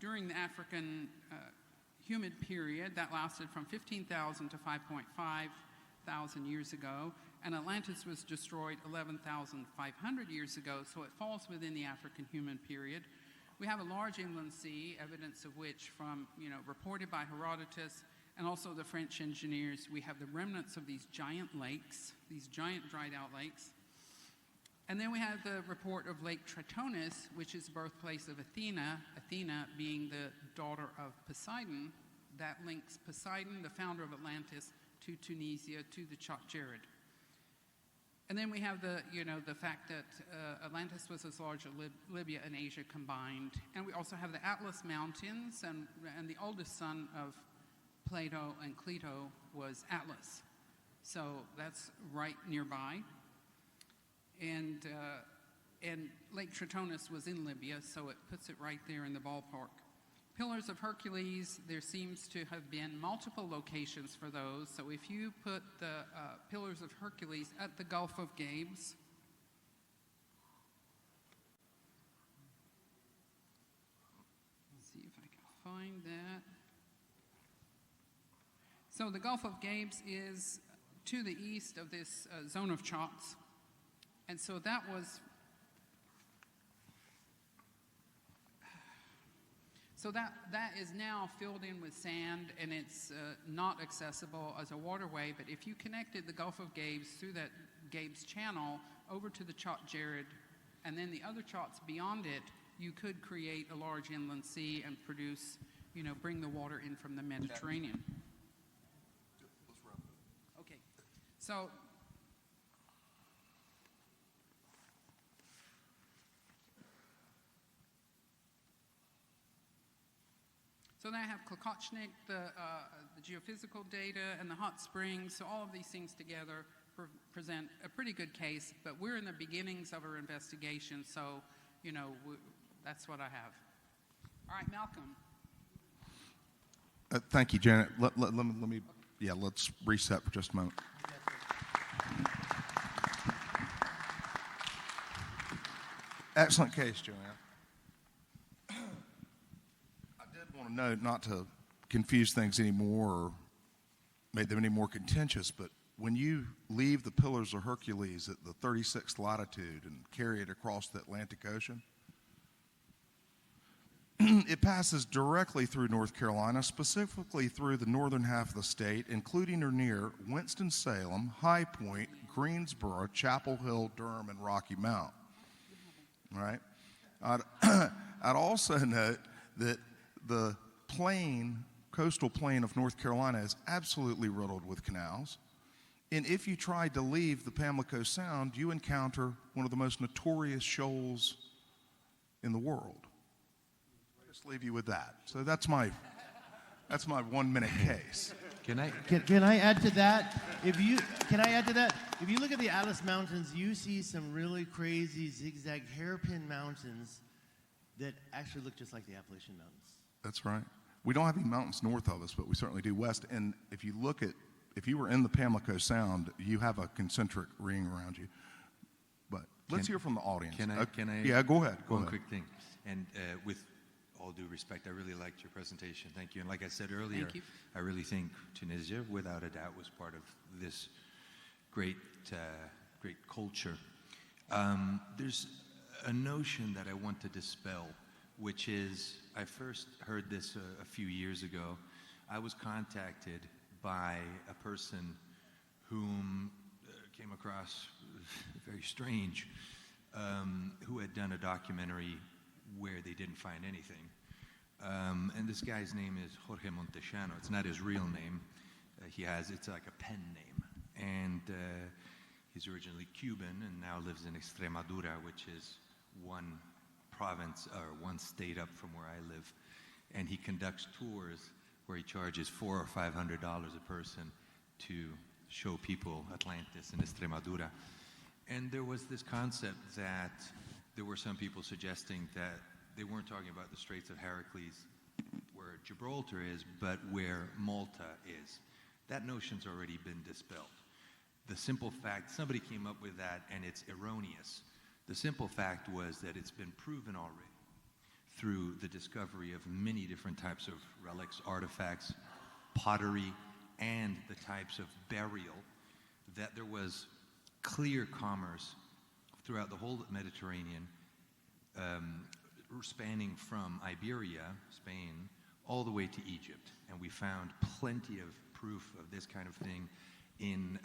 during the African humid period that lasted from 15,000 to 5,500 years ago, and Atlantis was destroyed 11,500 years ago, so it falls within the African humid period. We have a large inland sea, evidence of which from, reported by Herodotus and also the French engineers, we have the remnants of these giant lakes, these giant dried out lakes. And then we have the report of Lake Tritonis, which is the birthplace of Athena, Athena being the daughter of Poseidon. That links Poseidon, the founder of Atlantis, to Tunisia, to the Chott Jared. And then we have the fact that Atlantis was as large as Libya and Asia combined. And we also have the Atlas Mountains, and the oldest son of Plato and Cleto was Atlas. So that's right nearby. And Lake Tritonis was in Libya, so it puts it right there in the ballpark. Pillars of Hercules, there seems to have been multiple locations for those. So if you put the Pillars of Hercules at the Gulf of Gabes, let's see if I can find that. So the Gulf of Gabes is to the east of this zone of Chotts. And so that was, that is now filled in with sand, and it's not accessible as a waterway. But if you connected the Gulf of Gabes through that Gabes Channel over to the Chott Jared, and then the other Chotts beyond it, you could create a large inland sea and produce, bring the water in from the Mediterranean. Okay, so. So then I have Klokochnik, the geophysical data, and the hot springs. So all of these things together present a pretty good case, but we're in the beginnings of our investigation, so, that's what I have. All right, Malcolm. Thank you, Janet. Let's reset for just a moment. Excellent case, Joanne. I want to note, not to confuse things anymore or make them any more contentious, but when you leave the Pillars of Hercules at the 36th latitude and carry it across the Atlantic Ocean, it passes directly through North Carolina, specifically through the northern half of the state, including or near Winston-Salem, High Point, Greensboro, Chapel Hill, Durham, and Rocky Mount. All right? I'd also note that the coastal plain of North Carolina is absolutely riddled with canals. And if you try to leave the Pamlico Sound, you encounter one of the most notorious shoals in the world. Just leave you with that. So that's my 1 minute case. Can I? Can I add to that? If you look at the Atlas Mountains, you see some really crazy zigzag hairpin mountains that actually look just like the Appalachian Mountains. That's right. We don't have any mountains north of us, but we certainly do west. And if you were in the Pamlico Sound, you have a concentric ring around you. But let's hear from the audience. Can I? Yeah, go ahead. Go One ahead. quick thing, and with all due respect, I really liked your presentation. Thank you. And like I said earlier, Thank you. I really think Tunisia, without a doubt, was part of this great culture. There's a notion that I want to dispel, which is, I first heard this a few years ago. I was contacted by a person whom came across very strange, who had done a documentary where they didn't find anything. And this guy's name is Jorge Montesano. It's not his real name. It's like a pen name. And he's originally Cuban and now lives in Extremadura, which is one province or one state up from where I live. And he conducts tours where he charges $400 or $500 a person to show people Atlantis and Extremadura. And there was this concept that there were some people suggesting that they weren't talking about the Straits of Heracles where Gibraltar is, but where Malta is. That notion's already been dispelled. The simple fact, somebody came up with that and it's erroneous. The simple fact was that it's been proven already through the discovery of many different types of relics, artifacts, pottery, and the types of burial, that there was clear commerce throughout the whole Mediterranean, spanning from Iberia, Spain, all the way to Egypt. And we found plenty of proof of this kind of thing in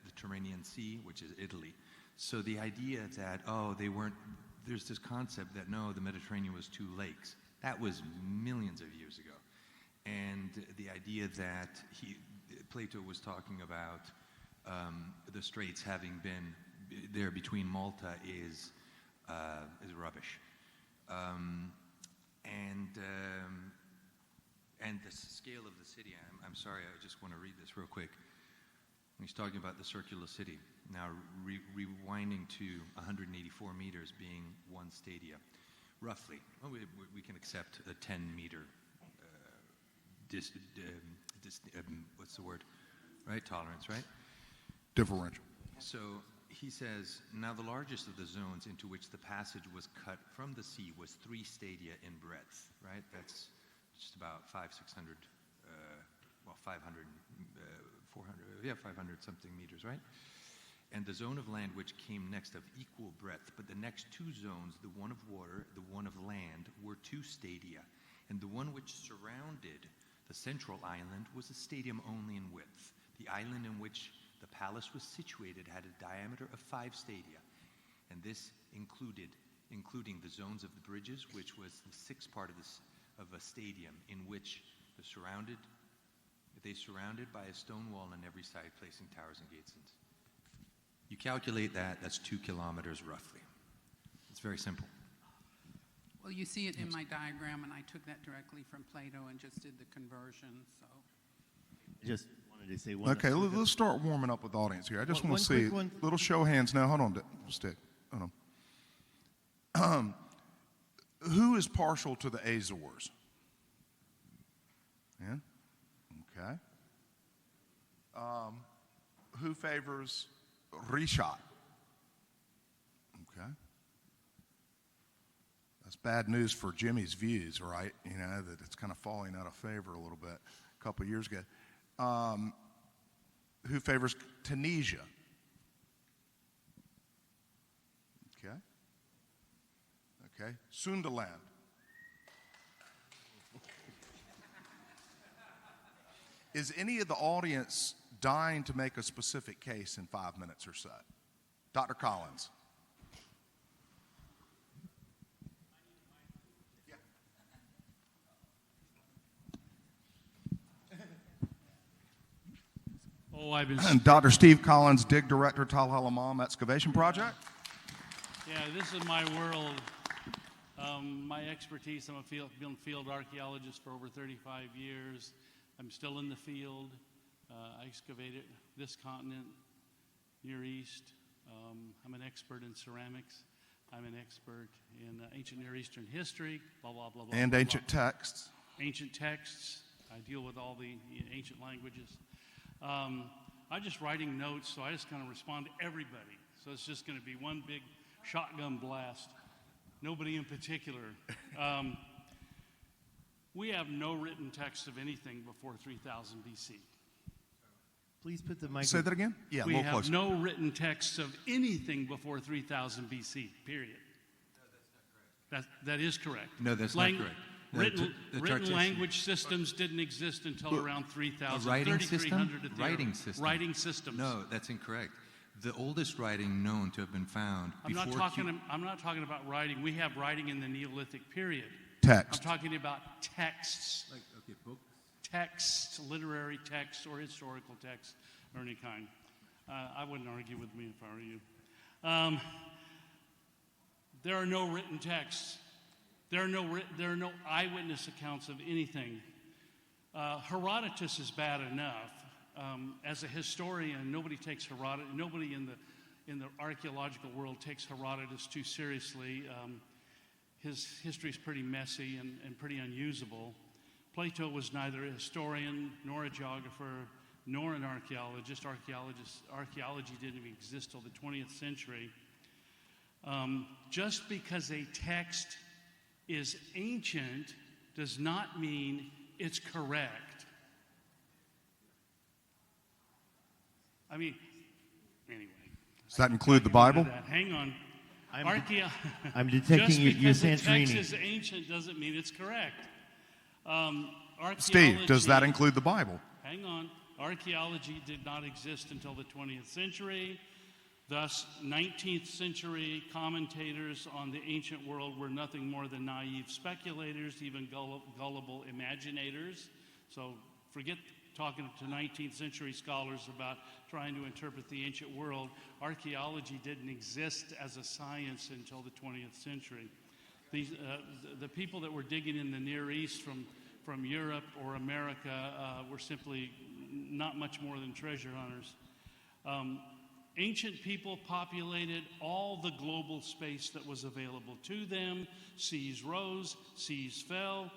the Tyrrhenian Sea, which is Italy. So the idea that, there's this concept that no, the Mediterranean was two lakes. That was millions of years ago. And the idea that Plato was talking about the straits having been there between Malta is rubbish. And the scale of the city, I'm sorry, I just want to read this real quick. He's talking about the circular city. Now, rewinding to 184 meters being one stadia, roughly. Well, we can accept a 10-meter what's the word? Right? Tolerance, right? Differential. So he says, now the largest of the zones into which the passage was cut from the sea was 3 stadia in breadth, right? That's just about 500, 500 something meters, right? And the zone of land which came next of equal breadth, but the next 2 zones, the one of water, the one of land, were 2 stadia, and the one which surrounded the central island was a stadium only in width. The island in which the palace was situated had a diameter of 5 stadia, and this including the zones of the bridges, which was the 6th part of a stadium in which they surrounded by a stone wall on every side, placing towers and gates. You calculate that, that's 2 kilometers roughly. It's very simple. Well, you see it in my diagram, and I took that directly from Plato and just did the conversion, so. Just wanted to say one. Okay, let's start warming up with the audience here. I just want to see one. little show of hands now. Hold on, Stig. Hold on. Who is partial to the Azores? Yeah. Okay. Who favors Rishat? Okay. That's bad news for Jimmy's views, right? You know, that it's kind of falling out of favor a little bit a couple of years ago. Who favors Tunisia? Okay. Okay. Sundaland. Is any of the audience dying to make a specific case in 5 minutes or so? Dr. Collins. Oh, I've been. And Dr. Steve Collins, Dig Director, Tal Halamam Excavation Project. Yeah, this is my world. My expertise, I'm been a field archaeologist for over 35 years. I'm still in the field. I excavated this continent, Near East. I'm an expert in ceramics. I'm an expert in ancient Near Eastern history, blah, blah, blah, blah. And blah, ancient blah. texts. Ancient texts. I deal with all the ancient languages. I'm just writing notes, so I just kind of respond to everybody. So it's just going to be one big shotgun blast. Nobody in particular. We have no written text of anything before 3000 BC. Please put the mic. Say that again? Yeah, a We little have closer. no written texts of anything before 3000 BC, period. No, that's not correct. That is correct. No, that's not correct. No, Written tradition. language systems didn't exist until around 3000. A writing 3300 system? at the Writing earliest. system. Writing systems. No, that's incorrect. The oldest writing known to have been found I'm not before talking about writing. We have writing in the Neolithic period. Text. I'm talking about texts. Like, okay, books. Texts, literary texts or historical texts or any kind. I wouldn't argue with me if I were you. There are no written texts. There are no eyewitness accounts of anything. Herodotus is bad enough. As a historian, nobody in the archaeological world takes Herodotus too seriously. His history is pretty messy and pretty unusable. Plato was neither a historian nor a geographer nor an archaeologist. Archaeology didn't even exist till the 20th century. Just because a text is ancient does not mean it's correct. I mean, anyway. Does that include the Bible? Hang on. I'm detecting your Just because the text Santorini. is ancient doesn't mean it's correct. Steve, does that Archaeology- include the Bible? Hang on. Archaeology did not exist until the 20th century. Thus, 19th century commentators on the ancient world were nothing more than naive speculators, even gullible imaginators. So forget talking to 19th century scholars about trying to interpret the ancient world. Archaeology didn't exist as a science until the 20th century. The people that were digging in the Near East from Europe or America were simply not much more than treasure hunters. Ancient people populated all the global space that was available to them. Seas rose, seas fell.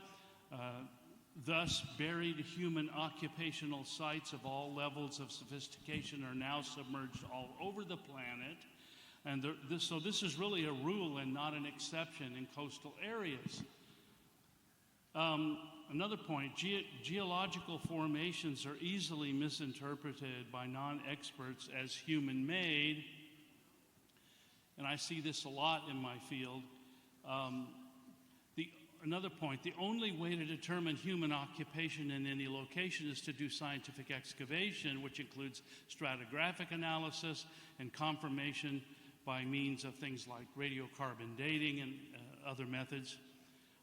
Thus, buried human occupational sites of all levels of sophistication are now submerged all over the planet. And so this is really a rule and not an exception in coastal areas. Another point, geological formations are easily misinterpreted by non-experts as human-made, and I see this a lot in my field. Another point, the only way to determine human occupation in any location is to do scientific excavation, which includes stratigraphic analysis and confirmation by means of things like radiocarbon dating and other methods.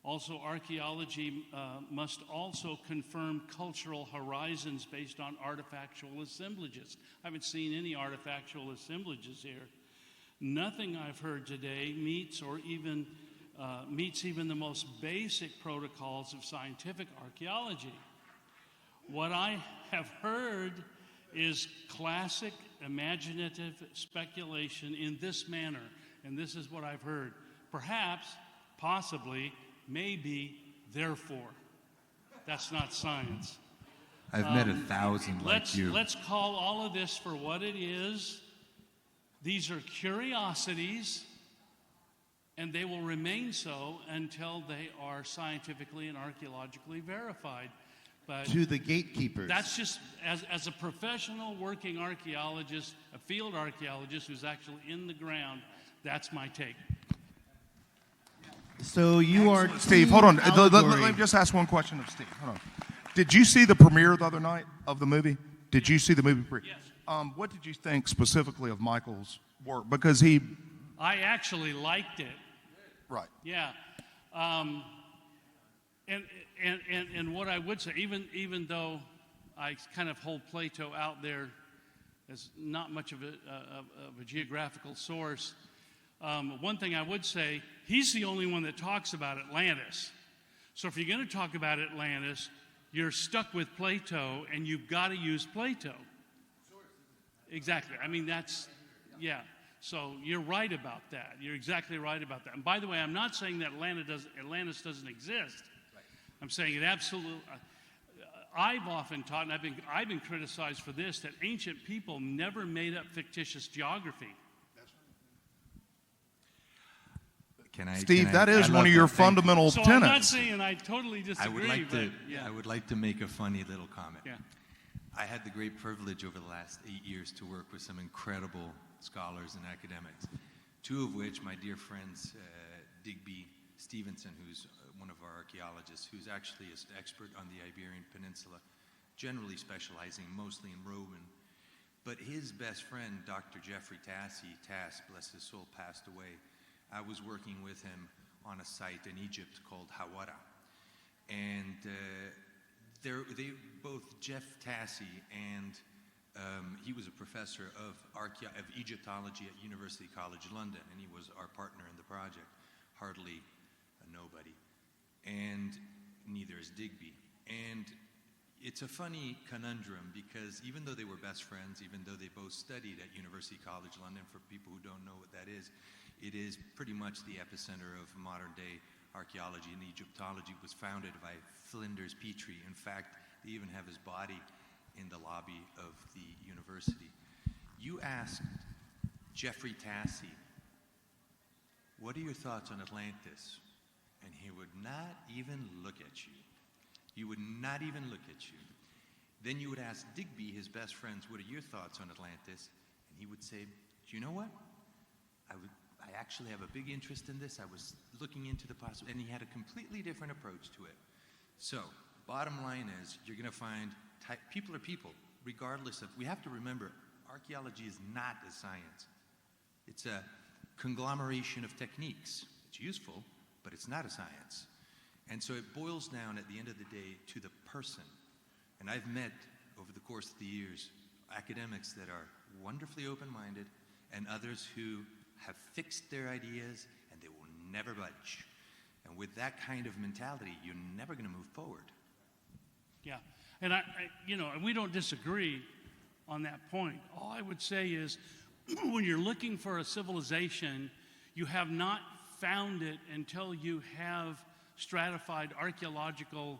Also, archaeology must also confirm cultural horizons based on artifactual assemblages. I haven't seen any artifactual assemblages here. Nothing I've heard today meets even the most basic protocols of scientific archaeology. What I have heard is classic imaginative speculation in this manner, and this is what I've heard. Perhaps, possibly, maybe, therefore. That's not science. I've met 1,000 like you. Let's call all of this for what it is. These are curiosities, and they will remain so until they are scientifically and archaeologically verified. But To the gatekeepers. that's just, as a professional working archaeologist, a field archaeologist who's actually in the ground, that's my take. So you are Steve, hold on. Let allegory. me just ask one question of Steve. Hold on. Did you see the premiere the other night of the movie? Did you see the movie premiere? Yes. What did you think specifically of Michael's work? Because I actually liked it. right. Yeah. And what I would say, even though I kind of hold Plato out there as not much of a geographical source, One thing I would say, he's the only one that talks about Atlantis. So if you're going to talk about Atlantis, you're stuck with Plato, and you've got to use Plato. Exactly. I mean, that's, yeah. So you're right about that. You're exactly right about that. And by the way, I'm not saying that Atlantis doesn't exist. I'm saying it absolutely. I've often taught, and I've been criticized for this, that ancient people never made up fictitious geography. Steve, that is one of your fundamental So tenets. I'm not saying I totally disagree, I would like to make a funny little comment. Yeah. I had the great privilege over the last 8 years to work with some incredible scholars and academics, two of which my dear friends, Digby Stevenson, who's one of our archaeologists, who's actually an expert on the Iberian Peninsula, generally specializing mostly in Roman. But his best friend, Dr. Jeffrey Tass, bless his soul, passed away. I was working with him on a site in Egypt called Hawara. And they both, Jeff Tassi and he was a professor of Egyptology at University College London, and he was our partner in the project, hardly a nobody. And neither is Digby. And it's a funny conundrum because even though they were best friends, even though they both studied at University College London, for people who don't know what that is, it is pretty much the epicenter of modern day archaeology, and Egyptology was founded by Flinders Petrie. In fact, they even have his body in the lobby of the university. You asked Jeffrey Tassi, what are your thoughts on Atlantis? And he would not even look at you. He would not even look at you. Then you would ask Digby, his best friends, what are your thoughts on Atlantis? And he would say, do you know what? I actually have a big interest in this. I was looking into the possibility, and he had a completely different approach to it. So, bottom line is, you're going to find people are people, regardless of, we have to remember, archaeology is not a science. It's a conglomeration of techniques. It's useful, but it's not a science. And so it boils down at the end of the day to the person. And I've met, over the course of the years, academics that are wonderfully open-minded and others who have fixed their ideas and they will never budge. And with that kind of mentality, you're never going to move forward. Yeah, and and we don't disagree on that point. All I would say is, when you're looking for a civilization, you have not found it until you have stratified architectural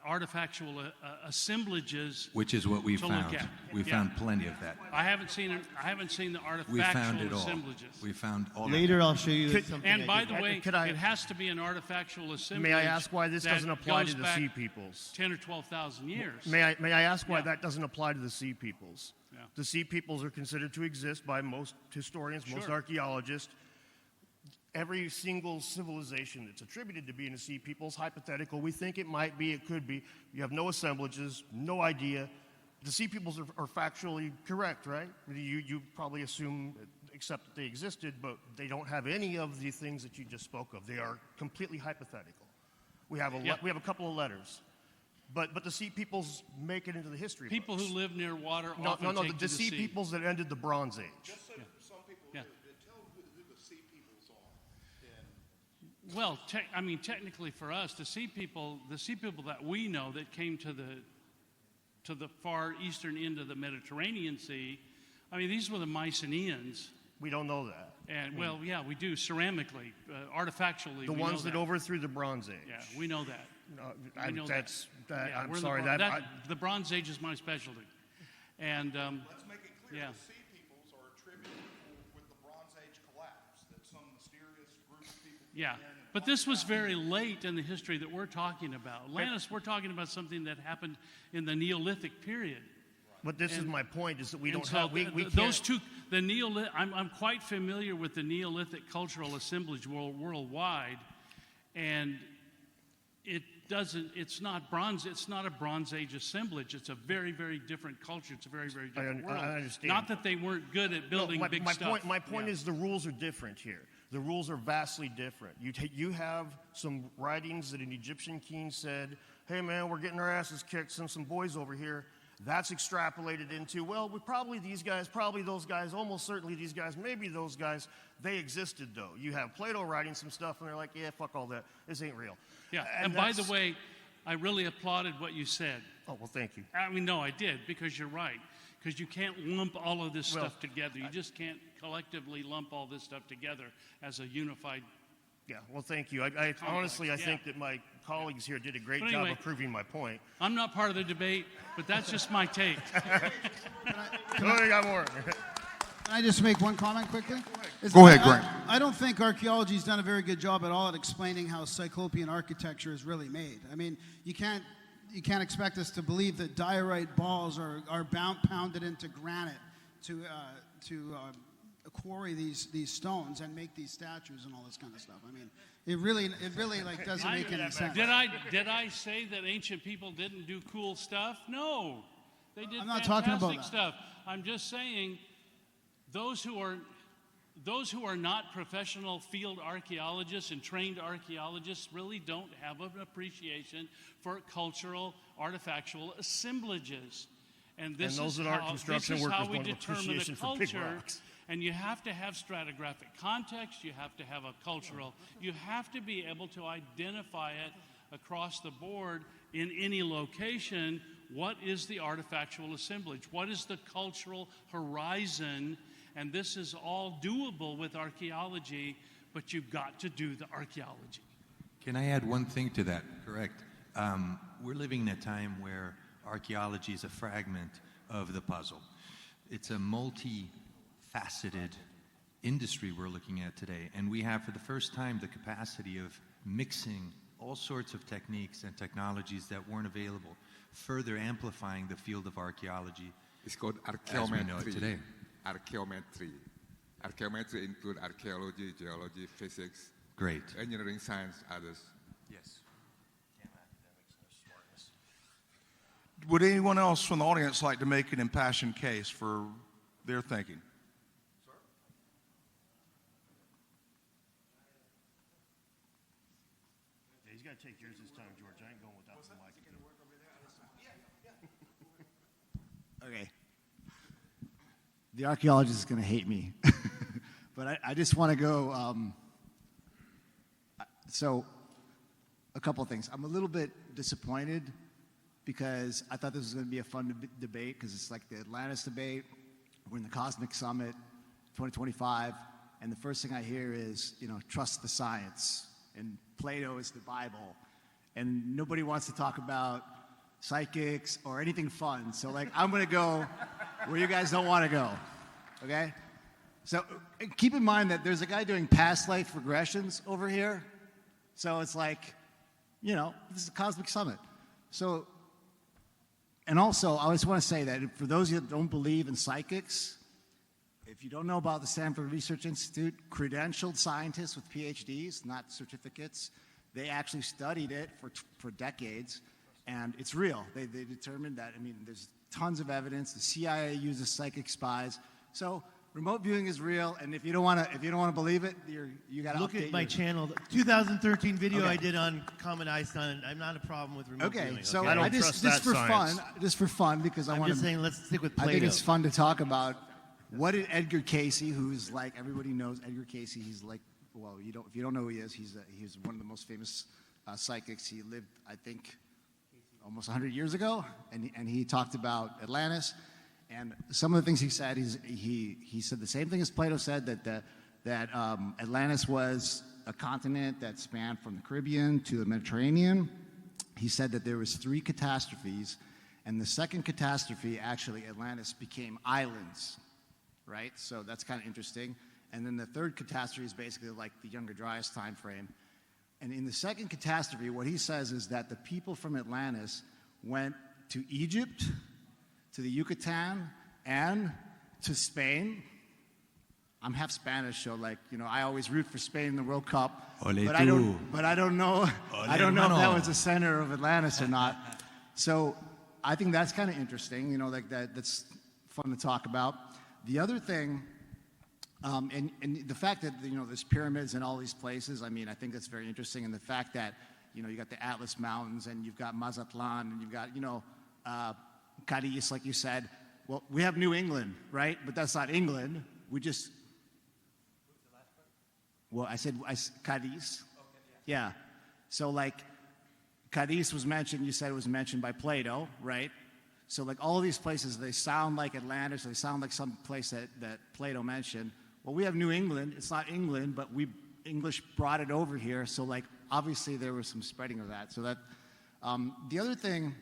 artifactual assemblages, which is what we to look found. at. We found plenty of that. I haven't seen the artifactual We found it all. assemblages. We found all Later, of I'll show you something. And I by did. the way, could I- it has to be an artifactual assemblage. May I ask why this that doesn't apply goes to the back Sea Peoples? 10 or 12,000 years. May I ask why Yeah. that doesn't apply to the Sea Peoples? Yeah. The Sea Peoples are considered to exist by most historians, most Sure. archaeologists. Every single civilization that's attributed to being a Sea Peoples, hypothetical, we think it might be, it could be. You have no assemblages, no idea. The Sea Peoples are factually correct, right? You probably assume, accept that they existed, but they don't have any of the things that you just spoke of. They are completely hypothetical. We have a couple of letters. But the Sea Peoples make it into the history People books. who live near water No, often take to the Sea sea. Peoples that ended the Bronze Age. Just so for some people, Yeah. tell who the sea peoples are. Well, technically for us, the sea people that we know that came to the far eastern end of the Mediterranean Sea, these were the Mycenaeans. We don't know that. And well, yeah, we do ceramically, artifactually. The we ones know that overthrew the Bronze Age. Yeah, we know that. We know Yeah, I'm we're sorry. the Bronze Age is my specialty. And Let's make it clear yeah. the sea peoples are attributed with the Bronze Age collapse, that some mysterious group of people Yeah, came in and but this was very late in the history that we're talking about. Atlantis, we're talking about something that happened in the Neolithic period. But this is my point: is that we And don't so have we those can't. two, the Neolithic. I'm quite familiar with the Neolithic cultural assemblage worldwide, and it doesn't. It's not bronze. It's not a Bronze Age assemblage. It's a very, very different culture. It's a very, very different world. I understand. Not that they weren't good at building big my stuff. My point Yeah. is the rules are different here. The rules are vastly different. You have some writings that an Egyptian king said, "Hey man, we're getting our asses kicked. Send some boys over here." That's extrapolated into, well, probably these guys, probably those guys, almost certainly these guys, maybe those guys, they existed though. You have Plato writing some stuff and they're like, yeah, fuck all that. This ain't real. Yeah, and by the way, I really applauded what you said. Oh, well, thank you. I mean, no, I did, because you're right. Because you can't lump all of this stuff together. You just can't collectively lump all this stuff together as a unified. Yeah, well, thank you. I honestly, I think that my colleagues here did a great But job anyway, of proving my point. I'm not part of the debate, but that's just my take. I got more. Can I just make one comment quickly? Go ahead, Graham. I don't think archaeology's done a very good job at all at explaining how Cyclopean architecture is really made. I mean, you can't expect us to believe that diorite balls are pounded into granite to quarry these stones and make these statues and all this kind of stuff. I mean, it really like doesn't make any sense. Did I say that ancient people didn't do cool stuff? No, they did. I'm not fantastic talking about that. stuff. I'm just saying those who are not professional field archaeologists and trained archaeologists really don't have an appreciation for cultural artifactual assemblages. And those that aren't construction workers don't have appreciation for big rocks. And you have to have stratigraphic context, you have to have a cultural, you have to be able to identify it across the board in any location. What is the artifactual assemblage? What is the cultural horizon? And this is all doable with archaeology, but you've got to do the archaeology. Can I add one thing to that? Correct. We're living in a time where archaeology is a fragment of the puzzle. It's a multi-faceted industry we're looking at today, and we have for the first time the capacity of mixing all sorts of techniques and technologies that weren't available, further amplifying the field of archaeology. It's called as we know it archaeometry. today. Archaeometry. Archaeometry includes archaeology, geology, physics, Great. engineering, science, others. Yes. Would anyone else from the audience like to make an impassioned case for their thinking? Yeah, he's got to take yours this time, George. I ain't going without the mic. Okay. The archaeologist is going to hate me. But I just want to go. So, a couple of things. I'm a little bit disappointed because I thought this was going to be a fun debate because it's like the Atlantis debate. We're in the Cosmic Summit 2025. And the first thing I hear is, trust the science. And Plato is the Bible. And nobody wants to talk about psychics or anything fun. So, I'm going to go where you guys don't want to go. Okay? So, keep in mind that there's a guy doing past life regressions over here. So, it's like, this is a Cosmic Summit. So, and also, I just want to say that for those of you that don't believe in psychics, if you don't know about the Stanford Research Institute, credentialed scientists with PhDs, not certificates, they actually studied it for decades, and it's real. They determined that, there's tons of evidence. The CIA uses psychic spies. So remote viewing is real, and if you don't want to believe it, you got to Look at my channel, 2013 video I did on Common Einstein. I'm not a problem with remote viewing. Okay, so I don't I trust just that for science. fun, just for fun, because I'm just saying, let's stick with Plato. I think it's fun to talk about what did Edgar Casey, who's like everybody knows Edgar Casey. He's like, well, if you don't know who he is, he's one of the most famous psychics. He lived, I think, almost 100 years ago, and he talked about Atlantis. And some of the things he said, he said the same thing as Plato said, that Atlantis was a continent that spanned from the Caribbean to the Mediterranean. He said that there was 3 catastrophes, and the second catastrophe, actually, Atlantis became islands, right? So that's kind of interesting. And then the third catastrophe is basically like the Younger Dryas time frame. And in the second catastrophe, what he says is that the people from Atlantis went to Egypt, to the Yucatan, and to Spain. I'm half Spanish, so I always root for Spain in the World Cup. But I don't know if that was the center of Atlantis or not. So I think that's kind of interesting. That's fun to talk about. The other thing, and the fact that there's pyramids in all these places. I think that's very interesting, and the fact that you got the Atlas Mountains, and you've got Mazatlan, and you've got Cadiz, like you said. Well, we have New England, right? But that's not England. We just. Well, I said Cadiz. Yeah. So, like, Cadiz was mentioned, you said it was mentioned by Plato, right? So, like, all of these places, they sound like Atlantis, they sound like some place that Plato mentioned. Well, we have New England. It's not England, but English brought it over here. So, like, obviously there was some spreading of that. So that, the other thing,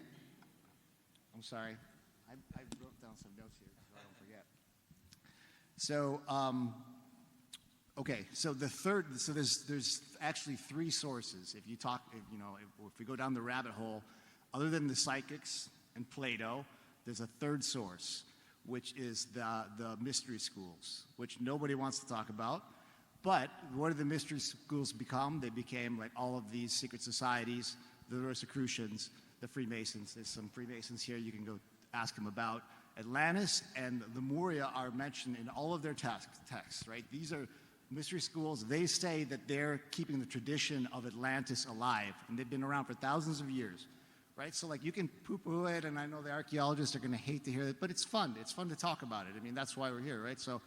I'm sorry, I wrote down some notes here so I don't forget. So, okay, so there's actually three sources. If you talk, if we go down the rabbit hole, other than the psychics and Plato, there's a third source, which is the mystery schools, which nobody wants to talk about. But what did the mystery schools become? They became like all of these secret societies, the Rosicrucians, the Freemasons. There's some Freemasons here you can go ask them about. Atlantis and Lemuria are mentioned in all of their texts, right? These are mystery schools. They say that they're keeping the tradition of Atlantis alive, and they've been around for thousands of years, right? So, like, you can poo-poo it, and I know the archaeologists are going to hate to hear it, but it's fun. It's fun to talk about it. I mean, that's why we're here, right? So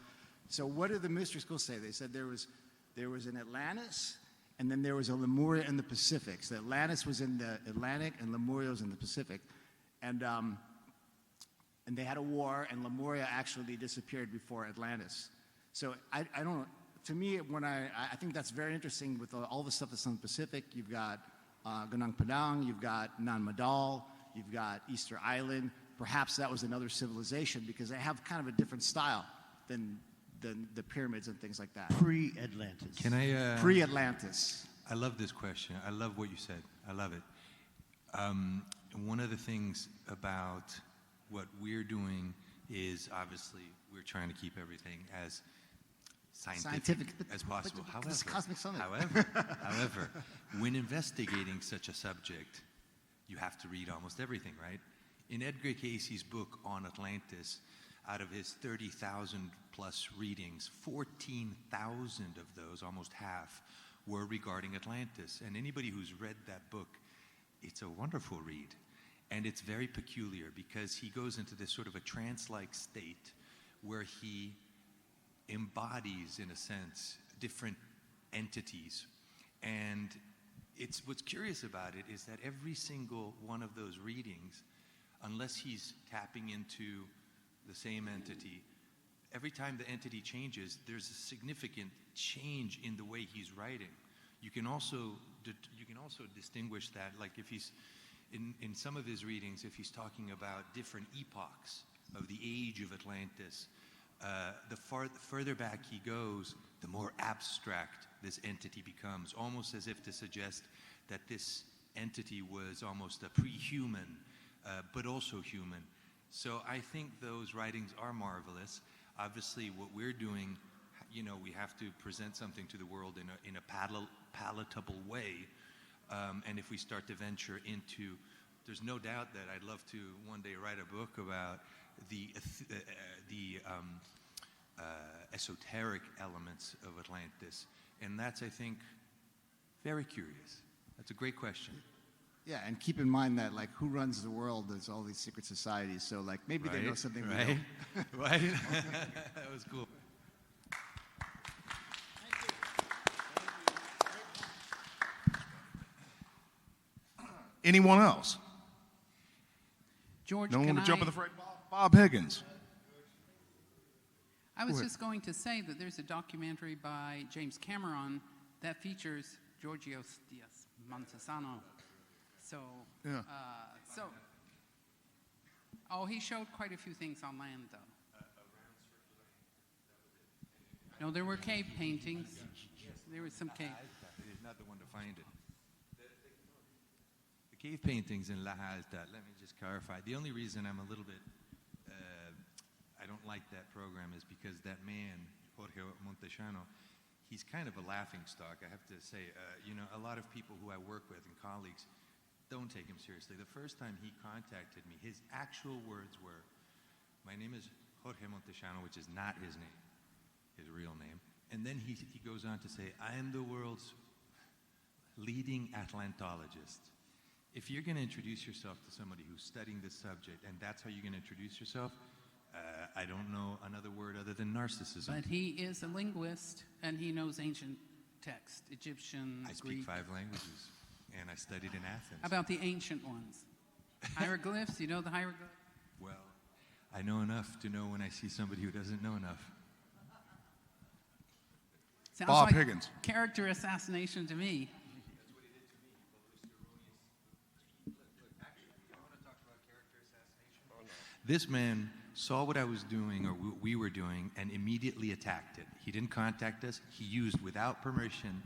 what did the mystery schools say? They said there was an Atlantis, and then there was a Lemuria in the Pacific. So Atlantis was in the Atlantic, and Lemuria was in the Pacific, and they had a war, and Lemuria actually disappeared before Atlantis. So I don't. To me, I think that's very interesting with all the stuff that's in the Pacific. You've got Gunung Padang, you've got Nan Madol, you've got Easter Island. Perhaps that was another civilization because they have kind of a different style than the pyramids and things like that. Pre-Atlantis. Can I? Pre-Atlantis. I love this question. I love what you said. I love it. One of the things about what we're doing is obviously we're trying to keep everything as scientific as possible. This Cosmic Summit. However, when investigating such a subject, you have to read almost everything, right? In Edgar Cayce's book on Atlantis, out of his 30,000 plus readings, 14,000 of those, almost half, were regarding Atlantis. And anybody who's read that book, it's a wonderful read. And it's very peculiar because he goes into this sort of a trance-like state where he embodies, in a sense, different entities. And what's curious about it is that every single one of those readings, unless he's tapping into the same entity, every time the entity changes, there's a significant change in the way he's writing. You can also distinguish that, like if he's in some of his readings, if he's talking about different epochs of the age of Atlantis, the further back he goes, the more abstract this entity becomes, almost as if to suggest that this entity was almost a pre-human, but also human. So I think those writings are marvelous. Obviously, what we're doing, we have to present something to the world in a palatable way. And if we start to venture into, there's no doubt that I'd love to one day write a book about the esoteric elements of Atlantis. And that's, I think, very curious. That's a great question. Yeah, and keep in mind that, like, who runs the world? There's all these secret societies, so, like, maybe they know something we don't. Right? That was cool. Anyone else? George, No one can want to jump I- in the fray? Bob Higgins. I was Go ahead. just going to say that there's a documentary by James Cameron that features Georgios Diaz Montesano. So, Yeah. he showed quite a few things on land, though. No, there were cave paintings. There was some cave. He's not the one to find it. The cave paintings in La Halta, let me just clarify. The only reason I'm a little bit, I don't like that program is because that man, Jorge Montesano, he's kind of a laughing stock, I have to say. A lot of people who I work with and colleagues don't take him seriously. The first time he contacted me, his actual words were, my name is Jorge Montesano, which is not his name, his real name. And then he goes on to say, I am the world's leading Atlantologist. if you're going to introduce yourself to somebody who's studying this subject, and that's how you're going to introduce yourself, I don't know another word other than narcissism. But he is a linguist, and he knows ancient text, Egyptian, I speak Greek. 5 languages, and I studied in Athens. How about the ancient ones? Hieroglyphs, you know the hieroglyphs? Well, I know enough to know when I see somebody who doesn't know enough. Sounds Bob like Higgins. character assassination to me. This man saw what I was doing or we were doing and immediately attacked it. He didn't contact us. He used without permission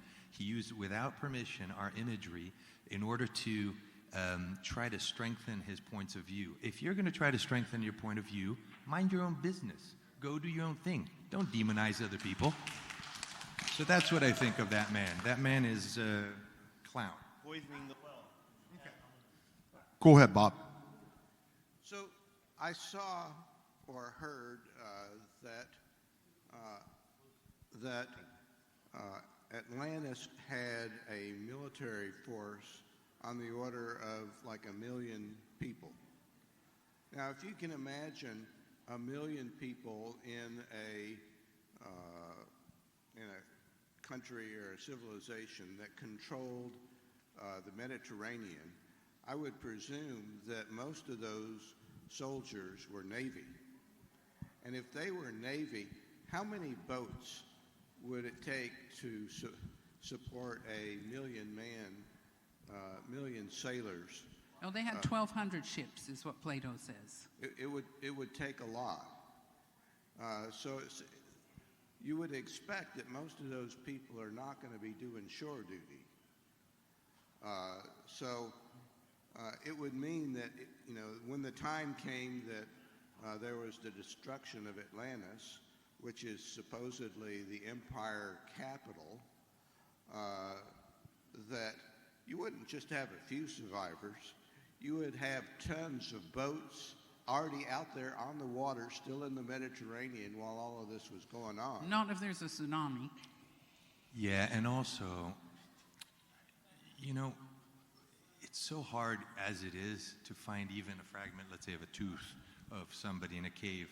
our imagery in order to try to strengthen his points of view. If you're going to try to strengthen your point of view, mind your own business. Go do your own thing. Don't demonize other people. So that's what I think of that man. That man is a clown. Poisoning the well. Go ahead, Bob. So I saw or heard that Atlantis had a military force on the order of like 1 million people. Now, if you can imagine 1 million people in a country or a civilization that controlled the Mediterranean, I would presume that most of those soldiers were Navy. And if they were Navy, how many boats would it take to support a million sailors? Oh, they had 1,200 ships, is what Plato says. It would take a lot. You would expect that most of those people are not going to be doing shore duty. It would mean that, when the time came that there was the destruction of Atlantis, which is supposedly the empire capital, that you wouldn't just have a few survivors. You would have tons of boats already out there on the water, still in the Mediterranean while all of this was going on. Not if there's a tsunami. Yeah, and also, it's so hard as it is to find even a fragment, let's say, of a tooth of somebody in a cave.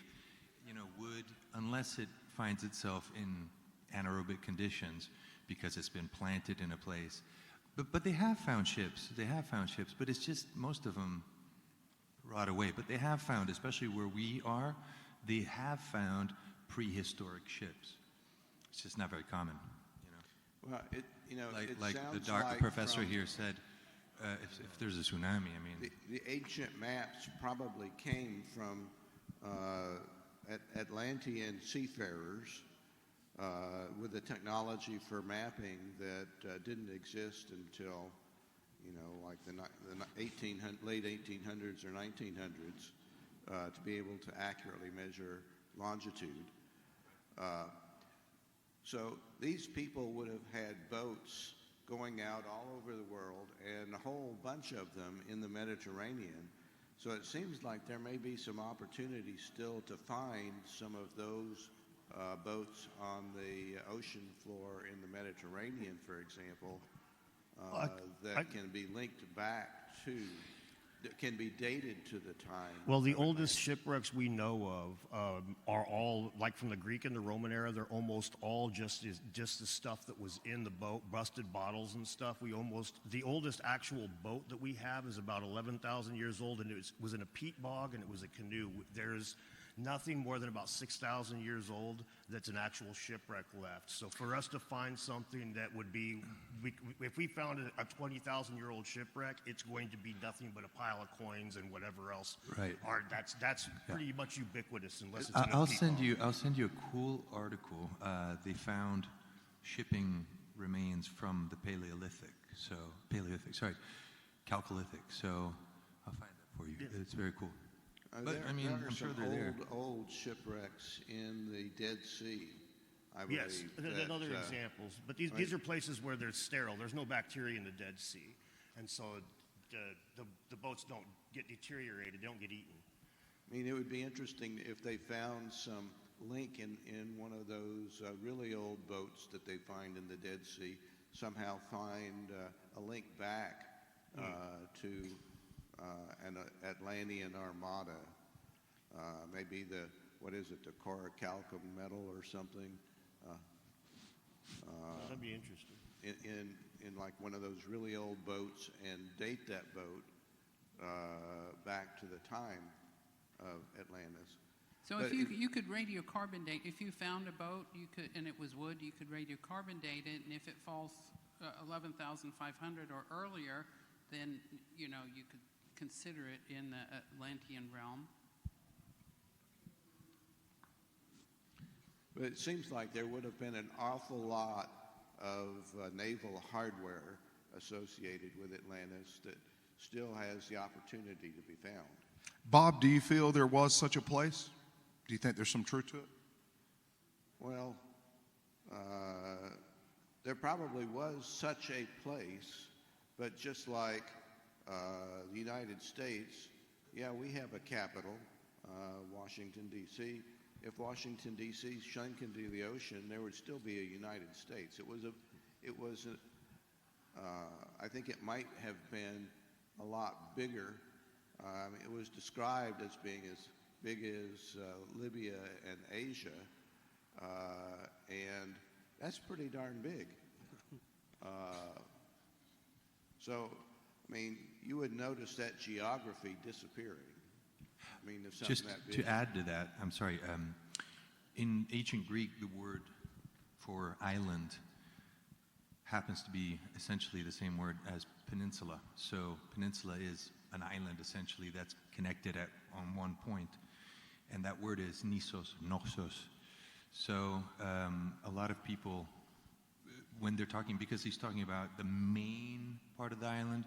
Wood, unless it finds itself in anaerobic conditions because it's been planted in a place. But they have found ships. But it's just most of them rot away. But they have found, especially where we are, they have found prehistoric ships. It's just not very common. Well, Like the professor here said, if there's a tsunami, the ancient maps probably came from Atlantean seafarers with the technology for mapping that didn't exist until, like the late 1800s or 1900s to be able to accurately measure longitude. So these people would have had boats going out all over the world, and a whole bunch of them in the Mediterranean. So it seems like there may be some opportunity still to find some of those boats on the ocean floor in the Mediterranean, for example, that can be linked back to, that can be dated to the time. Well, the oldest shipwrecks we know of are all, like from the Greek and the Roman era, they're almost all just the stuff that was in the boat, busted bottles and stuff. The oldest actual boat that we have is about 11,000 years old, and it was in a peat bog, and it was a canoe. There's nothing more than about 6,000 years old that's an actual shipwreck left. So for us to find something that would be, if we found a 20,000-year-old shipwreck, it's going to be nothing but a pile of coins and whatever else. Right. That's pretty much ubiquitous unless it's in a I'll peat send bog. you a cool article. They found shipping remains from the Chalcolithic. So I'll find that for you. It's very cool. But There I'm are sure some they're there. old shipwrecks in the Dead Sea, I believe. Yes, there's other examples, but these are places where there's sterile. There's no bacteria in the Dead Sea, and so the boats don't get deteriorated. They don't get eaten. I mean, it would be interesting if they found some link in one of those really old boats that they find in the Dead Sea, somehow find a link back to an Atlantean armada. Maybe the Coracalcum metal or something. That'd be interesting. In like one of those really old boats and date that boat back to the time of Atlantis. So But if you could radiocarbon date, if you found a boat and it was wood, you could radiocarbon date it, and if it falls 11,500 or earlier, then you could consider it in the Atlantean realm. But it seems like there would have been an awful lot of naval hardware associated with Atlantis that still has the opportunity to be found. Bob, do you feel there was such a place? Do you think there's some truth to it? Well, there probably was such a place, but just like the United States, yeah, we have a capital, Washington, D.C. If Washington, D.C. sunk into the ocean, there would still be a United States. I think it might have been a lot bigger. It was described as being as big as Libya and Asia, and that's pretty darn big. So, you would notice that geography disappearing. If something Just that big. to add to that, I'm sorry, in ancient Greek, the word for island happens to be essentially the same word as peninsula. So peninsula is an island essentially that's connected on one point, and that word is nisos, noxos. So a lot of people, when they're talking, because he's talking about the main part of the island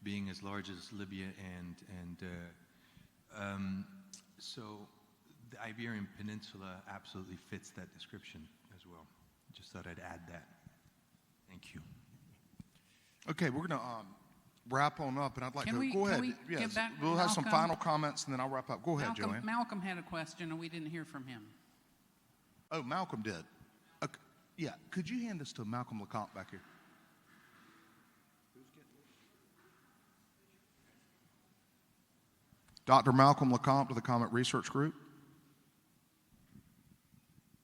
being as large as Libya so the Iberian Peninsula absolutely fits that description as well. Just thought I'd add that. Thank you. Okay, we're going to wrap on up, and I'd like Can to we- go can ahead. we Yes, get back to we'll have some Malcolm? final comments, and then I'll wrap up. Go ahead, Joanne. Malcolm had a question, and we didn't hear from him. Oh, Malcolm did. Okay. Yeah, could you hand this to Malcolm LeCompte back here? Dr. Malcolm LeCompte of the Comet Research Group.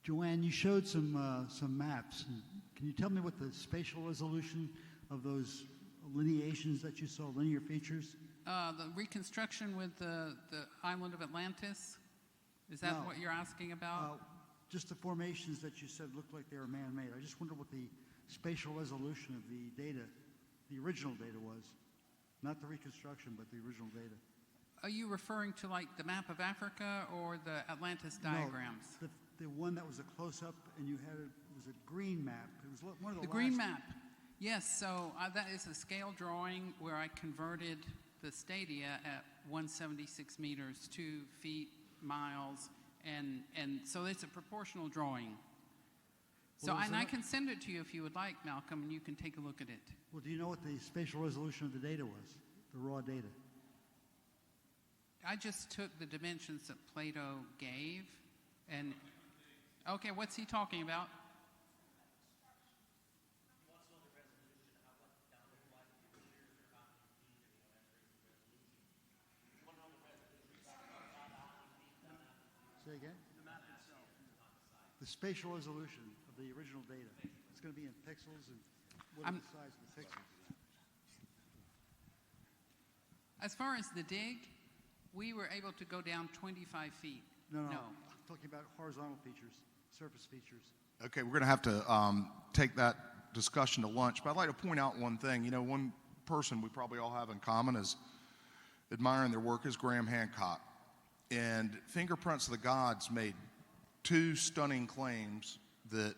Joanne, you showed some maps. Can you tell me what the spatial resolution of those lineations that you saw, linear features? The reconstruction with the island of Atlantis, is that No. what you're asking about? Just the formations that you said looked like they were man-made. I just wonder what the spatial resolution of the data, the original data was. Not the reconstruction, but the original data. Are you referring to like the map of Africa or the Atlantis diagrams? No, the one that was a close-up, and it was a green map. It was one of the green last- map. Yes, so that is a scale drawing where I converted the stadia at 176 meters, 2 feet, miles, and so it's a proportional drawing. So, Well, is and I that- can send it to you if you would like, Malcolm, and you can take a look at it. Well, do you know what the spatial resolution of the data was, the raw data? I just took the dimensions that Plato gave, and okay, what's he talking about? Say again? The map itself. The spatial resolution of the original data. It's going to be in pixels, and what are the size of the pixels? As far as the dig, we were able to go down 25 feet. No. I'm talking about horizontal features, surface features. Okay, we're going to have to take that discussion to lunch, but I'd like to point out one thing. You know, one person we probably all have in common is admiring their work is Graham Hancock. And Fingerprints of the Gods made two stunning claims that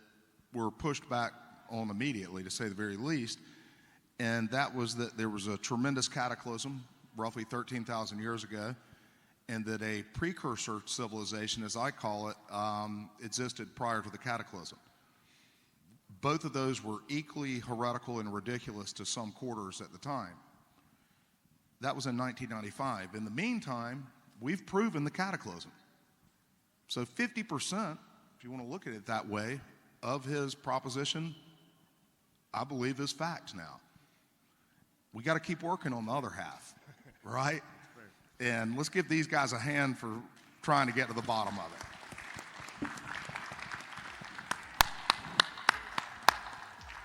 were pushed back on immediately, to say the very least. And that was that there was a tremendous cataclysm roughly 13,000 years ago, and that a precursor civilization, as I call it, existed prior to the cataclysm. Both of those were equally heretical and ridiculous to some quarters at the time. That was in 1995. In the meantime, we've proven the cataclysm. So 50%, if you want to look at it that way, of his proposition, I believe is fact now. we got to keep working on the other half, right? And let's give these guys a hand for trying to get to the bottom of it.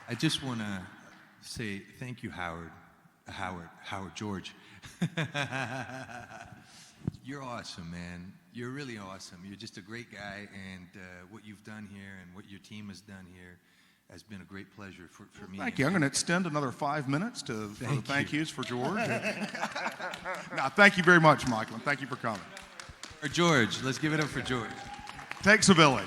I just want to say thank you, Howard George. You're awesome, man. You're really awesome. You're just a great guy, and what you've done here and what your team has done here has been a great pleasure for me. Thank you. I'm going to extend another 5 minutes for the thank yous for George. No, thank you very much, Michael, and thank you for coming. For George. Let's give it up for George. Takes a village.